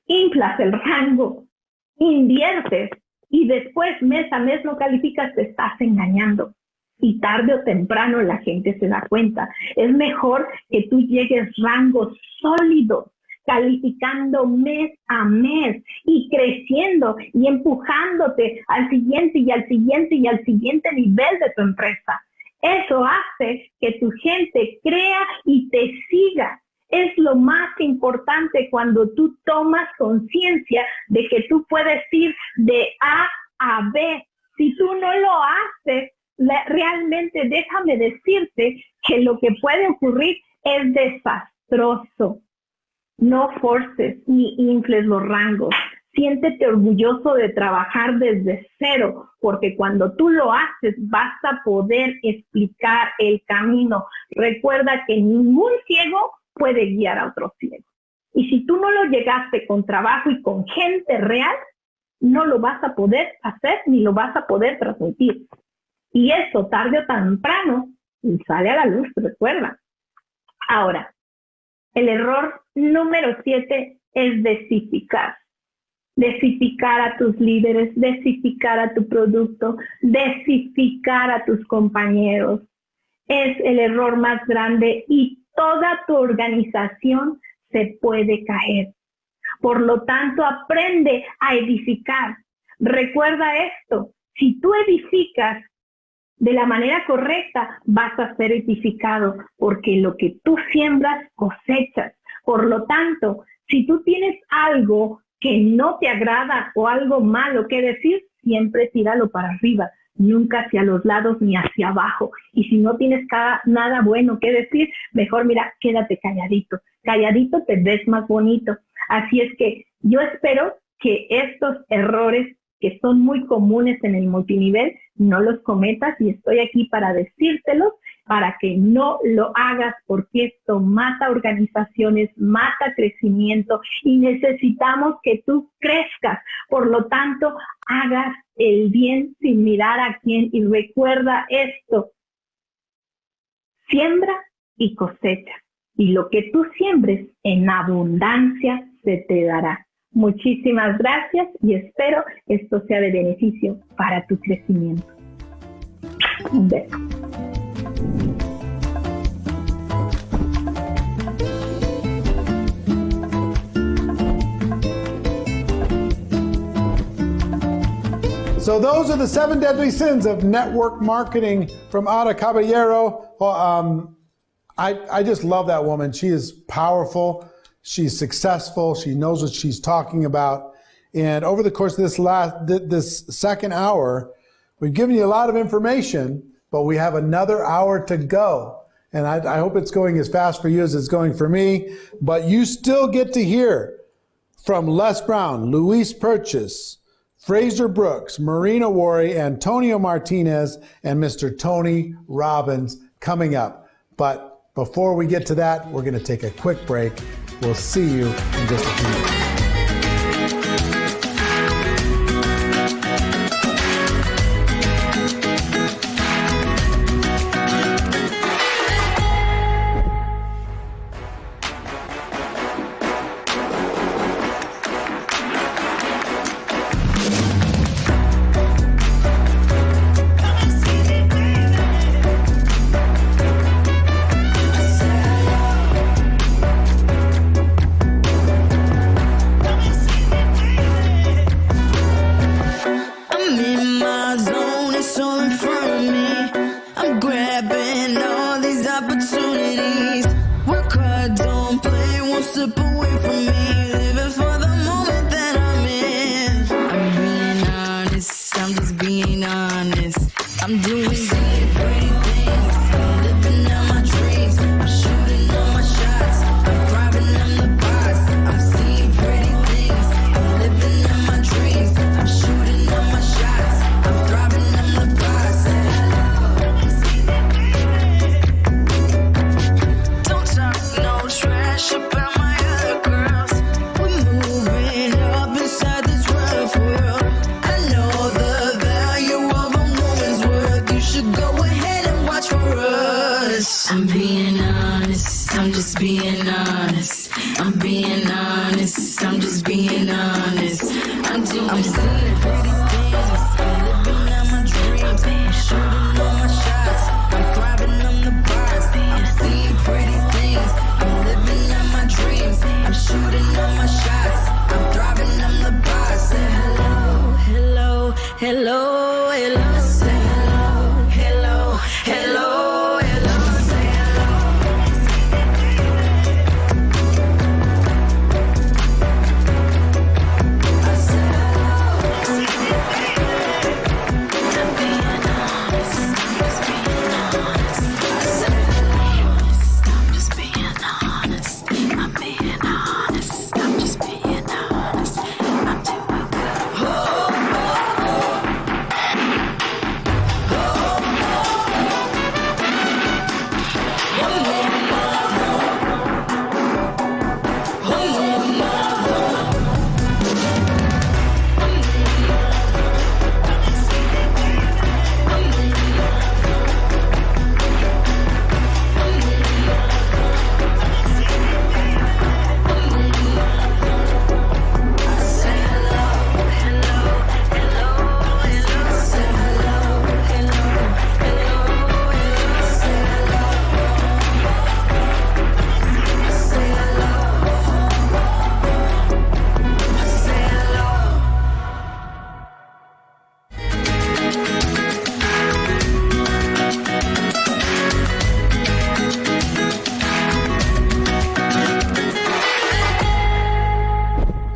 inflas el rango, inviertes, y después mes a mes no calificas, te estás engañando. Y tarde o temprano la gente se da cuenta. Es mejor que tú llegues rangos sólidos, calificando mes a mes y creciendo y empujándote al siguiente y al siguiente y al siguiente nivel de tu empresa. Eso hace que tu gente crea y te siga. Es lo más importante cuando tú tomas conciencia de que tú puedes ir de A a B. Si tú no lo haces, realmente déjame decirte que lo que puede ocurrir es desastroso. No forces ni infles los rangos. Siéntete orgulloso de trabajar desde cero, porque cuando tú lo haces vas a poder explicar el camino. Recuerda que ningún ciego puede guiar a otro ciego. Y si tú no lo llegaste con trabajo y con gente real, no lo vas a poder hacer ni lo vas a poder transmitir. Y eso tarde o temprano sale a la luz, recuerda. Ahora, el error número 7 es desificar. Desificar a tus líderes, desificar a tu producto, desificar a tus compañeros. Es el error más grande y toda tu organización se puede caer. Por lo tanto, aprende a edificar. Recuerda esto, si tú edificas de la manera correcta, vas a ser edificado, porque lo que tú siembras, cosechas. Por lo tanto, si tú tienes algo que no te agrada o algo malo que decir, siempre tíralo para arriba, nunca hacia los lados ni hacia abajo. Y si no tienes nada bueno que decir, mejor mira, quédate calladito. Calladito te ves más bonito. Así es que yo espero que estos errores que son muy comunes en el multinivel, no los cometas, y estoy aquí para decírtelos, para que no lo hagas, porque esto mata organizaciones, mata crecimiento, y necesitamos que tú crezcas. Por lo tanto, hagas el bien sin mirar a quién, y recuerda esto: siembra y cosecha, y lo que tú siembres en abundancia se te dará. Muchísimas gracias y espero esto sea de beneficio para tu crecimiento. Un beso. So So those are the 7 deadly sins of network marketing from Ada Caballero. Well, I just love that woman. She is powerful. She's successful. She knows what she's talking about. And over the course of this second hour, we've given you a lot of information, but we have another hour to go. And I hope it's going as fast for you as it's going for me. But you still get to hear from Les Brown, Luis Purchase, Fraser Brooks, Marina Worry, Antonio Martinez, and Mr. Tony Robbins coming up. But before we get to that, we're going to take a quick break. We'll see you in just a few minutes.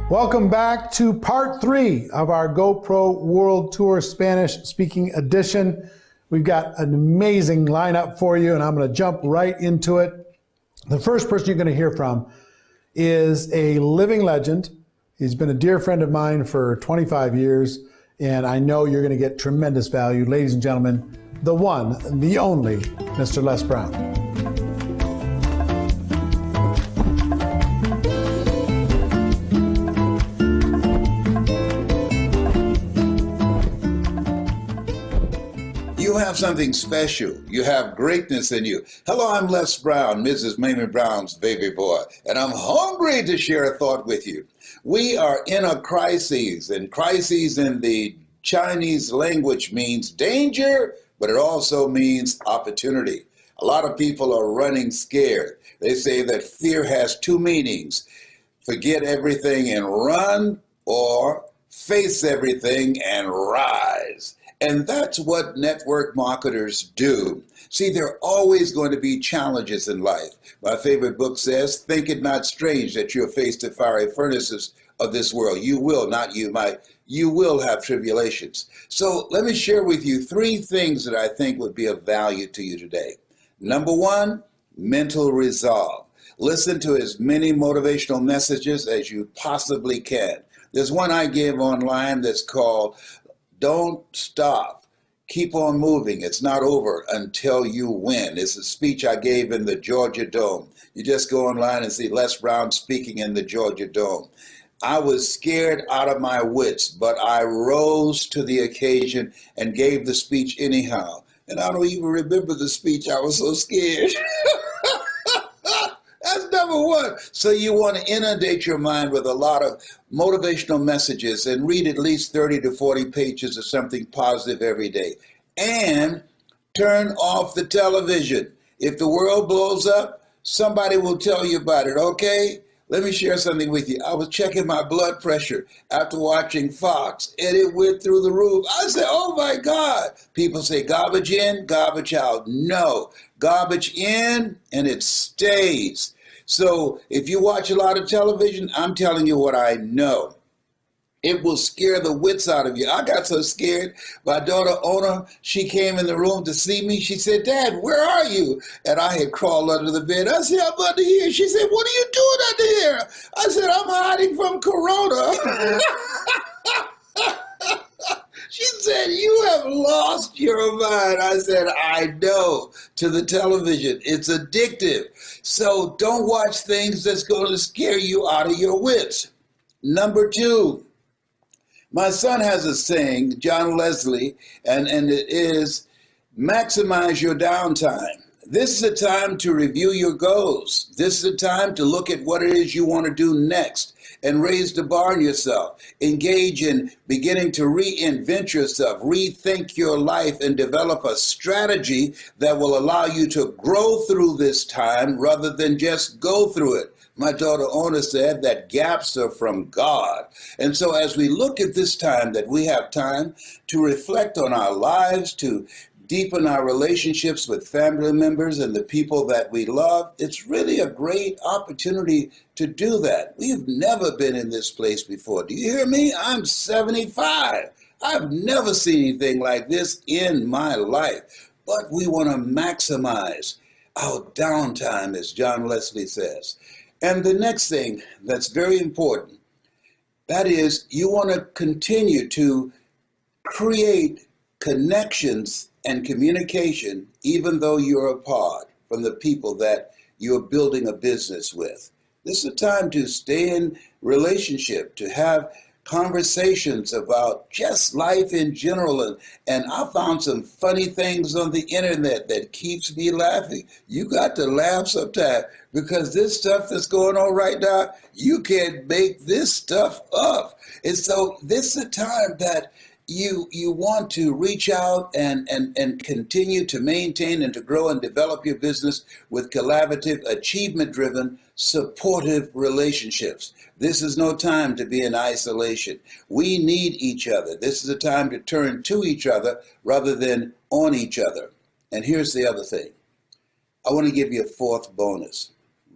Welcome back to part 3 of our GoPro World Tour Spanish Speaking Edition. We've got an amazing lineup for you, and I'm going to jump right into it. The first person you're going to hear from is a living legend. He's been a dear friend of mine for 25 years, and I know you're going to get tremendous value. Ladies and gentlemen, the one, the only, Mr. Les Brown. You have something special. You have greatness in you. Hello, I'm Les Brown, Mrs. Mamie Brown's baby boy, and I'm hungry to share a thought with you. We are in a crisis, and crisis in the Chinese language means danger, but it also means opportunity. A lot of people are running scared. They say that fear has 2 meanings: forget everything and run, or face everything, and rise. And that's what network marketers do. See, there are always going to be challenges in life. My favorite book says, think it not strange that you'll face the fiery furnaces of this world. You will, not you might. You will have tribulations. So let me share with you 3 things that I think would be of value to you today. Number 1, mental resolve. Listen to as many motivational messages as you possibly can. There's one I give online that's called Don't Stop. Keep on moving. It's not over until you win. It's a speech I gave in the Georgia Dome. You just go online and see Les Brown speaking in the Georgia Dome. I was scared out of my wits, but I rose to the occasion and gave the speech anyhow. And I don't even remember the speech. I was so scared. That's number 1. So you want to inundate your mind with a lot of motivational messages and read at least 30 to 40 pages of something positive every day. And turn off the television. If the world blows up, somebody will tell you about it, okay? Let me share something with you. I was checking my blood pressure after watching Fox, and it went through the roof. I said, oh my God. People say garbage in, garbage out. No, garbage in, and it stays. So if you watch a lot of television, I'm telling you what I know. It will scare the wits out of you. I got so scared. My daughter, Ona, she came in the room to see me. She said, Dad, where are you? And I had crawled under the bed. I said, I'm under here. She said, what are you doing under here? I said, I'm hiding from Corona. She said, you have lost your mind. I said, I know, to the television. It's addictive. So don't watch things that's going to scare you out of your wits. Number 2, my son has a saying, John Leslie, and it is, maximize your downtime. This is a time to review your goals. This is a time to look at what it is you want to do next and raise the bar on yourself. Engage in beginning to reinvent yourself, rethink your life, and develop a strategy that will allow you to grow through this time rather than just go through it. My daughter Ona said that gaps are from God. And so as we look at this time, that we have time to reflect on our lives, to deepen our relationships with family members and the people that we love, it's really a great opportunity to do that. We've never been in this place before. Do you hear me? I'm 75. I've never seen anything like this in my life. But we want to maximize our downtime, as John Leslie says. And the next thing that's very important, that is, you want to continue to create connections and communication, even though you're apart from the people that you're building a business with. This is a time to stay in relationship, to have conversations about just life in general. And I found some funny things on the internet that keeps me laughing. You got to laugh sometime, because this stuff that's going on right now, you can't make this stuff up. And so this is a time that you want to reach out and continue to maintain and to grow and develop your business with collaborative, achievement-driven, supportive relationships. This is no time to be in isolation. We need each other. This is a time to turn to each other rather than on each other. And here's the other thing. I want to give you a 4th bonus.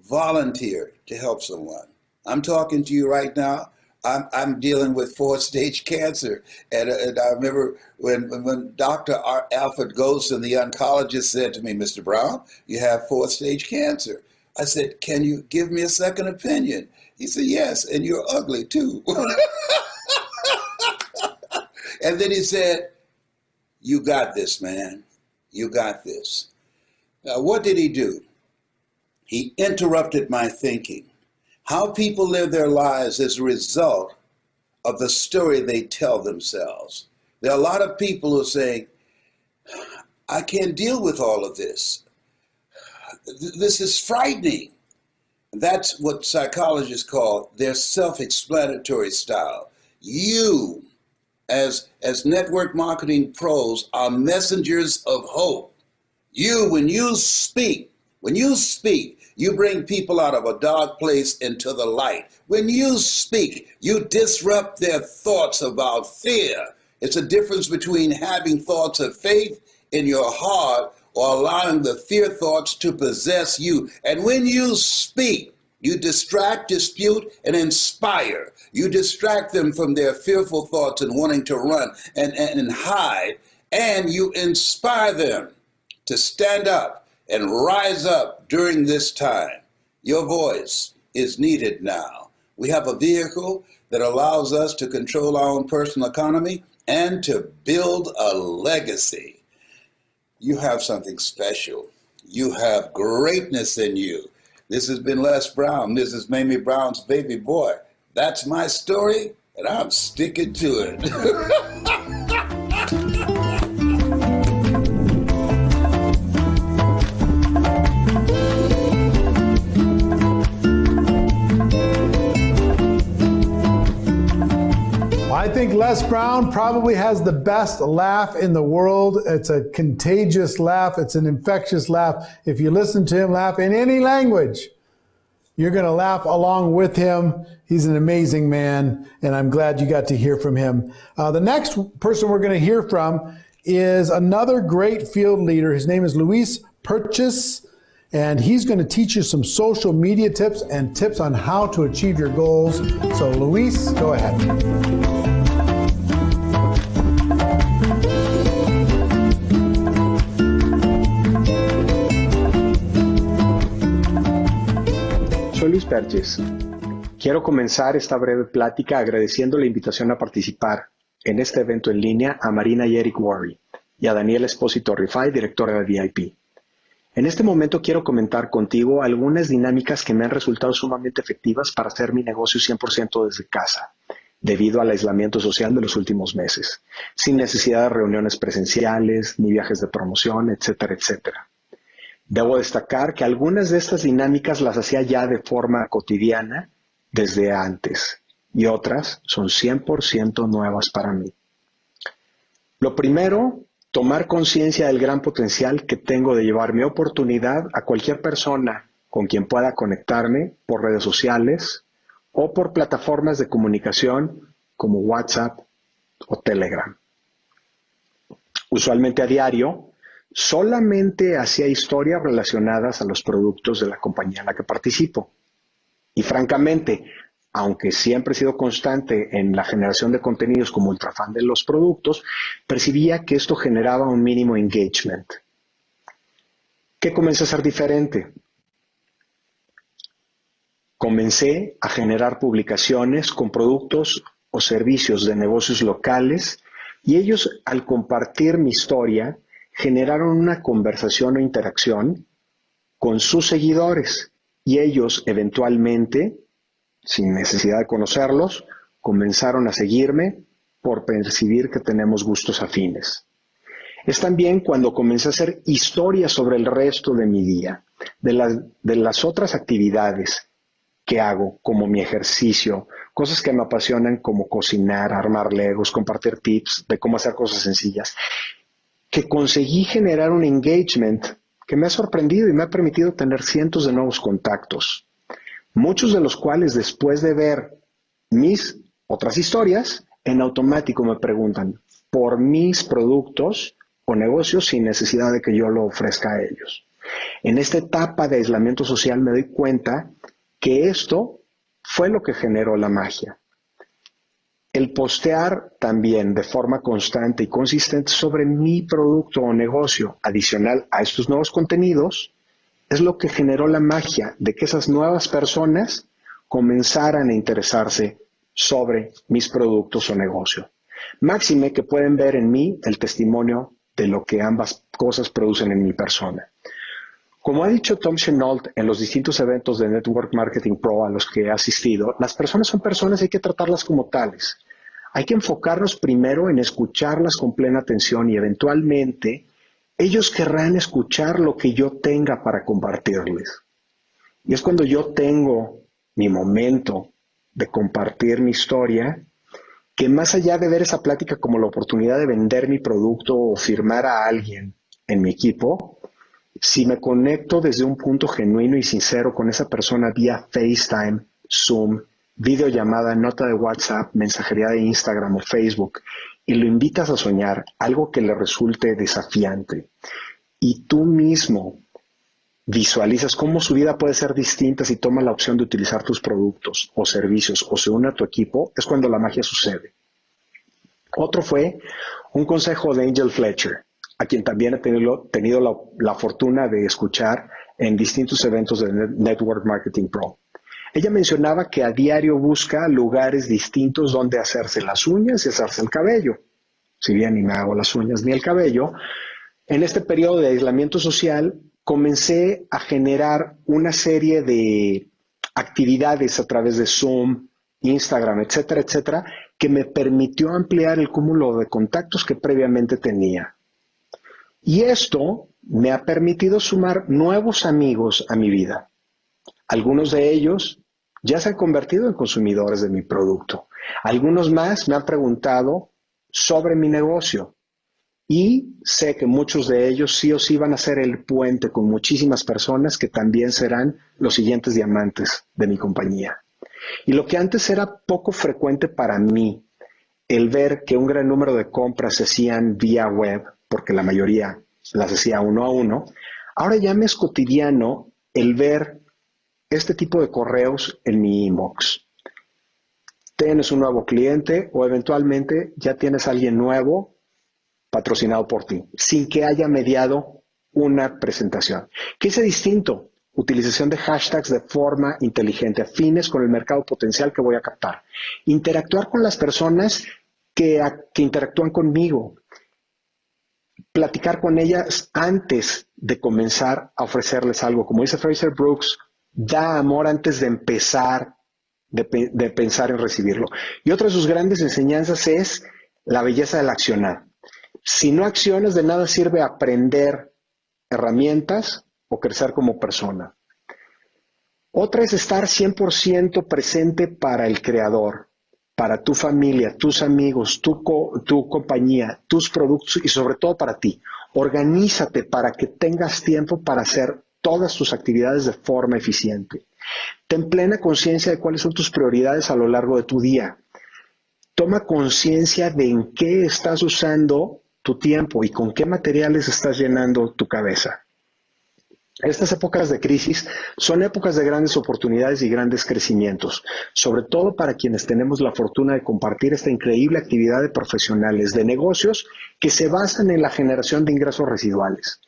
Volunteer to help someone. I'm talking to you right now. I'm dealing with 4th-stage cancer. And I remember when Dr. Alfred Golson, the oncologist, said to me, Mr. Brown, you have 4th-stage cancer. I said, can you give me a second opinion? He said, yes, and you're ugly too. And then he said, you got this, man. You got this. Now, what did he do? He interrupted my thinking. How people live their lives is a result of the story they tell themselves. There are a lot of people who are saying, I can't deal with all of this. This is frightening. That's what psychologists call their self-explanatory style. You, as network marketing pros, are messengers of hope. You, when you speak, When you speak, you bring people out of a dark place into the light. When you speak, you disrupt their thoughts about fear. It's a difference between having thoughts of faith in your heart or allowing the fear thoughts to possess you. And when you speak, you distract, dispute, and inspire. You distract them from their fearful thoughts and wanting to run and hide, and you inspire them to stand up and rise up during this time. Your voice is needed now. We have a vehicle that allows us to control our own personal economy and to build a legacy. You have something special. You have greatness in you. This has been Les Brown, Mrs. Mamie Brown's baby boy. That's my story, and I'm sticking to it. I think Les Brown probably has the best laugh in the world. It's a contagious laugh. It's an infectious laugh. If you listen to him laugh in any language, you're going to laugh along with him. He's an amazing man, and I'm glad you got to hear from him. The next person we're going to hear from is another great field leader. His name is Luis Purchase, and he's going to teach you some social media tips and tips on how to achieve your goals. So Luis, go ahead. Soy Luis Perches. Quiero comenzar esta breve plática agradeciendo la invitación a participar en este evento en línea a Marina y Eric Worre y a Daniel Espósito Rifai, directora de VIP. En este momento quiero comentar contigo algunas dinámicas que me han resultado sumamente efectivas para hacer mi negocio 100% desde casa, debido al aislamiento social de los últimos meses, sin necesidad de reuniones presenciales, ni viajes de promoción, etcétera, etcétera. Debo destacar que algunas de estas dinámicas las hacía ya de forma cotidiana desde antes y otras son 100% nuevas para mí. Lo primero, tomar conciencia del gran potencial que tengo de llevar mi oportunidad a cualquier persona con quien pueda conectarme por redes sociales o por plataformas de comunicación como WhatsApp o Telegram. Usualmente a diario, solamente hacía historias relacionadas a los productos de la compañía en la que participo. Y francamente, aunque siempre he sido constante en la generación de contenidos como ultrafan de los productos, percibía que esto generaba un mínimo engagement. ¿Qué comencé a hacer diferente? Comencé a generar publicaciones con productos o servicios de negocios locales y ellos, al compartir mi historia, generaron una conversación o interacción con sus seguidores y ellos eventualmente, sin necesidad de conocerlos, comenzaron a seguirme por percibir que tenemos gustos afines. Es también cuando comencé a hacer historias sobre el resto de mi día, de las otras actividades que hago, como mi ejercicio, cosas que me apasionan como cocinar, armar legos, compartir tips de cómo hacer cosas sencillas, que conseguí generar un engagement que me ha sorprendido y me ha permitido tener cientos de nuevos contactos, muchos de los cuales después de ver mis otras historias, en automático me preguntan por mis productos o negocios sin necesidad de que yo lo ofrezca a ellos. En esta etapa de aislamiento social me doy cuenta que esto fue lo que generó la magia. El postear también de forma constante y consistente sobre mi producto o negocio adicional a estos nuevos contenidos es lo que generó la magia de que esas nuevas personas comenzaran a interesarse sobre mis productos o negocio. Máxime que pueden ver en mí el testimonio de lo que ambas cosas producen en mi persona. Como ha dicho Tom Chenault en los distintos eventos de Network Marketing Pro a los que he asistido, las personas son personas y hay que tratarlas como tales. Hay que enfocarnos primero en escucharlas con plena atención y eventualmente ellos querrán escuchar lo que yo tenga para compartirles. Y es cuando yo tengo mi momento de compartir mi historia, que más allá de ver esa plática como la oportunidad de vender mi producto o firmar a alguien en mi equipo, Si me conecto desde un punto genuino y sincero con esa persona vía FaceTime, Zoom, videollamada, nota de WhatsApp, mensajería de Instagram o Facebook, y lo invitas a soñar algo que le resulte desafiante, y tú mismo visualizas cómo su vida puede ser distinta si toma la opción de utilizar tus productos o servicios o se une a tu equipo, es cuando la magia sucede. Otro fue un consejo de Angel Fletcher, a quien también he tenido la fortuna de escuchar en distintos eventos de Network Marketing Pro. Ella mencionaba que a diario busca lugares distintos donde hacerse las uñas y hacerse el cabello. Si bien ni me hago las uñas ni el cabello, en este periodo de aislamiento social comencé a generar una serie de actividades a través de Zoom, Instagram, etcétera, etcétera, que me permitió ampliar el cúmulo de contactos que previamente tenía. Y esto me ha permitido sumar nuevos amigos a mi vida. Algunos de ellos ya se han convertido en consumidores de mi producto. Algunos más me han preguntado sobre mi negocio. Y sé que muchos de ellos sí o sí van a ser el puente con muchísimas personas que también serán los siguientes diamantes de mi compañía. Y lo que antes era poco frecuente para mí, el ver que un gran número de compras se hacían vía web, porque la mayoría las hacía uno a uno, ahora ya me es cotidiano el ver este tipo de correos en mi inbox. Tienes un nuevo cliente o eventualmente ya tienes a alguien nuevo patrocinado por ti, sin que haya mediado una presentación. ¿Qué es distinto? Utilización de hashtags de forma inteligente, afines con el mercado potencial que voy a captar. Interactuar con las personas que interactúan conmigo. Platicar con ellas antes de comenzar a ofrecerles algo. Como dice Fraser Brooks, da amor antes de empezar de pensar en recibirlo. Y otra de sus grandes enseñanzas es la belleza del accionar. Si no accionas, de nada sirve aprender herramientas o crecer como persona. Otra es estar 100% presente para el creador, para tu familia, tus amigos, tu compañía, tus productos y sobre todo para ti. Organízate para que tengas tiempo para hacer todas tus actividades de forma eficiente. Ten plena conciencia de cuáles son tus prioridades a lo largo de tu día. Toma conciencia de en qué estás usando tu tiempo y con qué materiales estás llenando tu cabeza. Estas épocas de crisis son épocas de grandes oportunidades y grandes crecimientos, sobre todo para quienes tenemos la fortuna de compartir esta increíble actividad de profesionales de negocios que se basan en la generación de ingresos residuales.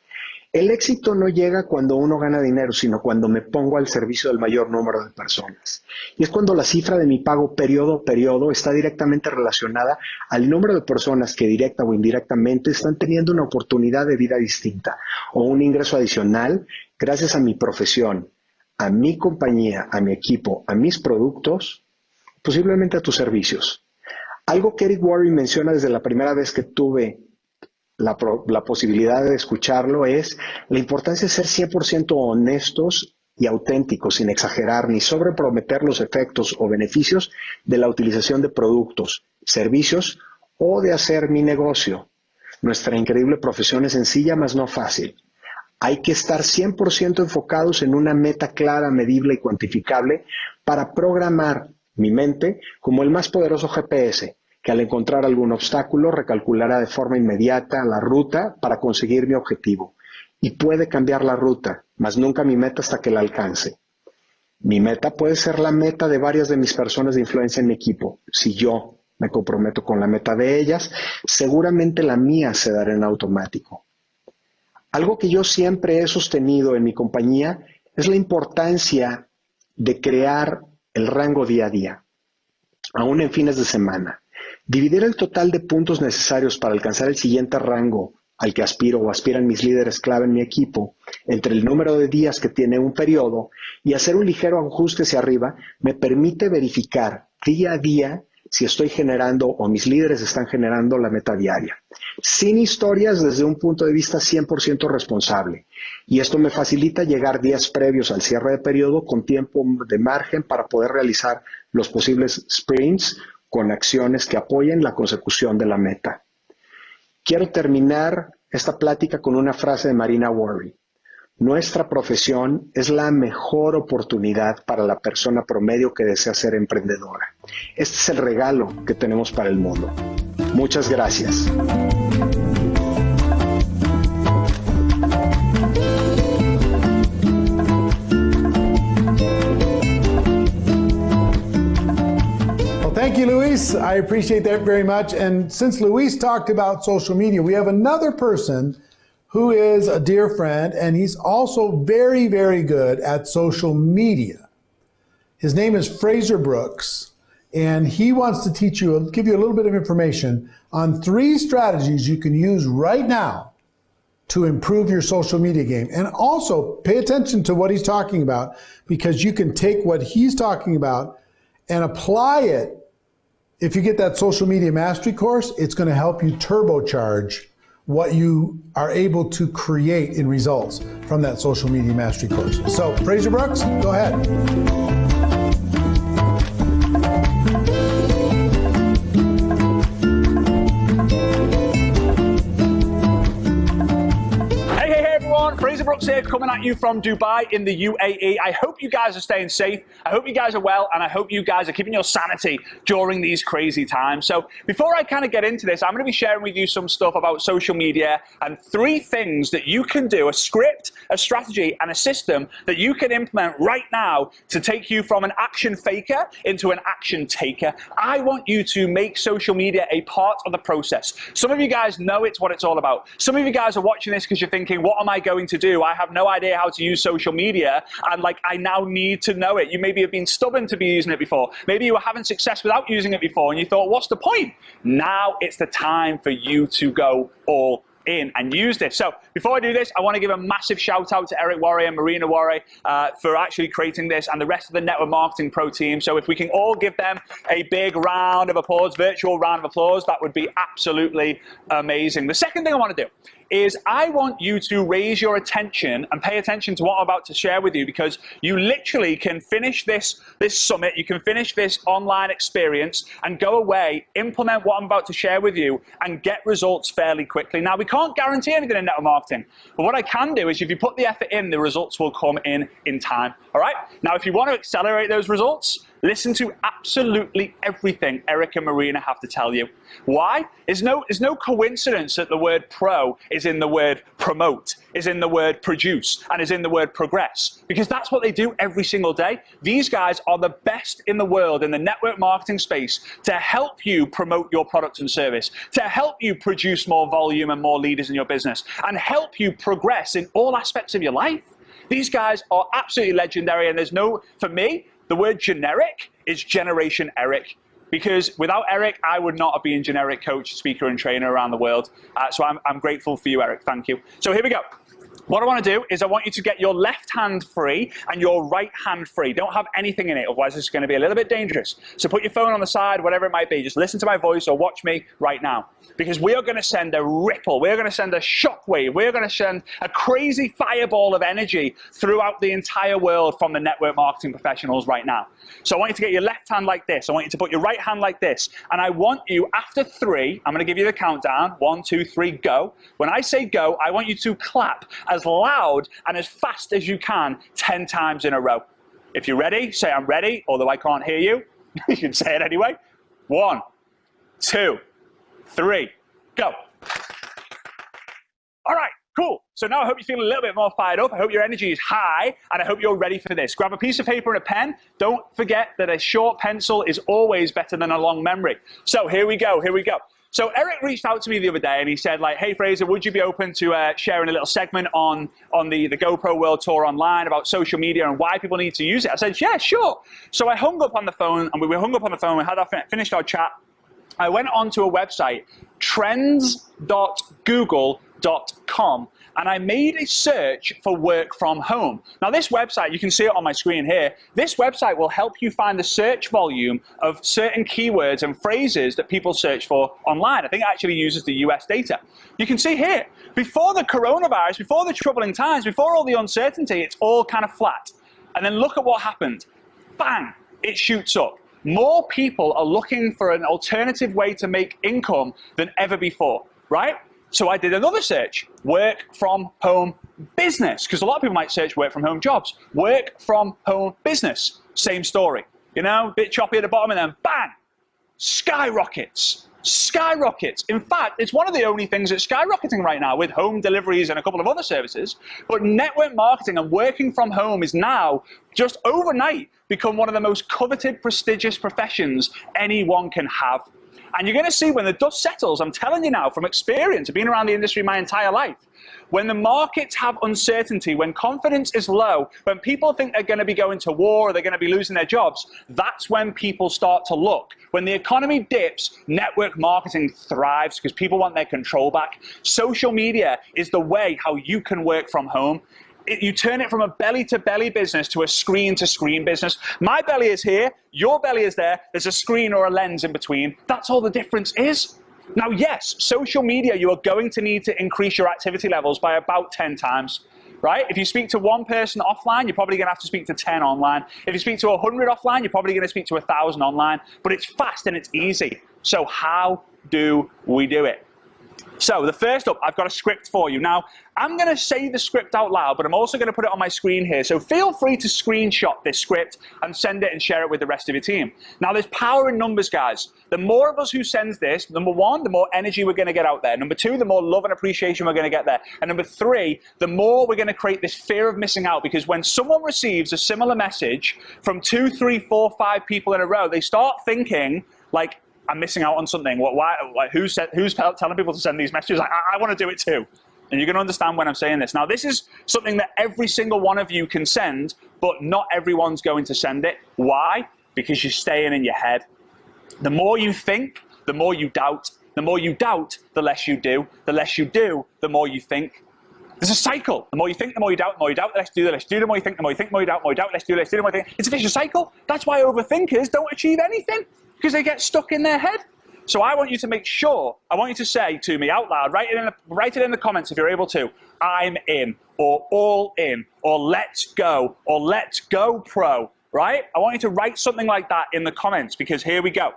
El éxito no llega cuando uno gana dinero, sino cuando me pongo al servicio del mayor número de personas. Y es cuando la cifra de mi pago periodo a periodo está directamente relacionada al número de personas que directa o indirectamente están teniendo una oportunidad de vida distinta o un ingreso adicional gracias a mi profesión, a mi compañía, a mi equipo, a mis productos, posiblemente a tus servicios. Algo que Eric Worre menciona desde la primera vez que tuve la posibilidad de escucharlo es la importancia de ser 100% honestos y auténticos, sin exagerar ni sobreprometer los efectos o beneficios de la utilización de productos, servicios o de hacer mi negocio. Nuestra increíble profesión es sencilla, mas no fácil. Hay que estar 100% enfocados en una meta clara, medible y cuantificable para programar mi mente como el más poderoso GPS, que al encontrar algún obstáculo recalculará de forma inmediata la ruta para conseguir mi objetivo. Y puede cambiar la ruta, mas nunca mi meta hasta que la alcance. Mi meta puede ser la meta de varias de mis personas de influencia en mi equipo. Si yo me comprometo con la meta de ellas, seguramente la mía se dará en automático. Algo que yo siempre he sostenido en mi compañía es la importancia de crear el rango día a día, aún en fines de semana. Dividir el total de puntos necesarios para alcanzar el siguiente rango al que aspiro o aspiran mis líderes clave en mi equipo entre el número de días que tiene un periodo y hacer un ligero ajuste hacia arriba me permite verificar día a día si estoy generando o mis líderes están generando la meta diaria. Sin historias desde un punto de vista 100% responsable. Y esto me facilita llegar días previos al cierre de periodo con tiempo de margen para poder realizar los posibles sprints con acciones que apoyen la consecución de la meta. Quiero terminar esta plática con una frase de Marina Worre. Nuestra profesión es la mejor oportunidad para la persona promedio que desea ser emprendedora. Este es el regalo que tenemos para el mundo. Muchas gracias. Thank you, Luis. I appreciate that very much. And since Luis talked about social media, we have another person who is a dear friend, and he's also very, very good at social media. His name is Fraser Brooks, and he wants to teach you, give you a little bit of information on 3 strategies you can use right now to improve your social media game. And also pay attention to what he's talking about, because you can take what he's talking about and apply it. If you get that social media mastery course, it's going to help you turbocharge what you are able to create in results from that social media mastery course. So, Fraser Brooks, go ahead. Fraser Brooks here, coming at you from Dubai in the UAE. I hope you guys are staying safe. I hope you guys are well, and I hope you guys are keeping your sanity during these crazy times. So before I kind of get into this, I'm going to be sharing with you some stuff about social media and 3 things that you can do, a script, a strategy, and a system that you can implement right now to take you from an action faker into an action taker. I want you to make social media a part of the process. Some of you guys know it's what it's all about. Some of you guys are watching this because you're thinking, what am I going to do? I have no idea how to use social media, and I now need to know it. You maybe have been stubborn to be using it before. Maybe you were having success without using it before, and you thought, what's the point? Now it's the time for you to go all in and use this. So before I do this, I want to give a massive shout out to Eric Worre and Marina Worre for actually creating this, and the rest of the Network Marketing Pro team. So if we can all give them a big round of applause, virtual round of applause, that would be absolutely amazing. The second thing I want to do is I want you to raise your attention and pay attention to what I'm about to share with you, because you literally can finish this summit, you can finish this online experience and go away, implement what I'm about to share with you, and get results fairly quickly. Now, we can't guarantee anything in network marketing, but what I can do is if you put the effort in, the results will come in time. All right? Now, if you want to accelerate those results, listen to absolutely everything Eric and Marina have to tell you. Why? It's no coincidence that the word pro is in the word promote, is in the word produce, and is in the word progress, because that's what they do every single day. These guys are the best in the world in the network marketing space to help you promote your product and service, to help you produce more volume and more leaders in your business, and help you progress in all aspects of your life. These guys are absolutely legendary, and for me, the word generic is Generation Eric, because without Eric, I would not have been generic coach, speaker, and trainer around the world. So I'm grateful for you, Eric. Thank you. So here we go. What I want to do is I want you to get your left hand free and your right hand free. Don't have anything in it, otherwise it's going to be a little bit dangerous. So put your phone on the side, whatever it might be. Just listen to my voice or watch me right now, because we are going to send a ripple. We're going to send a shockwave. We're going to send a crazy fireball of energy throughout the entire world from the network marketing professionals right now. So I want you to get your left hand like this. I want you to put your right hand like this. And I want you, after 3, I'm going to give you the countdown. 1, 2, 3, go. When I say go, I want you to clap as loud and as fast as you can 10 times in a row. If you're ready, say I'm ready, although I can't hear you. You can say it anyway. 1, 2, 3, go. All right, cool. So now I hope you feel a little bit more fired up. I hope your energy is high, and I hope you're ready for this. Grab a piece of paper and a pen. Don't forget that a short pencil is always better than a long memory. So here we go, here we go. So Eric reached out to me the other day and he said, hey Fraser, would you be open to sharing a little segment on the GoPro World Tour online about social media and why people need to use it? I said, yeah, sure. So I hung up on the phone, and we hung up on the phone, we had finished our chat. I went onto a website, trends.google.com, and I made a search for work from home. Now this website, you can see it on my screen here, this website will help you find the search volume of certain keywords and phrases that people search for online. I think it actually uses the US data. You can see here, before the coronavirus, before the troubling times, before all the uncertainty, it's all kind of flat. And then look at what happened. Bang, it shoots up. More people are looking for an alternative way to make income than ever before, right? So I did another search, work from home business, because a lot of people might search work from home jobs. Work from home business, same story. You know, bit choppy at the bottom and then bang, skyrockets. Skyrockets. In fact, it's one of the only things that's skyrocketing right now with home deliveries and a couple of other services. But network marketing and working from home is now just overnight become one of the most coveted, prestigious professions anyone can have. And you're going to see when the dust settles, I'm telling you now from experience, I've been around the industry my entire life, when the markets have uncertainty, when confidence is low, when people think they're going to be going to war or they're going to be losing their jobs, that's when people start to look. When the economy dips, network marketing thrives because people want their control back. Social media is the way how you can work from home. You turn it from a belly-to-belly business to a screen-to-screen business. My belly is here, your belly is there, there's a screen or a lens in between. That's all the difference is. Now, yes, social media, you are going to need to increase your activity levels by about 10 times, right? If you speak to one person offline, you're probably going to have to speak to 10 online. If you speak to 100 offline, you're probably going to speak to 1,000 online. But it's fast and it's easy. So how do we do it? So the first up, I've got a script for you. Now, I'm going to say the script out loud, but I'm also going to put it on my screen here. So feel free to screenshot this script and send it and share it with the rest of your team. Now, there's power in numbers, guys. The more of us who sends this, number one, the more energy we're going to get out there. Number two, the more love and appreciation we're going to get there. And number three, the more we're going to create this fear of missing out, because when someone receives a similar message from 2, 3, 4, 5 people in a row, they start thinking like, I'm missing out on something. Who's telling people to send these messages? I want to do it too. And you're going to understand when I'm saying this. Now, this is something that every single one of you can send, but not everyone's going to send it. Why? Because you're staying in your head. The more you think, the more you doubt. The more you doubt, the less you do. The less you do, the more you think. There's a cycle. The more you think, the more you doubt. The more you doubt, the less you do. The less you do, the more you think. The more you think, the more you doubt. The more you doubt, the less you do. The less you do, the more you think. It's a vicious cycle. That's why overthinkers don't achieve anything, because they get stuck in their head. So I want you to make sure, I want you to say to me out loud, write it in the comments if you're able to, I'm in, or all in, or let's go, or let's go pro, right? I want you to write something like that in the comments, because here we go.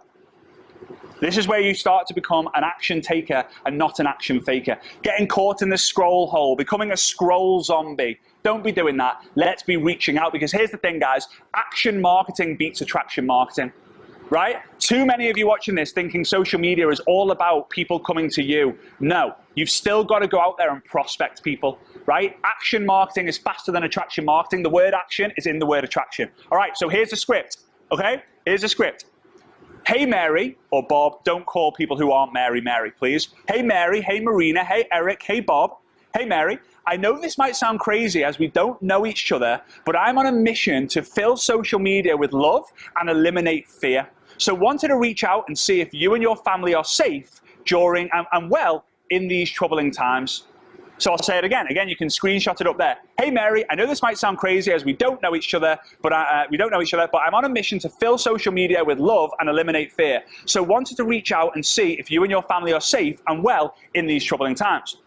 This is where you start to become an action taker and not an action faker. Getting caught in the scroll hole, becoming a scroll zombie. Don't be doing that. Let's be reaching out, because here's the thing, guys. Action marketing beats attraction marketing. Right? Too many of you watching this thinking social media is all about people coming to you. No, you've still got to go out there and prospect people, right? Action marketing is faster than attraction marketing. The word action is in the word attraction. All right, so here's the script, okay? Here's the script. Hey, Mary, or Bob, don't call people who aren't Mary, Mary, please. Hey, Mary, hey, Marina, hey, Eric, hey, Bob, hey, Mary. I know this might sound crazy as we don't know each other, but I'm on a mission to fill social media with love and eliminate fear. So wanted to reach out and see if you and your family are safe during and well in these troubling times. So I'll say it again. Again, you can screenshot it up there. Hey, Mary, I know this might sound crazy as we don't know each other, but I'm on a mission to fill social media with love and eliminate fear. So wanted to reach out and see if you and your family are safe and well in these troubling times.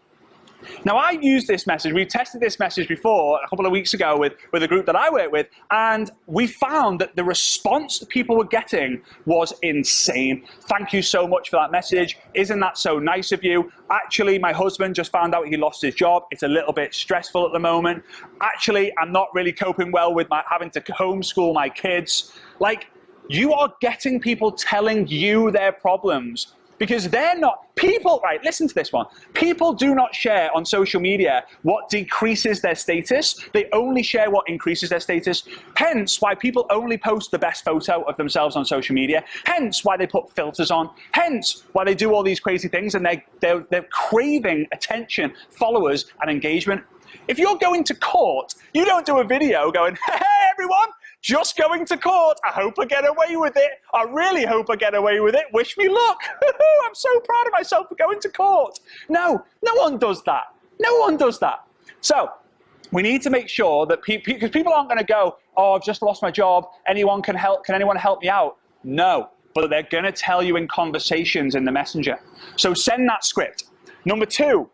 Now, I used this message. We tested this message before a couple of weeks ago with a group that I work with, and we found that the response that people were getting was insane. Thank you so much for that message. Isn't that so nice of you? Actually, my husband just found out he lost his job. It's a little bit stressful at the moment. Actually, I'm not really coping well with having to homeschool my kids. Like, you are getting people telling you their problems. Because they're not, people, right, listen to this one. People do not share on social media what decreases their status. They only share what increases their status. Hence why people only post the best photo of themselves on social media. Hence why they put filters on. Hence why they do all these crazy things, and they're craving attention, followers, and engagement. If you're going to court, you don't do a video going, hey, everyone, just going to court. I hope I get away with it. I really hope I get away with it. Wish me luck. I'm so proud of myself for going to court. No, no one does that. No one does that. So we need to make sure that because people aren't going to go, oh, I've just lost my job. Anyone can help. Can anyone help me out? No, but they're going to tell you in conversations in the messenger. So send that script. Number 2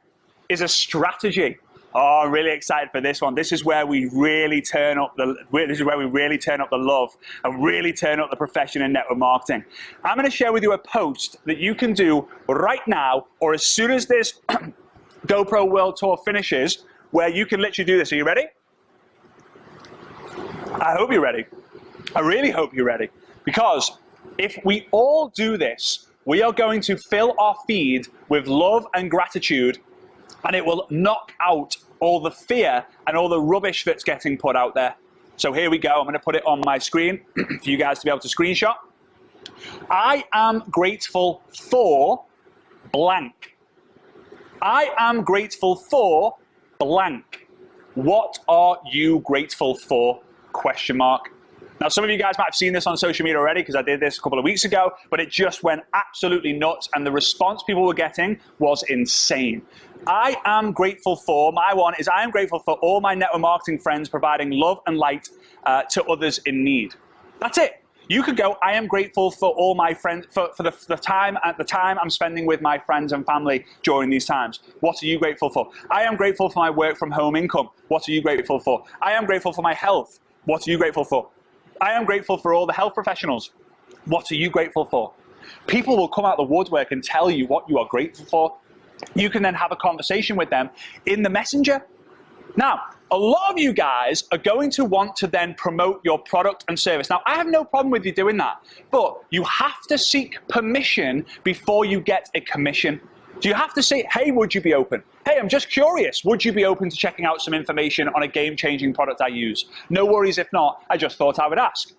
is a strategy. Oh, I'm really excited for this one. This is where we really turn up the love and really turn up the profession in network marketing. I'm going to share with you a post that you can do right now, or as soon as this GoPro World Tour finishes where you can literally do this. Are you ready? I hope you're ready. I really hope you're ready. Because if we all do this, we are going to fill our feed with love and gratitude, and it will knock out all the fear and all the rubbish that's getting put out there. So here we go. I'm going to put it on my screen for you guys to be able to screenshot. I am grateful for blank. I am grateful for blank. What are you grateful for? Question mark. Now, some of you guys might have seen this on social media already because I did this a couple of weeks ago, but it just went absolutely nuts, and the response people were getting was insane. I am grateful for, my one is I am grateful for all my network marketing friends providing love and light to others in need. That's it. You could go, I am grateful for all my friends, for the time I'm spending with my friends and family during these times. What are you grateful for? I am grateful for my work from home income. What are you grateful for? I am grateful for my health. What are you grateful for? I am grateful for all the health professionals. What are you grateful for? People will come out of the woodwork and tell you what you are grateful for. You can then have a conversation with them in the messenger. Now, a lot of you guys are going to want to then promote your product and service. Now, I have no problem with you doing that, but you have to seek permission before you get a commission. Do you have to say, hey, would you be open? Hey, I'm just curious. Would you be open to checking out some information on a game-changing product I use? No worries if not. I just thought I would ask.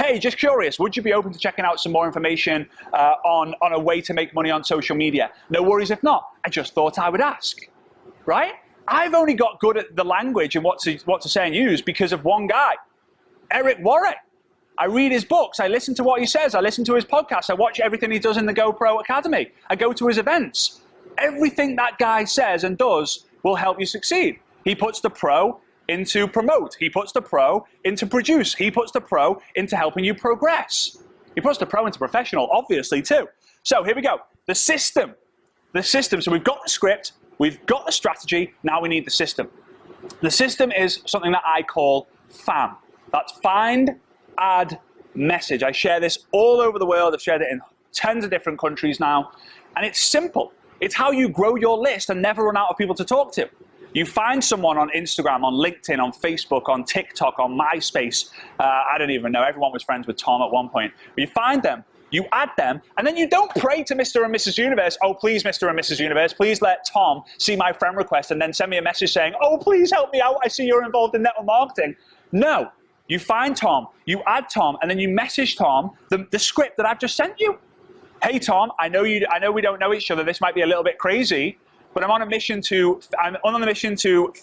Hey, just curious. Would you be open to checking out some more information on a way to make money on social media? No worries if not. I just thought I would ask. Right? I've only got good at the language and what to say and use because of one guy, Eric Warwick. I read his books. I listen to what he says. I listen to his podcasts. I watch everything he does in the GoPro Academy. I go to his events. Everything that guy says and does will help you succeed. He puts the pro into promote. He puts the pro into produce. He puts the pro into helping you progress. He puts the pro into professional, obviously, too. So here we go. The system. The system. So we've got the script. We've got the strategy. Now we need the system. The system is something that I call FAM. That's find, add, message. I share this all over the world. I've shared it in tons of different countries now. And it's simple. It's how you grow your list and never run out of people to talk to. You find someone on Instagram, on LinkedIn, on Facebook, on TikTok, on MySpace. I don't even know. Everyone was friends with Tom at one point. But you find them, you add them, and then you don't pray to Mr. and Mrs. Universe, oh, please, Mr. and Mrs. Universe, please let Tom see my friend request and then send me a message saying, oh, please help me out. I see you're involved in network marketing. No. You find Tom, you add Tom, and then you message Tom the script that I've just sent you. Hey, Tom, I know we don't know each other. This might be a little bit crazy, but I'm on a mission to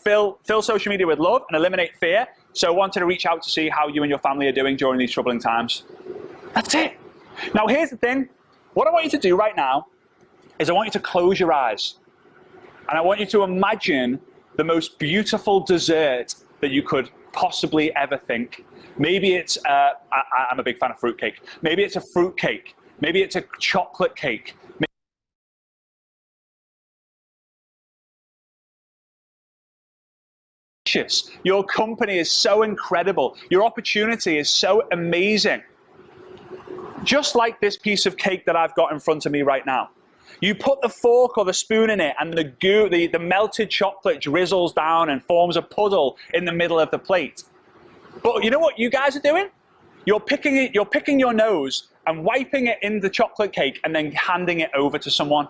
fill social media with love and eliminate fear. So I wanted to reach out to see how you and your family are doing during these troubling times. That's it. Now, here's the thing. What I want you to do right now is I want you to close your eyes. And I want you to imagine the most beautiful dessert that you could possibly ever think. Maybe it's, I'm a big fan of fruitcake. Maybe it's a fruitcake. Maybe it's a chocolate cake. Your company is so incredible. Your opportunity is so amazing. Just like this piece of cake that I've got in front of me right now. You put the fork or the spoon in it and the melted chocolate drizzles down and forms a puddle in the middle of the plate. But you know what you guys are doing? You're picking your nose and wiping it in the chocolate cake and then handing it over to someone.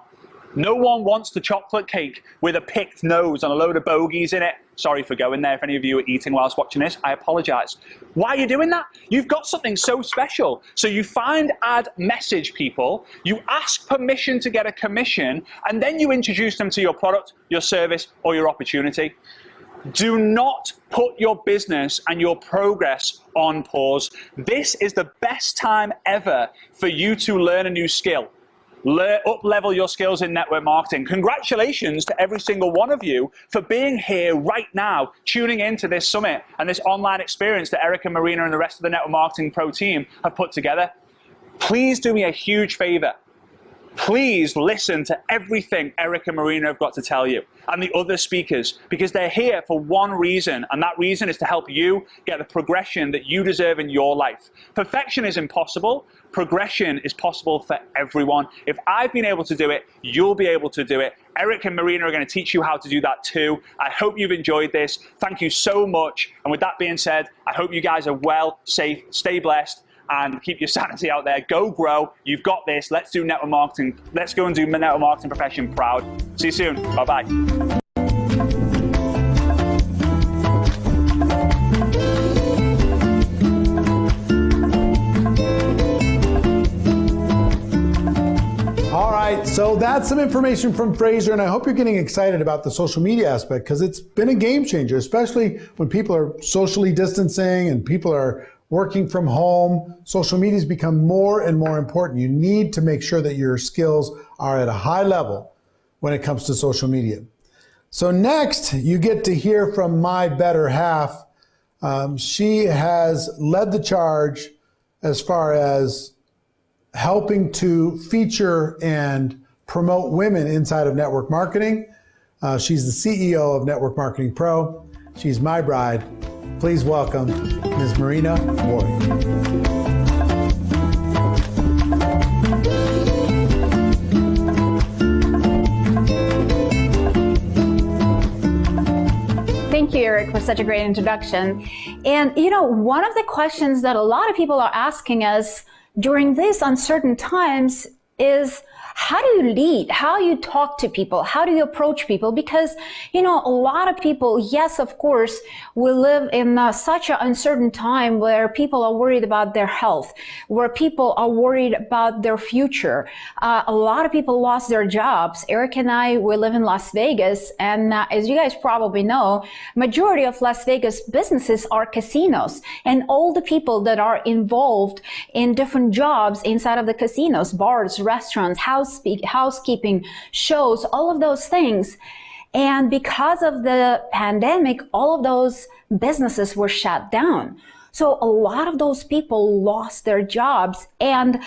No one wants the chocolate cake with a picked nose and a load of bogeys in it. Sorry for going there. If any of you are eating whilst watching this, I apologize. Why are you doing that? You've got something so special. So you find, add, message people, you ask permission to get a commission, and then you introduce them to your product, your service, or your opportunity. Do not put your business and your progress on pause. This is the best time ever for you to learn a new skill. Up-level your skills in network marketing. Congratulations to every single one of you for being here right now, tuning into this summit and this online experience that Eric and Marina and the rest of the Network Marketing Pro team have put together. Please do me a huge favor. please listen to everything Eric and Marina have got to tell you and the other speakers, because they're here for one reason, and that reason is to help you get the progression that you deserve in your life. Perfection is impossible. Progression is possible for everyone. If I've been able to do it, you'll be able to do it. Eric and Marina are going to teach you how to do that too. I hope you've enjoyed this. Thank you so much. And with that being said, I hope you guys are well, safe, stay blessed, and keep your sanity out there. Go grow. You've got this. Let's do network marketing. Let's go and do network marketing profession proud. See you soon. Bye-bye. All right, so that's some information from Fraser, and I hope you're getting excited about the social media aspect, because it's been a game changer, especially when people are socially distancing and people are working from home. Social media has become more and more important. You need to make sure that your skills are at a high level when it comes to social media. So next, you get to hear from my better half. She has led the charge as far as helping to feature and promote women inside of network marketing. She's the CEO of Network Marketing Pro. She's my bride. Please welcome Ms. Marina Ward. Thank you, Eric, for such a great introduction. And you know, one of the questions that a lot of people are asking us during these uncertain times is, how do you lead? How you talk to people? How do you approach people? Because, you know, a lot of people, yes, of course, we live in such an uncertain time where people are worried about their health, where people are worried about their future. A lot of people lost their jobs. Eric and I, we live in Las Vegas, and as you guys probably know, majority of Las Vegas businesses are casinos, and all the people that are involved in different jobs inside of the casinos, bars, restaurants, housekeeping, shows, all of those things. And because of the pandemic, all of those businesses were shut down. So a lot of those people lost their jobs. And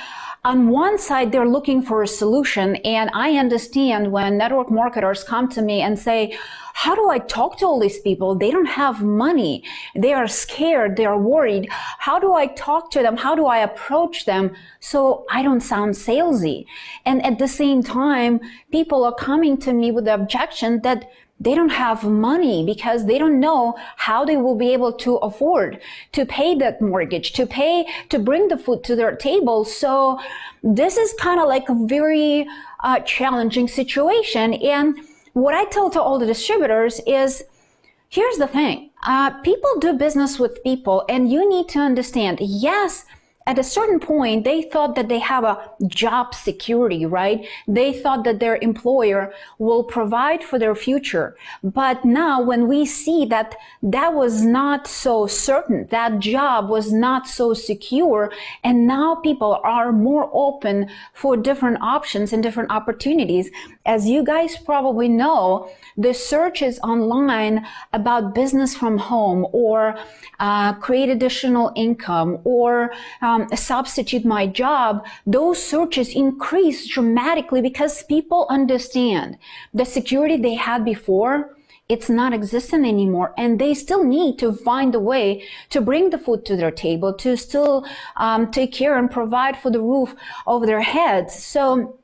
on one side, they're looking for a solution. And I understand when network marketers come to me and say, how do I talk to all these people? They don't have money. They are scared. They are worried. How do I talk to them? How do I approach them so I don't sound salesy? And at the same time, people are coming to me with the objection that they don't have money because they don't know how they will be able to afford to pay that mortgage, to bring the food to their table. So this is kind of like a very challenging situation. And what I tell to all the distributors is, here's the thing. People do business with people, and you need to understand, yes, at a certain point, they thought that they have a job security, right? They thought that their employer will provide for their future. But now when we see that that was not so certain, that job was not so secure, and now people are more open for different options and different opportunities. As you guys probably know, the searches online about business from home, or create additional income, or substitute my job, those searches increase dramatically because people understand the security they had before, it's not existent anymore, and they still need to find a way to bring the food to their table, to still take care and provide for the roof over their heads. So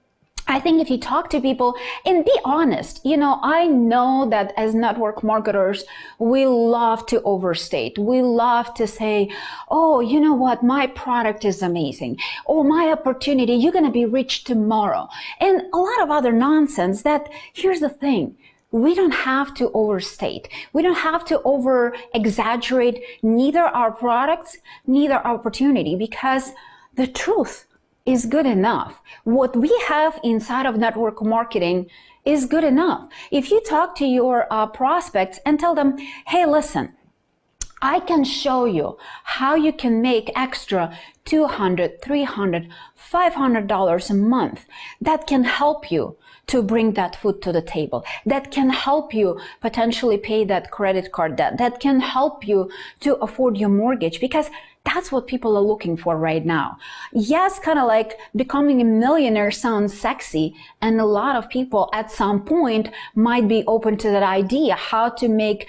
I think if you talk to people and be honest, you know, I know that as network marketers, we love to overstate. We love to say, oh, you know what, my product is amazing. Or my opportunity, you're going to be rich tomorrow. And a lot of other nonsense that, here's the thing. We don't have to overstate. We don't have to over exaggerate neither our products, neither our opportunity, because the truth is good enough. What we have inside of network marketing is good enough. If you talk to your prospects and tell them, hey, listen, I can show you how you can make extra $200, $300, $500 a month. That can help you to bring that food to the table. That can help you potentially pay that credit card debt. That can help you to afford your mortgage, because That's what people are looking for right now. Yes, kind of like becoming a millionaire sounds sexy, and a lot of people at some point might be open to that idea, how to make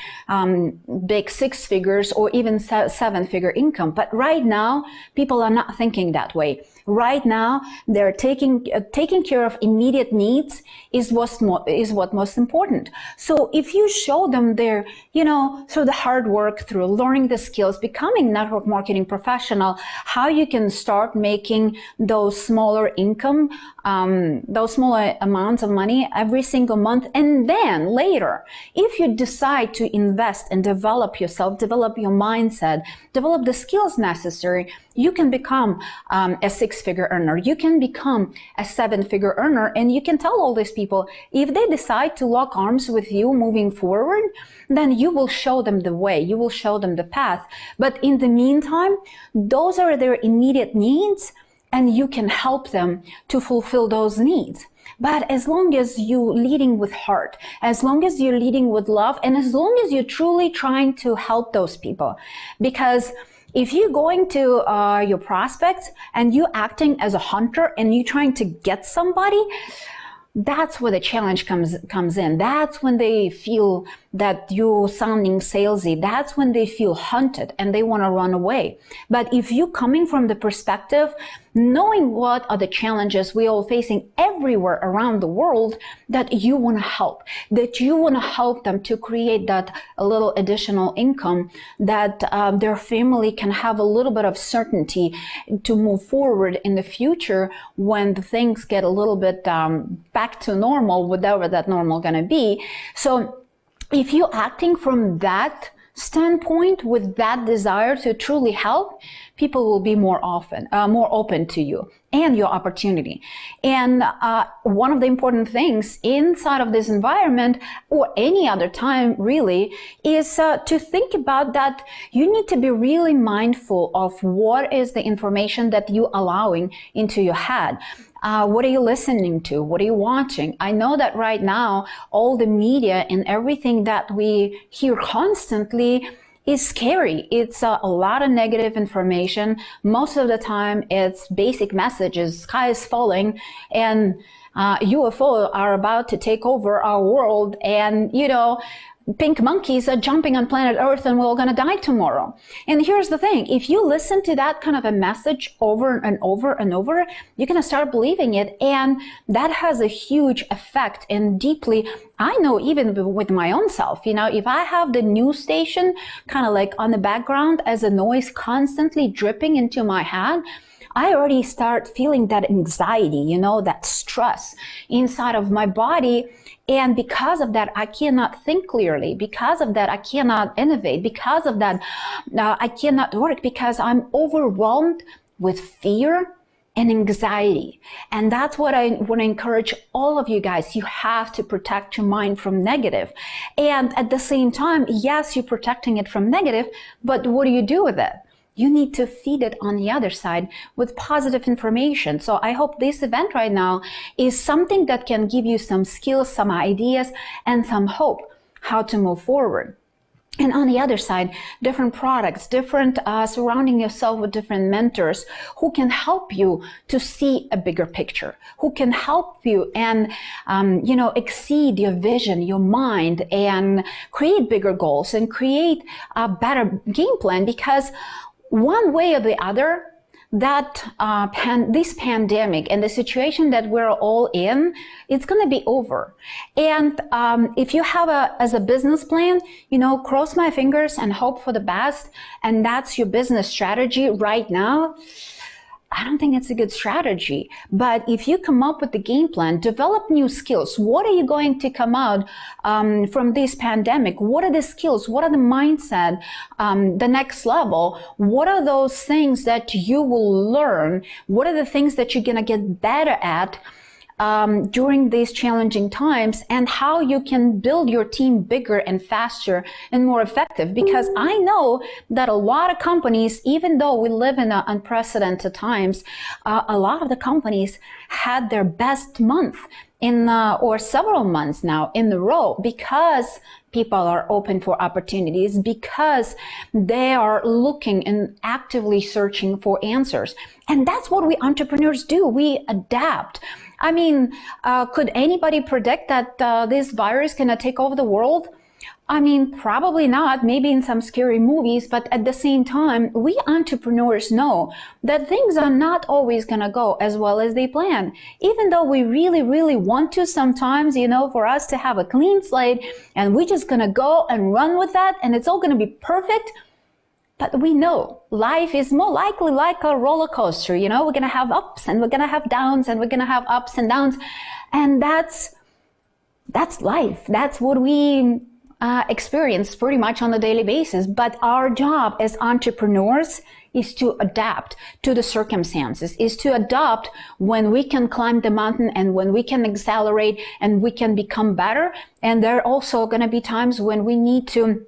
big six figures or even seven-figure income. But right now, people are not thinking that way. Right now, they're taking care of immediate needs is what most important. So if you show them their, through the hard work, through learning the skills, becoming network marketing professional, how you can start making those smaller income, those smaller amounts of money every single month, and then later, if you decide to invest and develop yourself, develop your mindset, develop the skills necessary, you can become a six-figure earner. You can become a seven-figure earner, and you can tell all these people, if they decide to lock arms with you moving forward, then you will show them the way, you will show them the path. But in the meantime, those are their immediate needs, and you can help them to fulfill those needs. But as long as you're leading with heart, as long as you're leading with love, and as long as you're truly trying to help those people, because if you're going to your prospects and you're acting as a hunter and you're trying to get somebody, that's where the challenge comes in. That's when they feel that you're sounding salesy. That's when they feel hunted and they want to run away. But if you're coming from the perspective, knowing what are the challenges we're all facing everywhere around the world, that you want to help, that you want to help them to create that a little additional income, that their family can have a little bit of certainty to move forward in the future when the things get a little bit back to normal, whatever that normal going to be. So if you're acting from that standpoint with that desire to truly help, people will be more open to you and your opportunity. And one of the important things inside of this environment, or any other time really, is to think about that you need to be really mindful of what is the information that you're allowing into your head. What are you listening to? What are you watching? I know that right now, all the media and everything that we hear constantly is scary. It's a lot of negative information. Most of the time, it's basic messages, sky is falling, and UFO are about to take over our world, and pink monkeys are jumping on planet Earth and we're all going to die tomorrow. And here's the thing, if you listen to that kind of a message over and over and over, you're going to start believing it, and that has a huge effect. And deeply, I know even with my own self, if I have the news station kind of like on the background as a noise constantly dripping into my head, I already start feeling that anxiety, that stress inside of my body. And because of that, I cannot think clearly. Because of that, I cannot innovate. Because of that, I cannot work, because I'm overwhelmed with fear and anxiety. And that's what I want to encourage all of you guys. You have to protect your mind from negative. And at the same time, yes, you're protecting it from negative, but what do you do with it? You need to feed it on the other side with positive information. So I hope this event right now is something that can give you some skills, some ideas, and some hope how to move forward. And on the other side, different products, different surrounding yourself with different mentors who can help you to see a bigger picture, who can help you and, exceed your vision, your mind, and create bigger goals and create a better game plan. Because one way or the other, that this pandemic and the situation that we're all in, it's going to be over. And if you have as a business plan, cross my fingers and hope for the best, and that's your business strategy right now, I don't think it's a good strategy. But if you come up with the game plan, develop new skills. What are you going to come out from this pandemic? What are the skills? What are the mindset? The next level? What are those things that you will learn? What are the things that you're going to get better at? during these challenging times, and how you can build your team bigger and faster and more effective. Because I know that a lot of companies, even though we live in unprecedented times, a lot of the companies had their best month in or several months now in a row, because people are open for opportunities, because they are looking and actively searching for answers. And that's what we entrepreneurs do. We adapt. I mean, could anybody predict that this virus is going to take over the world? I mean, probably not, maybe in some scary movies, but at the same time, we entrepreneurs know that things are not always going to go as well as they plan. Even though we really, really want to sometimes, you know, for us to have a clean slate, and we're just going to go and run with that, and it's all going to be perfect. But we know life is more likely like a roller coaster. You know, we're going to have ups and we're going to have downs and we're going to have ups and downs. And that's life. That's what we experience pretty much on a daily basis. But our job as entrepreneurs is to adapt to the circumstances, is to adapt when we can climb the mountain and when we can accelerate and we can become better. And there are also going to be times when we need to,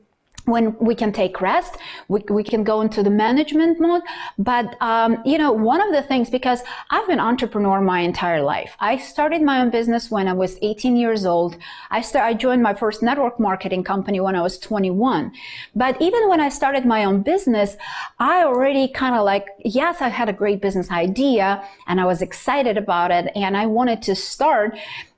when we can take rest, we can go into the management mode. But, you know, one of the things, because I've been an entrepreneur my entire life. I started my own business when I was 18 years old. I joined my first network marketing company when I was 21. But even when I started my own business, I already kind of like, yes, I had a great business idea and I was excited about it and I wanted to start.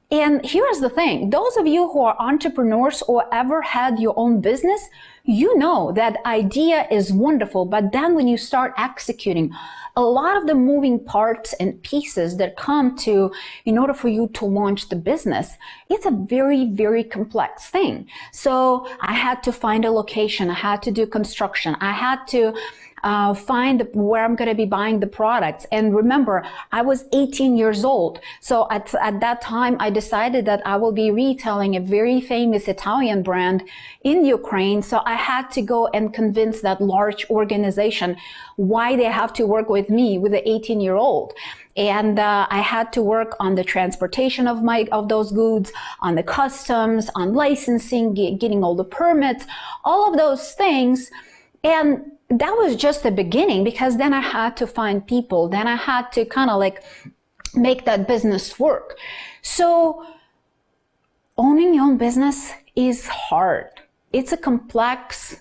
And here's the thing, those of you who are entrepreneurs or ever had your own business, you know that idea is wonderful, but then when you start executing, a lot of the moving parts and pieces that come to in order for you to launch the business, it's a very, very complex thing. So I had to find a location, I had to do construction, I had to find where I'm going to be buying the products. And remember, I was 18 years old. So at that time, I decided that I will be retailing a very famous Italian brand in Ukraine. So I had to go and convince that large organization why they have to work with me, with an 18-year-old. And I had to work on the transportation of those goods, on the customs, on licensing, getting all the permits, all of those things. And that was just the beginning, because then I had to find people. Then I had to kind of like make that business work. So owning your own business is hard. It's a complex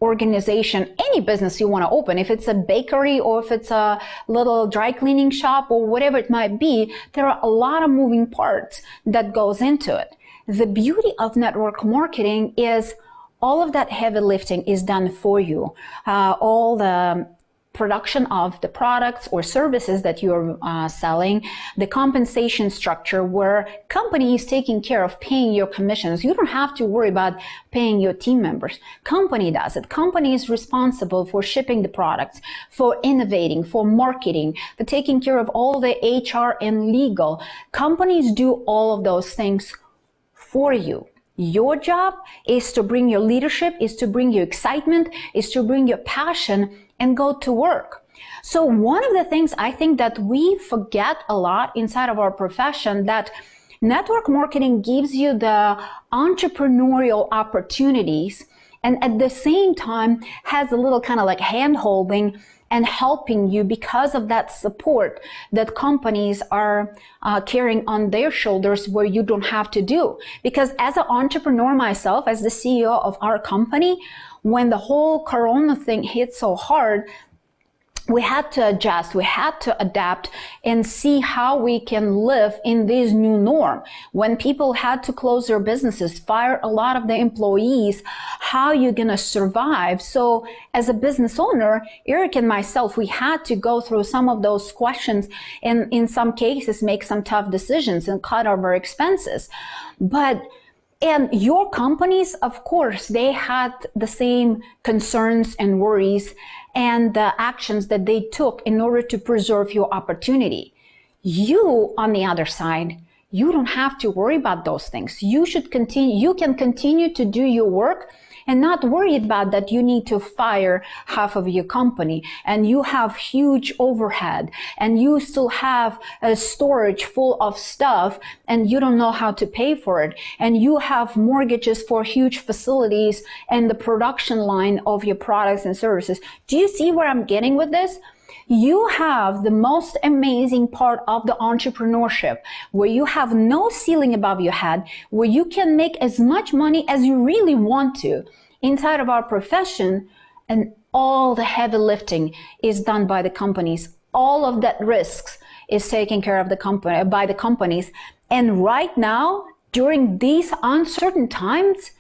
organization. Any business you want to open, if it's a bakery or if it's a little dry cleaning shop or whatever it might be, there are a lot of moving parts that goes into it. The beauty of network marketing is all of that heavy lifting is done for you. All the production of the products or services that you're selling, the compensation structure where company is taking care of paying your commissions. You don't have to worry about paying your team members. Company does it. Company is responsible for shipping the products, for innovating, for marketing, for taking care of all the HR and legal. Companies do all of those things for you. Your job is to bring your leadership, is to bring your excitement, is to bring your passion and go to work. So one of the things I think that we forget a lot inside of our profession, that network marketing gives you the entrepreneurial opportunities and at the same time has a little kind of like hand-holding and helping you because of that support that companies are carrying on their shoulders where you don't have to do. Because as an entrepreneur myself, as the CEO of our company, when the whole Corona thing hit so hard, we had to adjust, we had to adapt and see how we can live in this new norm. When people had to close their businesses, fire a lot of the employees, how are you gonna survive? So as a business owner, Eric and myself, we had to go through some of those questions and in some cases make some tough decisions and cut our expenses. And your companies, of course, they had the same concerns and worries and the actions that they took in order to preserve your opportunity. You, on the other side, you don't have to worry about those things. You should continue, you can continue to do your work and not worried about that you need to fire half of your company and you have huge overhead and you still have a storage full of stuff and you don't know how to pay for it, and you have mortgages for huge facilities and the production line of your products and services. Do you see where I'm getting with this? You have the most amazing part of the entrepreneurship, where you have no ceiling above your head, where you can make as much money as you really want to inside of our profession, and all the heavy lifting is done by the companies. All of that risks is taken care of by the companies. And right now, during these uncertain times,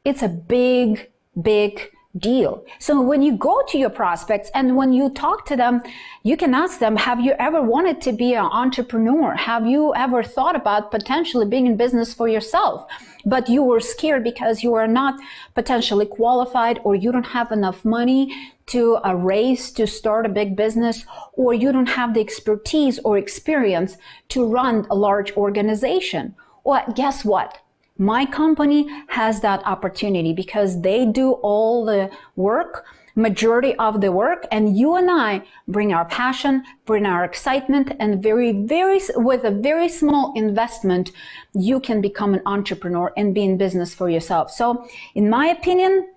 it's a big, big deal. So when you go to your prospects and when you talk to them, you can ask them, have you ever wanted to be an entrepreneur? Have you ever thought about potentially being in business for yourself, but you were scared because you are not potentially qualified, or you don't have enough money to raise to start a big business, or you don't have the expertise or experience to run a large organization? Well, guess what? My company has that opportunity because they do all the work, majority of the work, and you and I bring our passion, bring our excitement, and with a very small investment, you can become an entrepreneur and be in business for yourself. So in my opinion,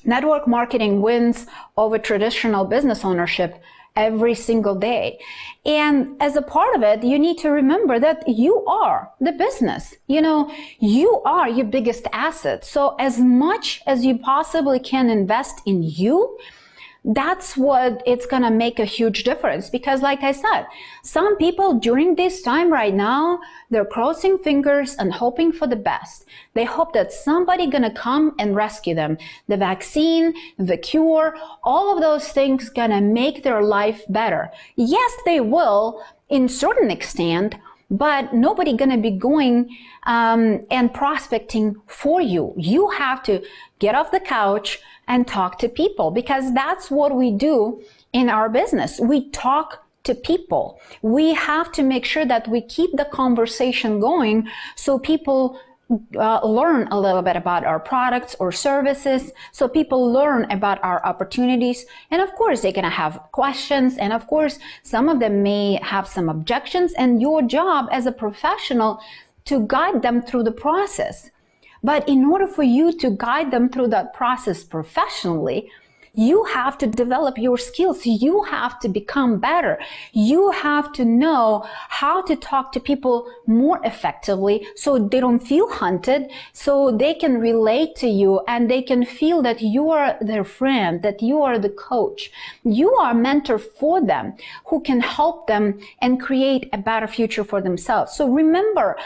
network marketing wins over traditional business ownership every single day. And as a part of it, you need to remember that you are the business. You know, you are your biggest asset. So as much as you possibly can invest in you, that's what it's going to make a huge difference. Because like I said, some people during this time right now, they're crossing fingers and hoping for the best. They hope that somebody going to come and rescue them. The vaccine, the cure, all of those things going to make their life better. Yes, they will in certain extent, but nobody going to be going and prospecting for you. You have to get off the couch and talk to people, because that's what we do in our business. We talk to people. We have to make sure that we keep the conversation going so people learn a little bit about our products or services, so people learn about our opportunities. And of course, they're going to have questions. And of course, some of them may have some objections, and your job as a professional to guide them through the process. But in order for you to guide them through that process professionally, you have to develop your skills. You have to become better. You have to know how to talk to people more effectively so they don't feel hunted, so they can relate to you and they can feel that you are their friend, that you are the coach. You are a mentor for them who can help them and create a better future for themselves. So remember,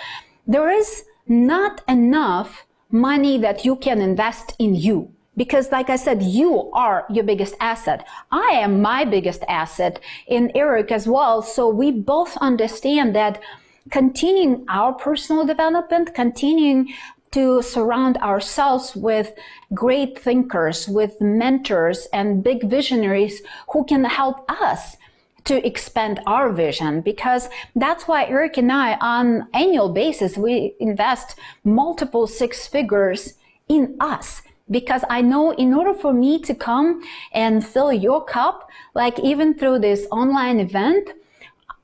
there is not enough money that you can invest in you. Because like I said, you are your biggest asset. I am my biggest asset, and Eric as well. So we both understand that continuing our personal development, continuing to surround ourselves with great thinkers, with mentors and big visionaries who can help us to expand our vision, because that's why Eric and I, on annual basis, we invest multiple six figures in us. Because I know in order for me to come and fill your cup, like even through this online event,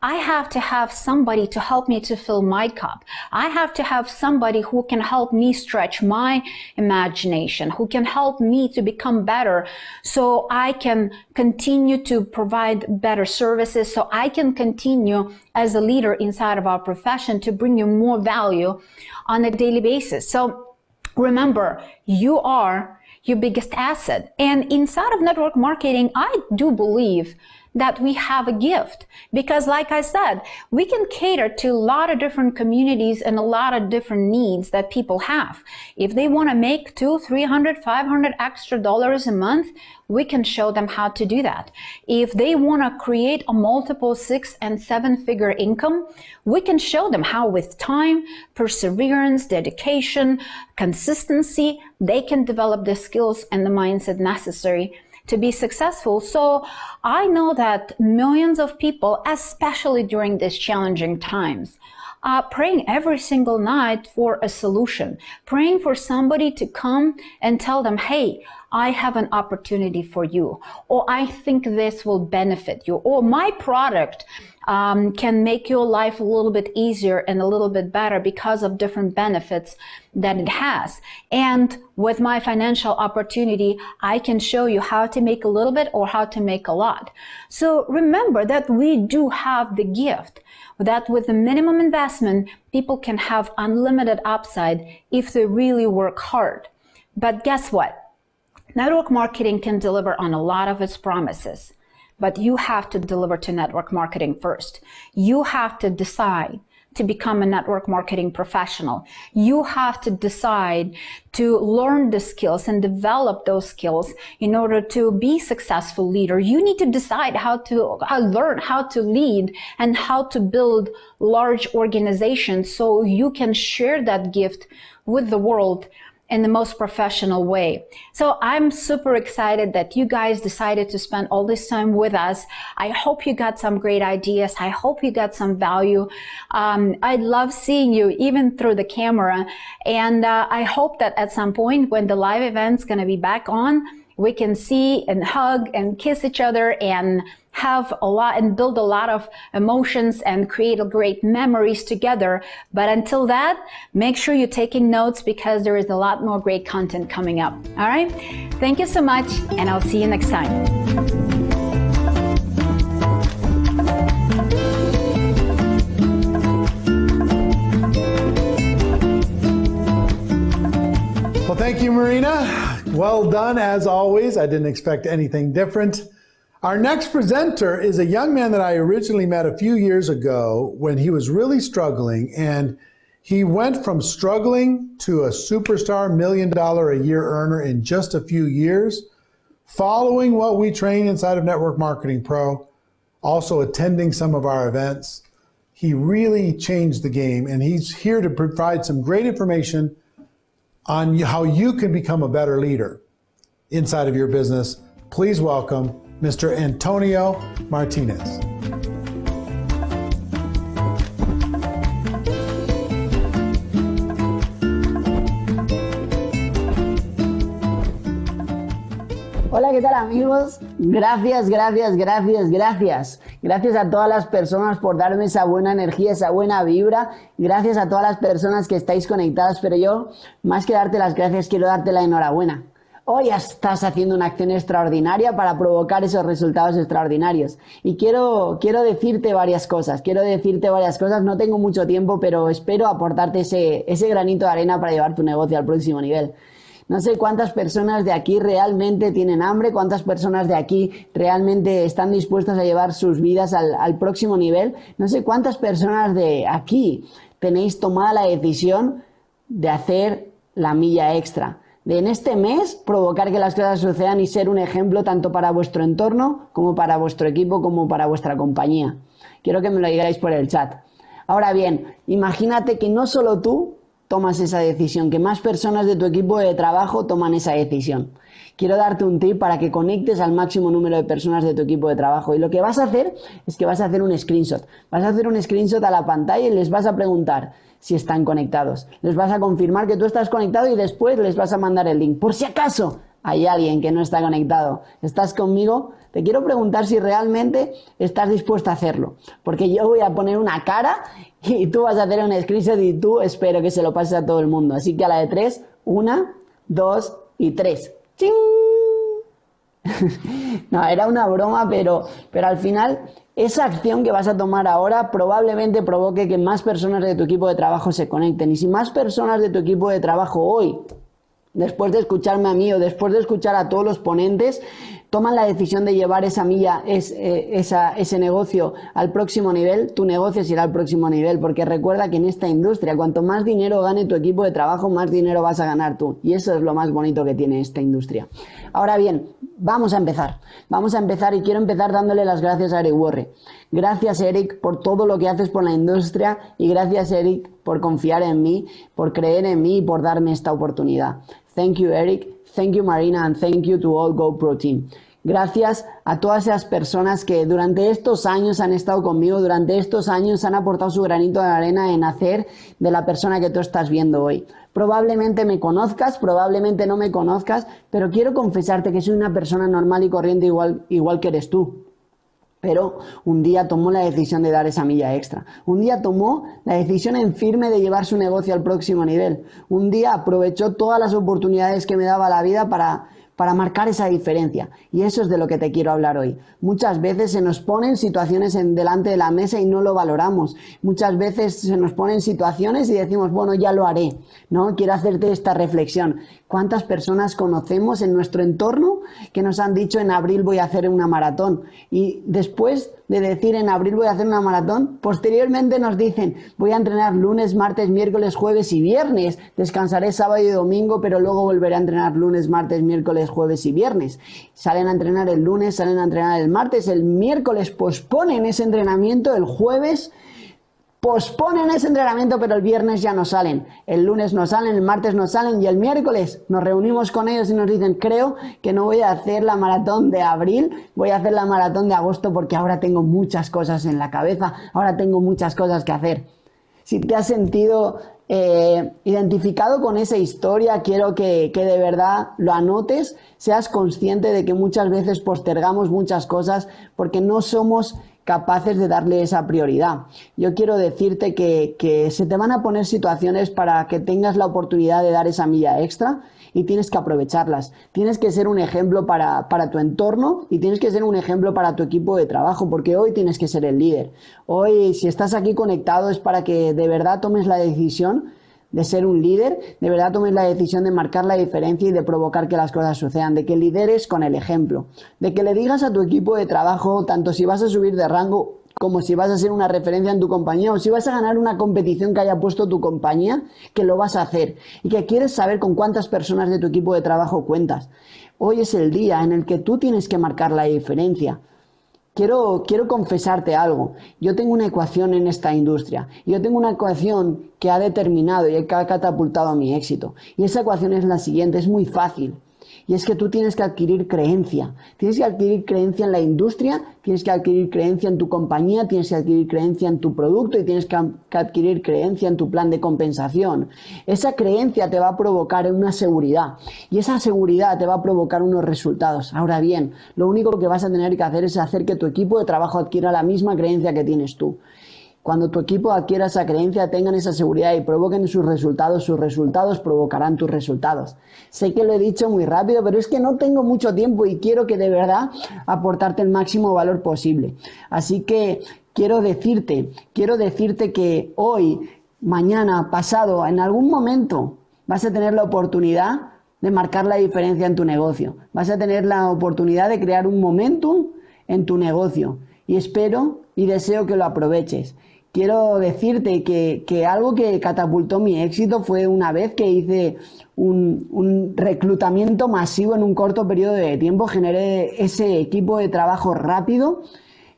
I have to have somebody to help me to fill my cup. I have to have somebody who can help me stretch my imagination, who can help me to become better so I can continue to provide better services, so I can continue as a leader inside of our profession to bring you more value on a daily basis. So remember, you are your biggest asset. And inside of network marketing, I do believe that we have a gift, because like I said, we can cater to a lot of different communities and a lot of different needs that people have. If they want to make $200, $300, $500 extra dollars a month, we can show them how to do that. If they want to create a multiple 6- and 7-figure income, we can show them how with time, perseverance, dedication, consistency, they can develop the skills and the mindset necessary to be successful. So I know that millions of people, especially during these challenging times, praying every single night for a solution, praying for somebody to come and tell them, hey, I have an opportunity for you, or I think this will benefit you, or my product can make your life a little bit easier and a little bit better because of different benefits that it has. And with my financial opportunity, I can show you how to make a little bit or how to make a lot. So remember that we do have the gift that with the minimum investment, people can have unlimited upside if they really work hard. But guess what? Network marketing can deliver on a lot of its promises, but you have to deliver to network marketing first. You have to decide to become a network marketing professional. You have to decide to learn the skills and develop those skills in order to be a successful leader. You need to decide how to learn how to lead and how to build large organizations so you can share that gift with the world in the most professional way. So I'm super excited that you guys decided to spend all this time with us. I hope you got some great ideas. I hope you got some value. I love seeing you even through the camera. And I hope that at some point when the live event's gonna be back on, we can see and hug and kiss each other and have a lot and build a lot of emotions and create great memories together. But until that, make sure you're taking notes because there is a lot more great content coming up. All right. Thank you so much, and I'll see you next time. Well, thank you, Marina. Well done, as always. I didn't expect anything different. Our next presenter is a young man that I originally met a few years ago when he was really struggling, and he went from struggling to a superstar $1 million a year earner in just a few years, following what we train inside of Network Marketing Pro, also attending some of our events. He really changed the game, and he's here to provide some great information on how you can become a better leader inside of your business. Please welcome Mr. Antonio Martinez. Hola, ¿qué tal, amigos? Gracias, gracias, gracias, gracias. Gracias a todas las personas por darme esa buena energía, esa buena vibra. Gracias a todas las personas que estáis conectadas, pero yo, más que darte las gracias, quiero darte la enhorabuena. Hoy estás haciendo una acción extraordinaria para provocar esos resultados extraordinarios. Y quiero decirte varias cosas. No tengo mucho tiempo, pero espero aportarte ese granito de arena para llevar tu negocio al próximo nivel. No sé cuántas personas de aquí realmente tienen hambre, cuántas personas de aquí realmente están dispuestas a llevar sus vidas al próximo nivel. No sé cuántas personas de aquí tenéis tomada la decisión de hacer la milla extra. De en este mes provocar que las cosas sucedan y ser un ejemplo tanto para vuestro entorno como para vuestro equipo como para vuestra compañía. Quiero que me lo digáis por el chat. Ahora bien, imagínate que no solo tú tomas esa decisión, que más personas de tu equipo de trabajo toman esa decisión. Quiero darte un tip para que conectes al máximo número de personas de tu equipo de trabajo. Y lo que vas a hacer es que vas a hacer un screenshot. Vas a hacer un screenshot a la pantalla y les vas a preguntar si están conectados. Les vas a confirmar que tú estás conectado y después les vas a mandar el link. Por si acaso hay alguien que no está conectado. ¿Estás conmigo? Te quiero preguntar si realmente estás dispuesto a hacerlo. Porque yo voy a poner una cara y tú vas a hacer un screenshot y tú espero que se lo pases a todo el mundo. Así que a la de 3, 1, 2 y 3. ¡Ching! No, era una broma, pero al final esa acción que vas a tomar ahora probablemente provoque que más personas de tu equipo de trabajo se conecten. Y si más personas de tu equipo de trabajo hoy, después de escucharme a mí o después de escuchar a todos los ponentes, toman la decisión de llevar esa milla, ese negocio al próximo nivel, tu negocio se irá al próximo nivel, porque recuerda que en esta industria, cuanto más dinero gane tu equipo de trabajo, más dinero vas a ganar tú. Y eso es lo más bonito que tiene esta industria. Ahora bien, vamos a empezar y quiero empezar dándole las gracias a Eric Worre. Gracias, Eric, por todo lo que haces por la industria y gracias, Eric, por confiar en mí, por creer en mí y por darme esta oportunidad. Thank you, Eric. Thank you, Marina, and thank you to all GoPro team. Gracias a todas esas personas que durante estos años han estado conmigo, durante estos años han aportado su granito de arena en hacer de la persona que tú estás viendo hoy. Probablemente me conozcas, probablemente no me conozcas, pero quiero confesarte que soy una persona normal y corriente igual que eres tú. Pero un día tomó la decisión de dar esa milla extra. Un día tomó la decisión en firme de llevar su negocio al próximo nivel. Un día aprovechó todas las oportunidades que me daba la vida para marcar esa diferencia. Y eso es de lo que te quiero hablar hoy. Muchas veces se nos ponen situaciones delante de la mesa y no lo valoramos. Muchas veces se nos ponen situaciones y decimos, bueno, ya lo haré, ¿no? Quiero hacerte esta reflexión. ¿Cuántas personas conocemos en nuestro entorno que nos han dicho en abril voy a hacer una maratón? Y después de decir en abril voy a hacer una maratón, posteriormente nos dicen voy a entrenar lunes, martes, miércoles, jueves y viernes, descansaré sábado y domingo, pero luego volveré a entrenar lunes, martes, miércoles, jueves y viernes. Salen a entrenar el lunes, salen a entrenar el martes, el miércoles posponen ese entrenamiento, el jueves posponen ese entrenamiento, pero el viernes ya no salen, el lunes no salen, el martes no salen y el miércoles nos reunimos con ellos y nos dicen creo que no voy a hacer la maratón de abril, voy a hacer la maratón de agosto porque ahora tengo muchas cosas en la cabeza, ahora tengo muchas cosas que hacer. Si te has sentido identificado con esa historia, quiero que de verdad lo anotes, seas consciente de que muchas veces postergamos muchas cosas porque no somos capaces de darle esa prioridad. Yo quiero decirte que se te van a poner situaciones para que tengas la oportunidad de dar esa milla extra y tienes que aprovecharlas. Tienes que ser un ejemplo para tu entorno y tienes que ser un ejemplo para tu equipo de trabajo, porque hoy tienes que ser el líder. Hoy, si estás aquí conectado, es para que de verdad tomes la decisión de ser un líder, de verdad tomes la decisión de marcar la diferencia y de provocar que las cosas sucedan, de que lideres con el ejemplo, de que le digas a tu equipo de trabajo, tanto si vas a subir de rango como si vas a ser una referencia en tu compañía o si vas a ganar una competición que haya puesto tu compañía, que lo vas a hacer y que quieres saber con cuántas personas de tu equipo de trabajo cuentas. Hoy es el día en el que tú tienes que marcar la diferencia. Quiero confesarte algo. Yo tengo una ecuación en esta industria. Yo tengo una ecuación que ha determinado y que ha catapultado mi éxito. Y esa ecuación es la siguiente, es muy fácil. Y es que tú tienes que adquirir creencia. Tienes que adquirir creencia en la industria, tienes que adquirir creencia en tu compañía, tienes que adquirir creencia en tu producto y tienes que adquirir creencia en tu plan de compensación. Esa creencia te va a provocar una seguridad y esa seguridad te va a provocar unos resultados. Ahora bien, lo único que vas a tener que hacer es hacer que tu equipo de trabajo adquiera la misma creencia que tienes tú. Cuando tu equipo adquiera esa creencia, tengan esa seguridad y provoquen sus resultados provocarán tus resultados. Sé que lo he dicho muy rápido, pero es que no tengo mucho tiempo y quiero que de verdad aportarte el máximo valor posible. Así que quiero decirte que hoy, mañana, pasado, en algún momento vas a tener la oportunidad de marcar la diferencia en tu negocio. Vas a tener la oportunidad de crear un momentum en tu negocio y espero y deseo que lo aproveches. Quiero decirte que algo que catapultó mi éxito fue una vez que hice un reclutamiento masivo en un corto periodo de tiempo, generé ese equipo de trabajo rápido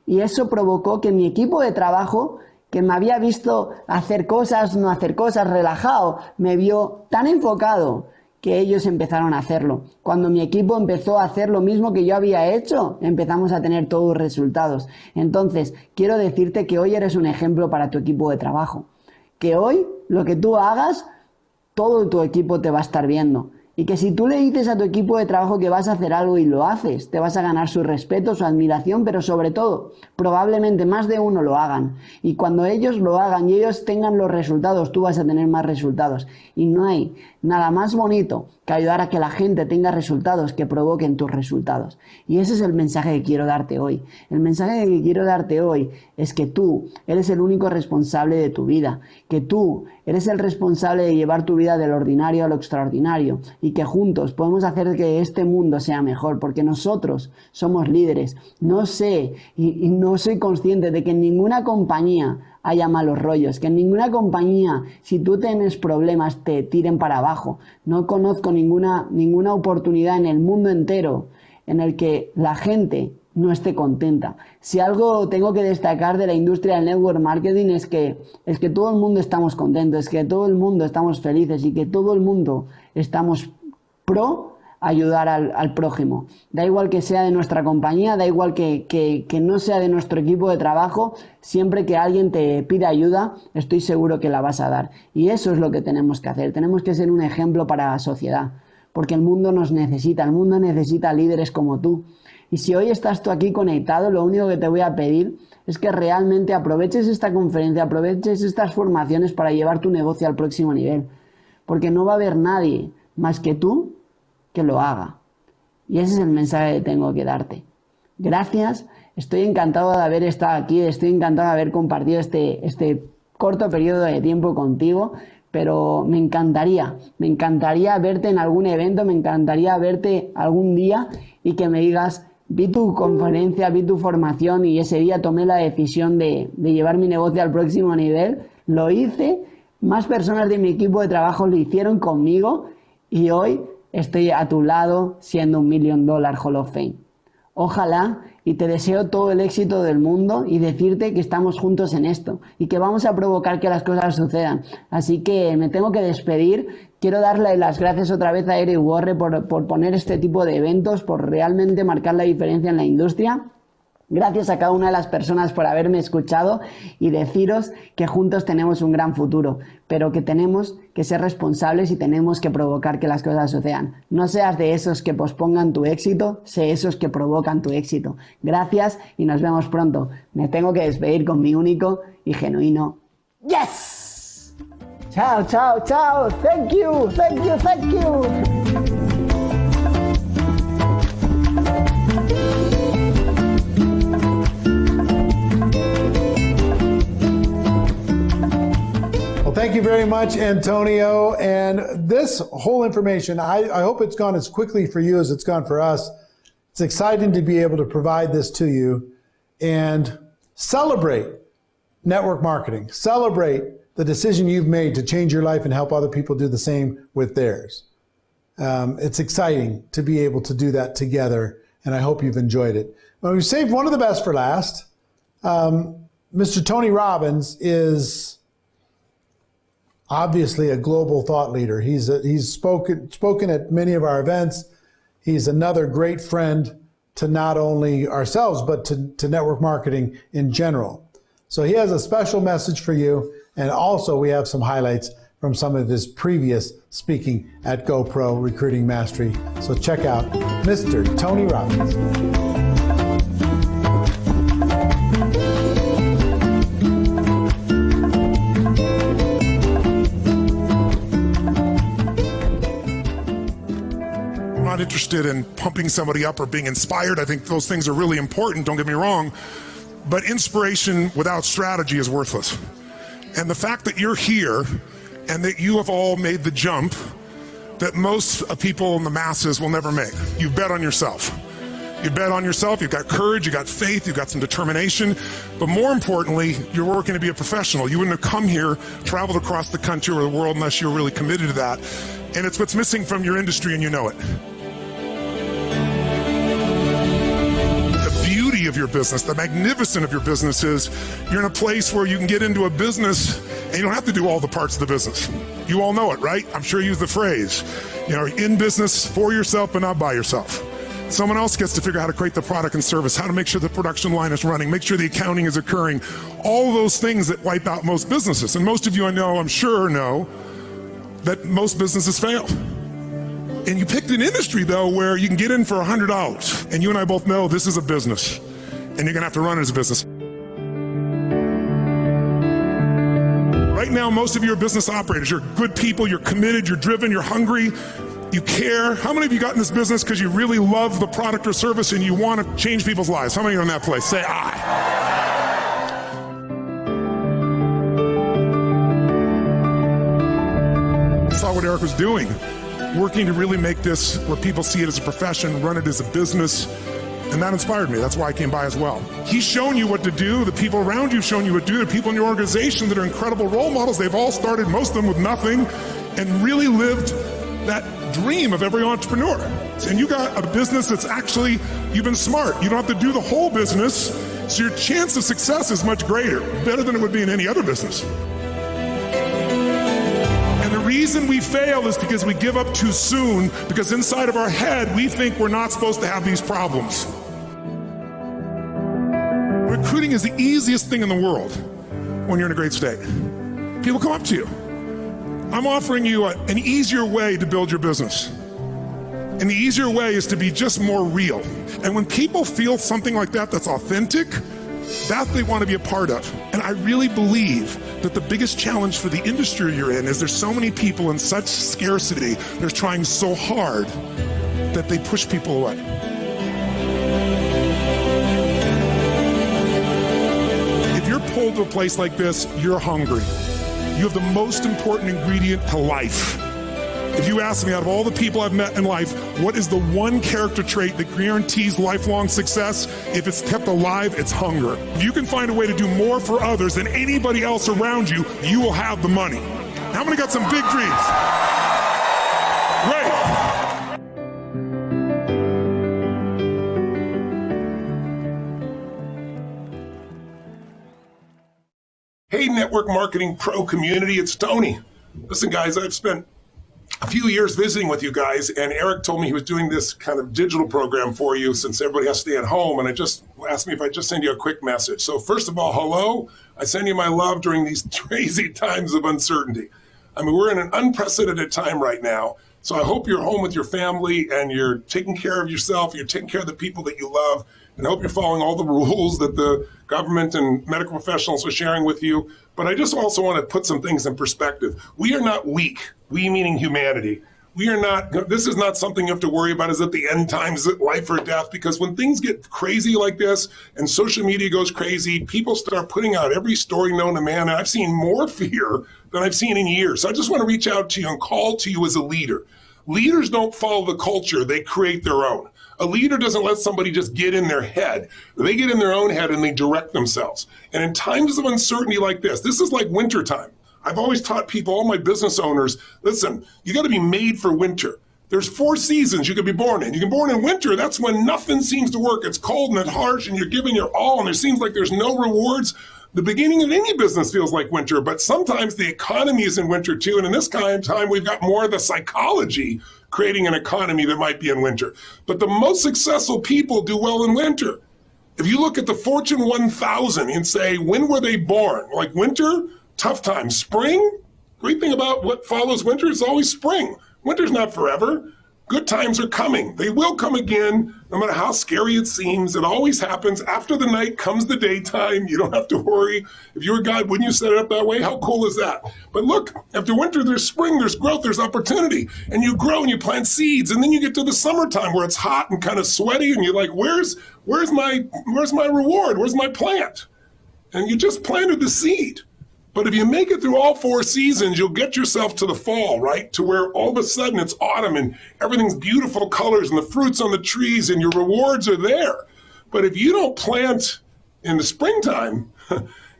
y eso provocó que mi equipo de trabajo, que me había visto hacer cosas, no hacer cosas, relajado, me vio tan enfocado que ellos empezaron a hacerlo. Cuando mi equipo empezó a hacer lo mismo que yo había hecho, empezamos a tener todos resultados. Entonces, quiero decirte que hoy eres un ejemplo para tu equipo de trabajo. Que hoy, lo que tú hagas, todo tu equipo te va a estar viendo. Y que si tú le dices a tu equipo de trabajo que vas a hacer algo y lo haces, te vas a ganar su respeto, su admiración, pero sobre todo, probablemente más de uno lo hagan. Y cuando ellos lo hagan y ellos tengan los resultados, tú vas a tener más resultados. Y no hay nada más bonito que ayudar a que la gente tenga resultados que provoquen tus resultados. Y ese es el mensaje que quiero darte hoy. El mensaje que quiero darte hoy es que tú eres el único responsable de tu vida, que tú eres el responsable de llevar tu vida del ordinario a lo extraordinario y que juntos podemos hacer que este mundo sea mejor porque nosotros somos líderes. No sé y no soy consciente de que en ninguna compañía haya malos rollos, que en ninguna compañía, si tú tienes problemas, te tiren para abajo. No conozco ninguna oportunidad en el mundo entero en el que la gente no esté contenta. Si algo tengo que destacar de la industria del network marketing es que todo el mundo estamos contentos, es que todo el mundo estamos felices y que todo el mundo estamos pro ayudar al prójimo. Da igual que sea de nuestra compañía, da igual que no sea de nuestro equipo de trabajo, siempre que alguien te pida ayuda, estoy seguro que la vas a dar. Y eso es lo que tenemos que hacer. Tenemos que ser un ejemplo para la sociedad, porque el mundo nos necesita, el mundo necesita líderes como tú. Y si hoy estás tú aquí conectado, lo único que te voy a pedir es que realmente aproveches esta conferencia, aproveches estas formaciones para llevar tu negocio al próximo nivel. Porque no va a haber nadie más que tú que lo haga. Y ese es el mensaje que tengo que darte. Gracias, estoy encantado de haber estado aquí, estoy encantado de haber compartido este corto periodo de tiempo contigo, pero me encantaría verte en algún evento, me encantaría verte algún día y que me digas, vi tu conferencia, vi tu formación y ese día tomé la decisión de llevar mi negocio al próximo nivel, lo hice, más personas de mi equipo de trabajo lo hicieron conmigo y hoy estoy a tu lado siendo un $1 Million Hall of Fame. Ojalá y te deseo todo el éxito del mundo y decirte que estamos juntos en esto y que vamos a provocar que las cosas sucedan. Así que me tengo que despedir. Quiero darle las gracias otra vez a Eric Worre por poner este tipo de eventos, por realmente marcar la diferencia en la industria. Gracias a cada una de las personas por haberme escuchado y deciros que juntos tenemos un gran futuro, pero que tenemos que ser responsables y tenemos que provocar que las cosas sucedan. No seas de esos que pospongan tu éxito, sé esos que provocan tu éxito. Gracias y nos vemos pronto. Me tengo que despedir con mi único y genuino ¡Yes! Chao, chao, chao. Thank you, thank you, thank you. Well, thank you very much, Antonio. And this whole information, I hope it's gone as quickly for you as it's gone for us. It's exciting to be able to provide this to you and celebrate network marketing. Celebrate the decision you've made to change your life and help other people do the same with theirs. It's exciting to be able to do that together, and I hope you've enjoyed it. Well, we saved one of the best for last. Mr. Tony Robbins is obviously a global thought leader. He's spoken at many of our events. He's another great friend to not only ourselves, but to network marketing in general. So he has a special message for you. And also we have some highlights from some of his previous speaking at GoPro Recruiting Mastery. So check out Mr. Tony Robbins. Not interested in pumping somebody up or being inspired. I think those things are really important, don't get me wrong, but inspiration without strategy is worthless. And the fact that you're here and that you have all made the jump that most people in the masses will never make. You've bet on yourself. You bet on yourself, you've got courage, you've got faith, you've got some determination, but more importantly, you're working to be a professional. You wouldn't have come here, traveled across the country or the world unless you were really committed to that. And it's what's missing from your industry and you know it. Of your business, the magnificence of your business is you're in a place where you can get into a business and you don't have to do all the parts of the business. You all know it, right? I'm sure you use the phrase, you know, in business for yourself but not by yourself. Someone else gets to figure out how to create the product and service, how to make sure the production line is running, make sure the accounting is occurring, all those things that wipe out most businesses. And most of you I know, I'm sure know, that most businesses fail. And you picked an industry though where you can get in for $100. And you and I both know this is a business. And you're gonna have to run it as a business. Right now, most of you are business operators. You're good people, you're committed, you're driven, you're hungry, you care. How many of you got in this business because you really love the product or service and you want to change people's lives? How many are in that place? Say aye. I saw what Eric was doing, working to really make this where people see it as a profession, run it as a business. And that inspired me. That's why I came by as well. He's shown you what to do. The people around you have shown you what to do. The people in your organization that are incredible role models. They've all started, most of them, with nothing and really lived that dream of every entrepreneur. And you got a business that's actually, you've been smart. You don't have to do the whole business, so your chance of success is much greater, better than it would be in any other business. And the reason reason we fail is because we give up too soon, because inside of our head, we think we're not supposed to have these problems. Recruiting is the easiest thing in the world when you're in a great state. People come up to you. I'm offering you an easier way to build your business. And the easier way is to be just more real. And when people feel something like that that's authentic, that they want to be a part of. And I really believe that the biggest challenge for the industry you're in is there's so many people in such scarcity, they're trying so hard that they push people away. If you're pulled to a place like this, you're hungry. You have the most important ingredient to life. If you ask me, out of all the people I've met in life, what is the one character trait that guarantees lifelong success? If it's kept alive, it's hunger. If you can find a way to do more for others than anybody else around you, you will have the money. How many got some big dreams? Great. Hey, Network Marketing Pro community, it's Tony. Listen, guys, I've spent a few years visiting with you guys, and Eric told me he was doing this kind of digital program for you since everybody has to stay at home, and I just asked me if I just send you a quick message. So first of all, hello. I send you my love during these crazy times of uncertainty. I mean, we're in an unprecedented time right now, so I hope you're home with your family and you're taking care of yourself, you're taking care of the people that you love, and I hope you're following all the rules that the government and medical professionals are sharing with you. But I just also want to put some things in perspective. We are not weak, we meaning humanity. We are not, this is not something you have to worry about, is it the end times, is it life or death? Because when things get crazy like this and social media goes crazy, people start putting out every story known to man, and I've seen more fear than I've seen in years. So I just want to reach out to you and call to you as a leader. Leaders don't follow the culture, they create their own. A leader doesn't let somebody just get in their head. They get in their own head and they direct themselves. And in times of uncertainty like this is like wintertime. I've always taught people, all my business owners, listen, you got to be made for winter. There's 4 seasons you could be born in. You can be born in winter, that's when nothing seems to work. It's cold and it's harsh and you're giving your all and it seems like there's no rewards. The beginning of any business feels like winter, but sometimes the economy is in winter too. And in this kind of time, we've got more of the psychology creating an economy that might be in winter. But the most successful people do well in winter. If you look at the Fortune 1000 and say, when were they born? Like winter, tough time. Spring, great thing about what follows winter is always spring. Winter's not forever. Good times are coming. They will come again, no matter how scary it seems. It always happens. After the night comes the daytime. You don't have to worry. If you were God, wouldn't you set it up that way? How cool is that? But look, after winter, there's spring, there's growth, there's opportunity. And you grow and you plant seeds. And then you get to the summertime where it's hot and kind of sweaty. And you're like, where's my reward? Where's my plant? And you just planted the seed. But if you make it through all 4 seasons, you'll get yourself to the fall, right? To where all of a sudden it's autumn and everything's beautiful colors and the fruits on the trees and your rewards are there. But if you don't plant in the springtime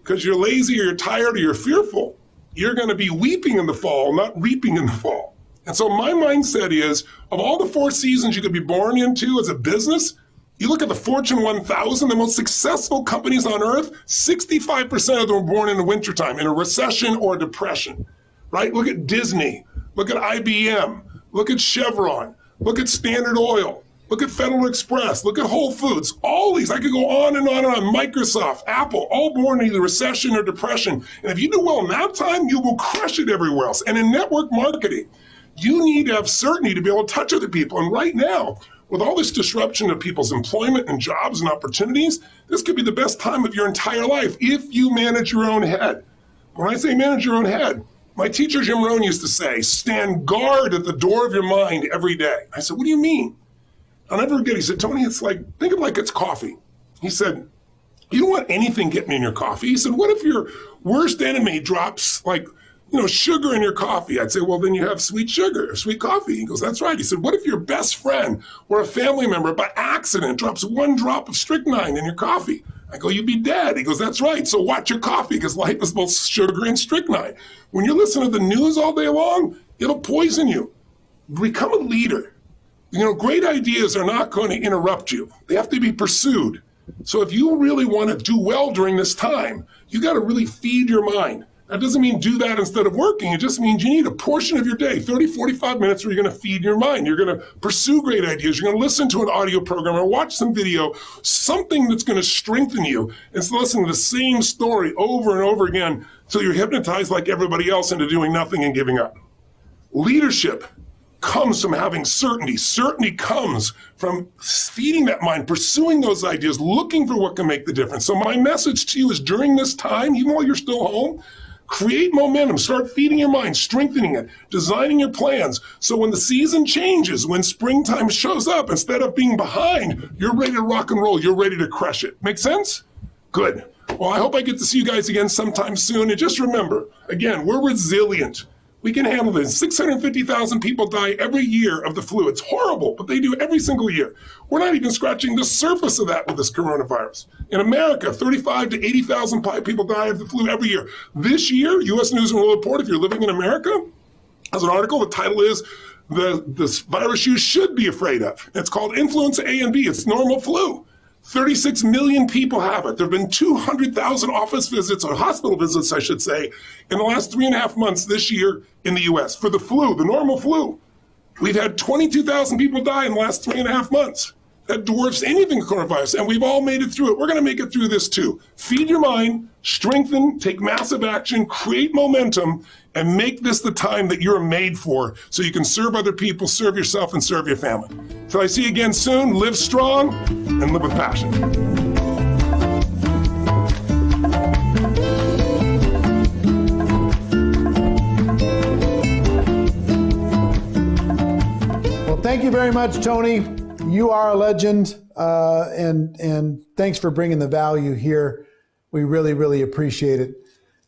because you're lazy or you're tired or you're fearful, you're going to be weeping in the fall, not reaping in the fall. And so my mindset is, of all the 4 seasons you could be born into as a business, you look at the Fortune 1000, the most successful companies on earth, 65% of them were born in the wintertime, in a recession or a depression, right? Look at Disney, look at IBM, look at Chevron, look at Standard Oil, look at Federal Express, look at Whole Foods, all these, I could go on and on and on, Microsoft, Apple, all born in either recession or depression. And if you do well in that time, you will crush it everywhere else. And in network marketing, you need to have certainty to be able to touch other people. And right now, with all this disruption of people's employment and jobs and opportunities, this could be the best time of your entire life if you manage your own head. When I say manage your own head, my teacher Jim Rohn used to say, stand guard at the door of your mind every day. I said, what do you mean? I'll never forget, he said, Tony, it's like, think of it like it's coffee. He said, you don't want anything getting in your coffee. He said, what if your worst enemy drops sugar in your coffee? I'd say, well, then you have sweet sugar, sweet coffee. He goes, that's right. He said, what if your best friend or a family member by accident drops 1 drop of strychnine in your coffee? I go, you'd be dead. He goes, that's right. So watch your coffee because life is both sugar and strychnine. When you listen to the news all day long, it'll poison you. Become a leader. Great ideas are not going to interrupt you. They have to be pursued. So if you really want to do well during this time, you got to really feed your mind. That doesn't mean do that instead of working. It just means you need a portion of your day, 30, 45 minutes, where you're going to feed your mind. You're going to pursue great ideas. You're going to listen to an audio program or watch some video, something that's going to strengthen you instead of listening to the same story over and over again until you're hypnotized like everybody else into doing nothing and giving up. Leadership comes from having certainty. Certainty comes from feeding that mind, pursuing those ideas, looking for what can make the difference. So my message to you is during this time, even while you're still home, create momentum, start feeding your mind, strengthening it, designing your plans. So when the season changes, when springtime shows up, instead of being behind, you're ready to rock and roll. You're ready to crush it. Make sense? Good. Well, I hope I get to see you guys again sometime soon. And just remember, again, we're resilient. We can handle this. 650,000 people die every year of the flu. It's horrible, but they do every single year. We're not even scratching the surface of that with this coronavirus. In America, 35 to 80,000 people die of the flu every year. This year, U.S. News and World Report, if you're living in America, has an article. The title is "This Virus You Should Be Afraid of." It's called Influenza A and B. It's normal flu. 36 million people have it. There have been 200,000 office visits, or hospital visits, I should say, in the last 3.5 months this year in the U.S. for the flu, the normal flu. We've had 22,000 people die in the last 3.5 months. That dwarfs anything coronavirus, and we've all made it through it. We're going to make it through this too. Feed your mind, strengthen, take massive action, create momentum, and make this the time that you're made for so you can serve other people, serve yourself, and serve your family. Till I see you again soon, live strong and live with passion. Well, thank you very much, Tony. You are a legend, and thanks for bringing the value here. We really, really appreciate it.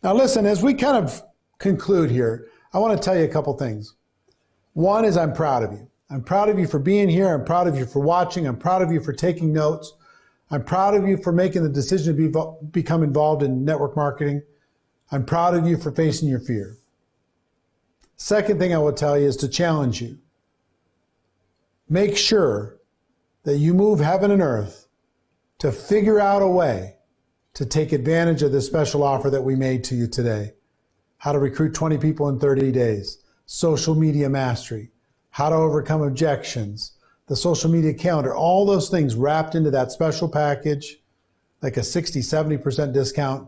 Now, listen, as we kind of conclude here, I want to tell you a couple things. One is I'm proud of you. I'm proud of you for being here. I'm proud of you for watching. I'm proud of you for taking notes. I'm proud of you for making the decision to become involved in network marketing. I'm proud of you for facing your fear. Second thing I will tell you is to challenge you. Make sure that you move heaven and earth to figure out a way to take advantage of this special offer that we made to you today. How to recruit 20 people in 30 days, social media mastery, how to overcome objections, the social media calendar, all those things wrapped into that special package, like a 60, 70% discount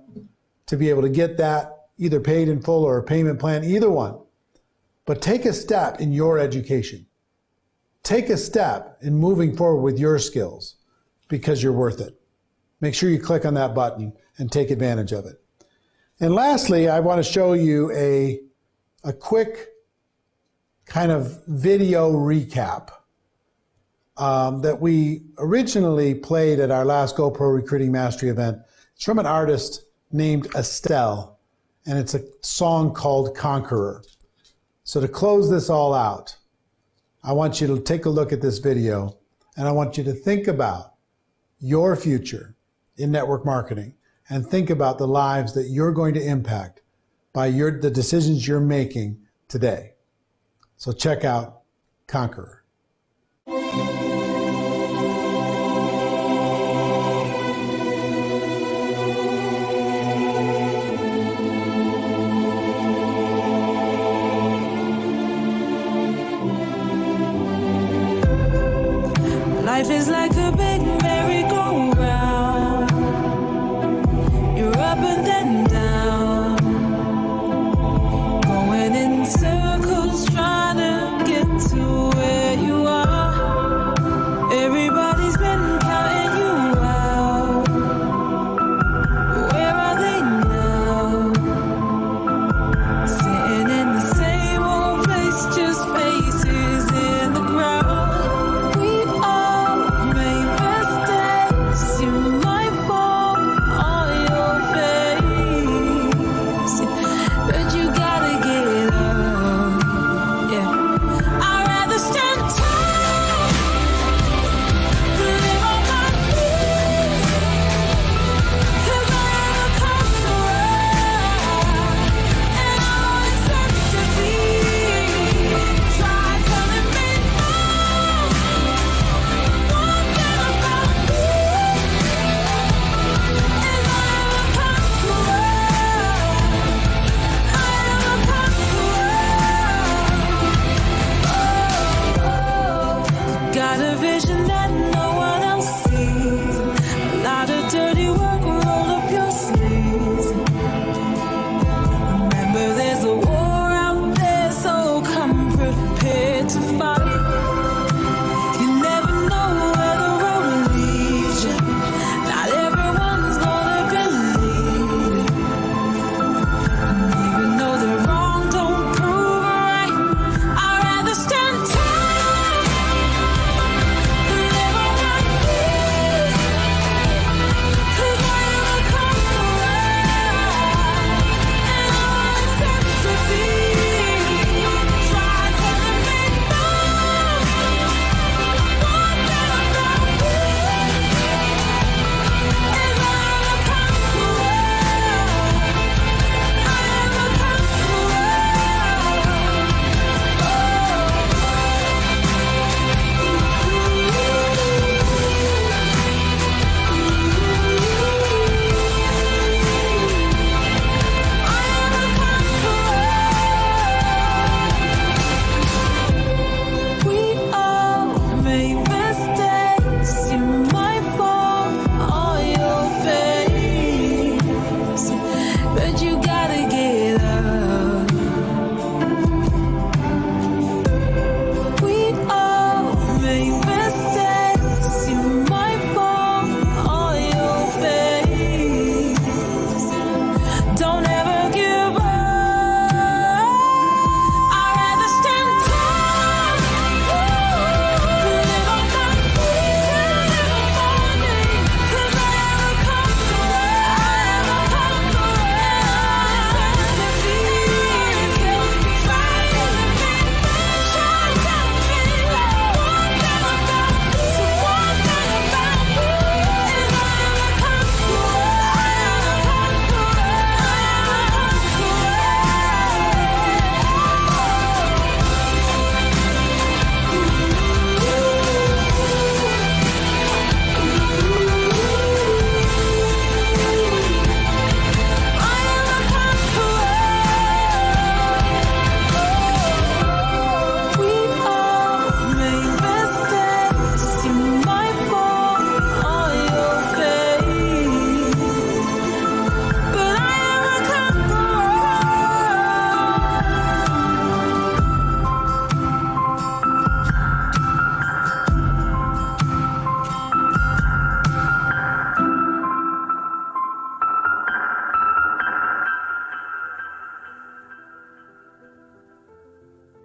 to be able to get that either paid in full or a payment plan, either one. But take a step in your education. Take a step in moving forward with your skills because you're worth it. Make sure you click on that button and take advantage of it. And lastly, I want to show you a quick kind of video recap that we originally played at our last GoPro Recruiting Mastery event. It's from an artist named Estelle, and it's a song called Conqueror. So to close this all out, I want you to take a look at this video, and I want you to think about your future in network marketing and think about the lives that you're going to impact by the decisions you're making today. So check out Conqueror. Life is like a big merry-go-round. You're up and then down, going in circles, trying to get to where you are. Everybody's been counting you out. Where are they now? Sitting in the same old place, just faces in the crowd. We all make mistakes.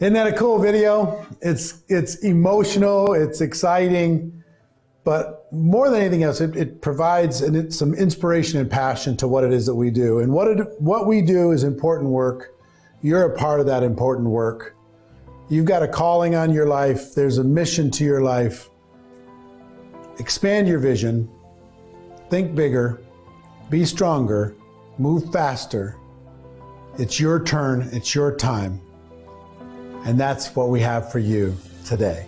Isn't that a cool video? It's emotional, it's exciting, but more than anything else, it provides some inspiration and passion to what it is that we do. And what we do is important work. You're a part of that important work. You've got a calling on your life. There's a mission to your life. Expand your vision. Think bigger. Be stronger. Move faster. It's your turn. It's your time. And that's what we have for you today.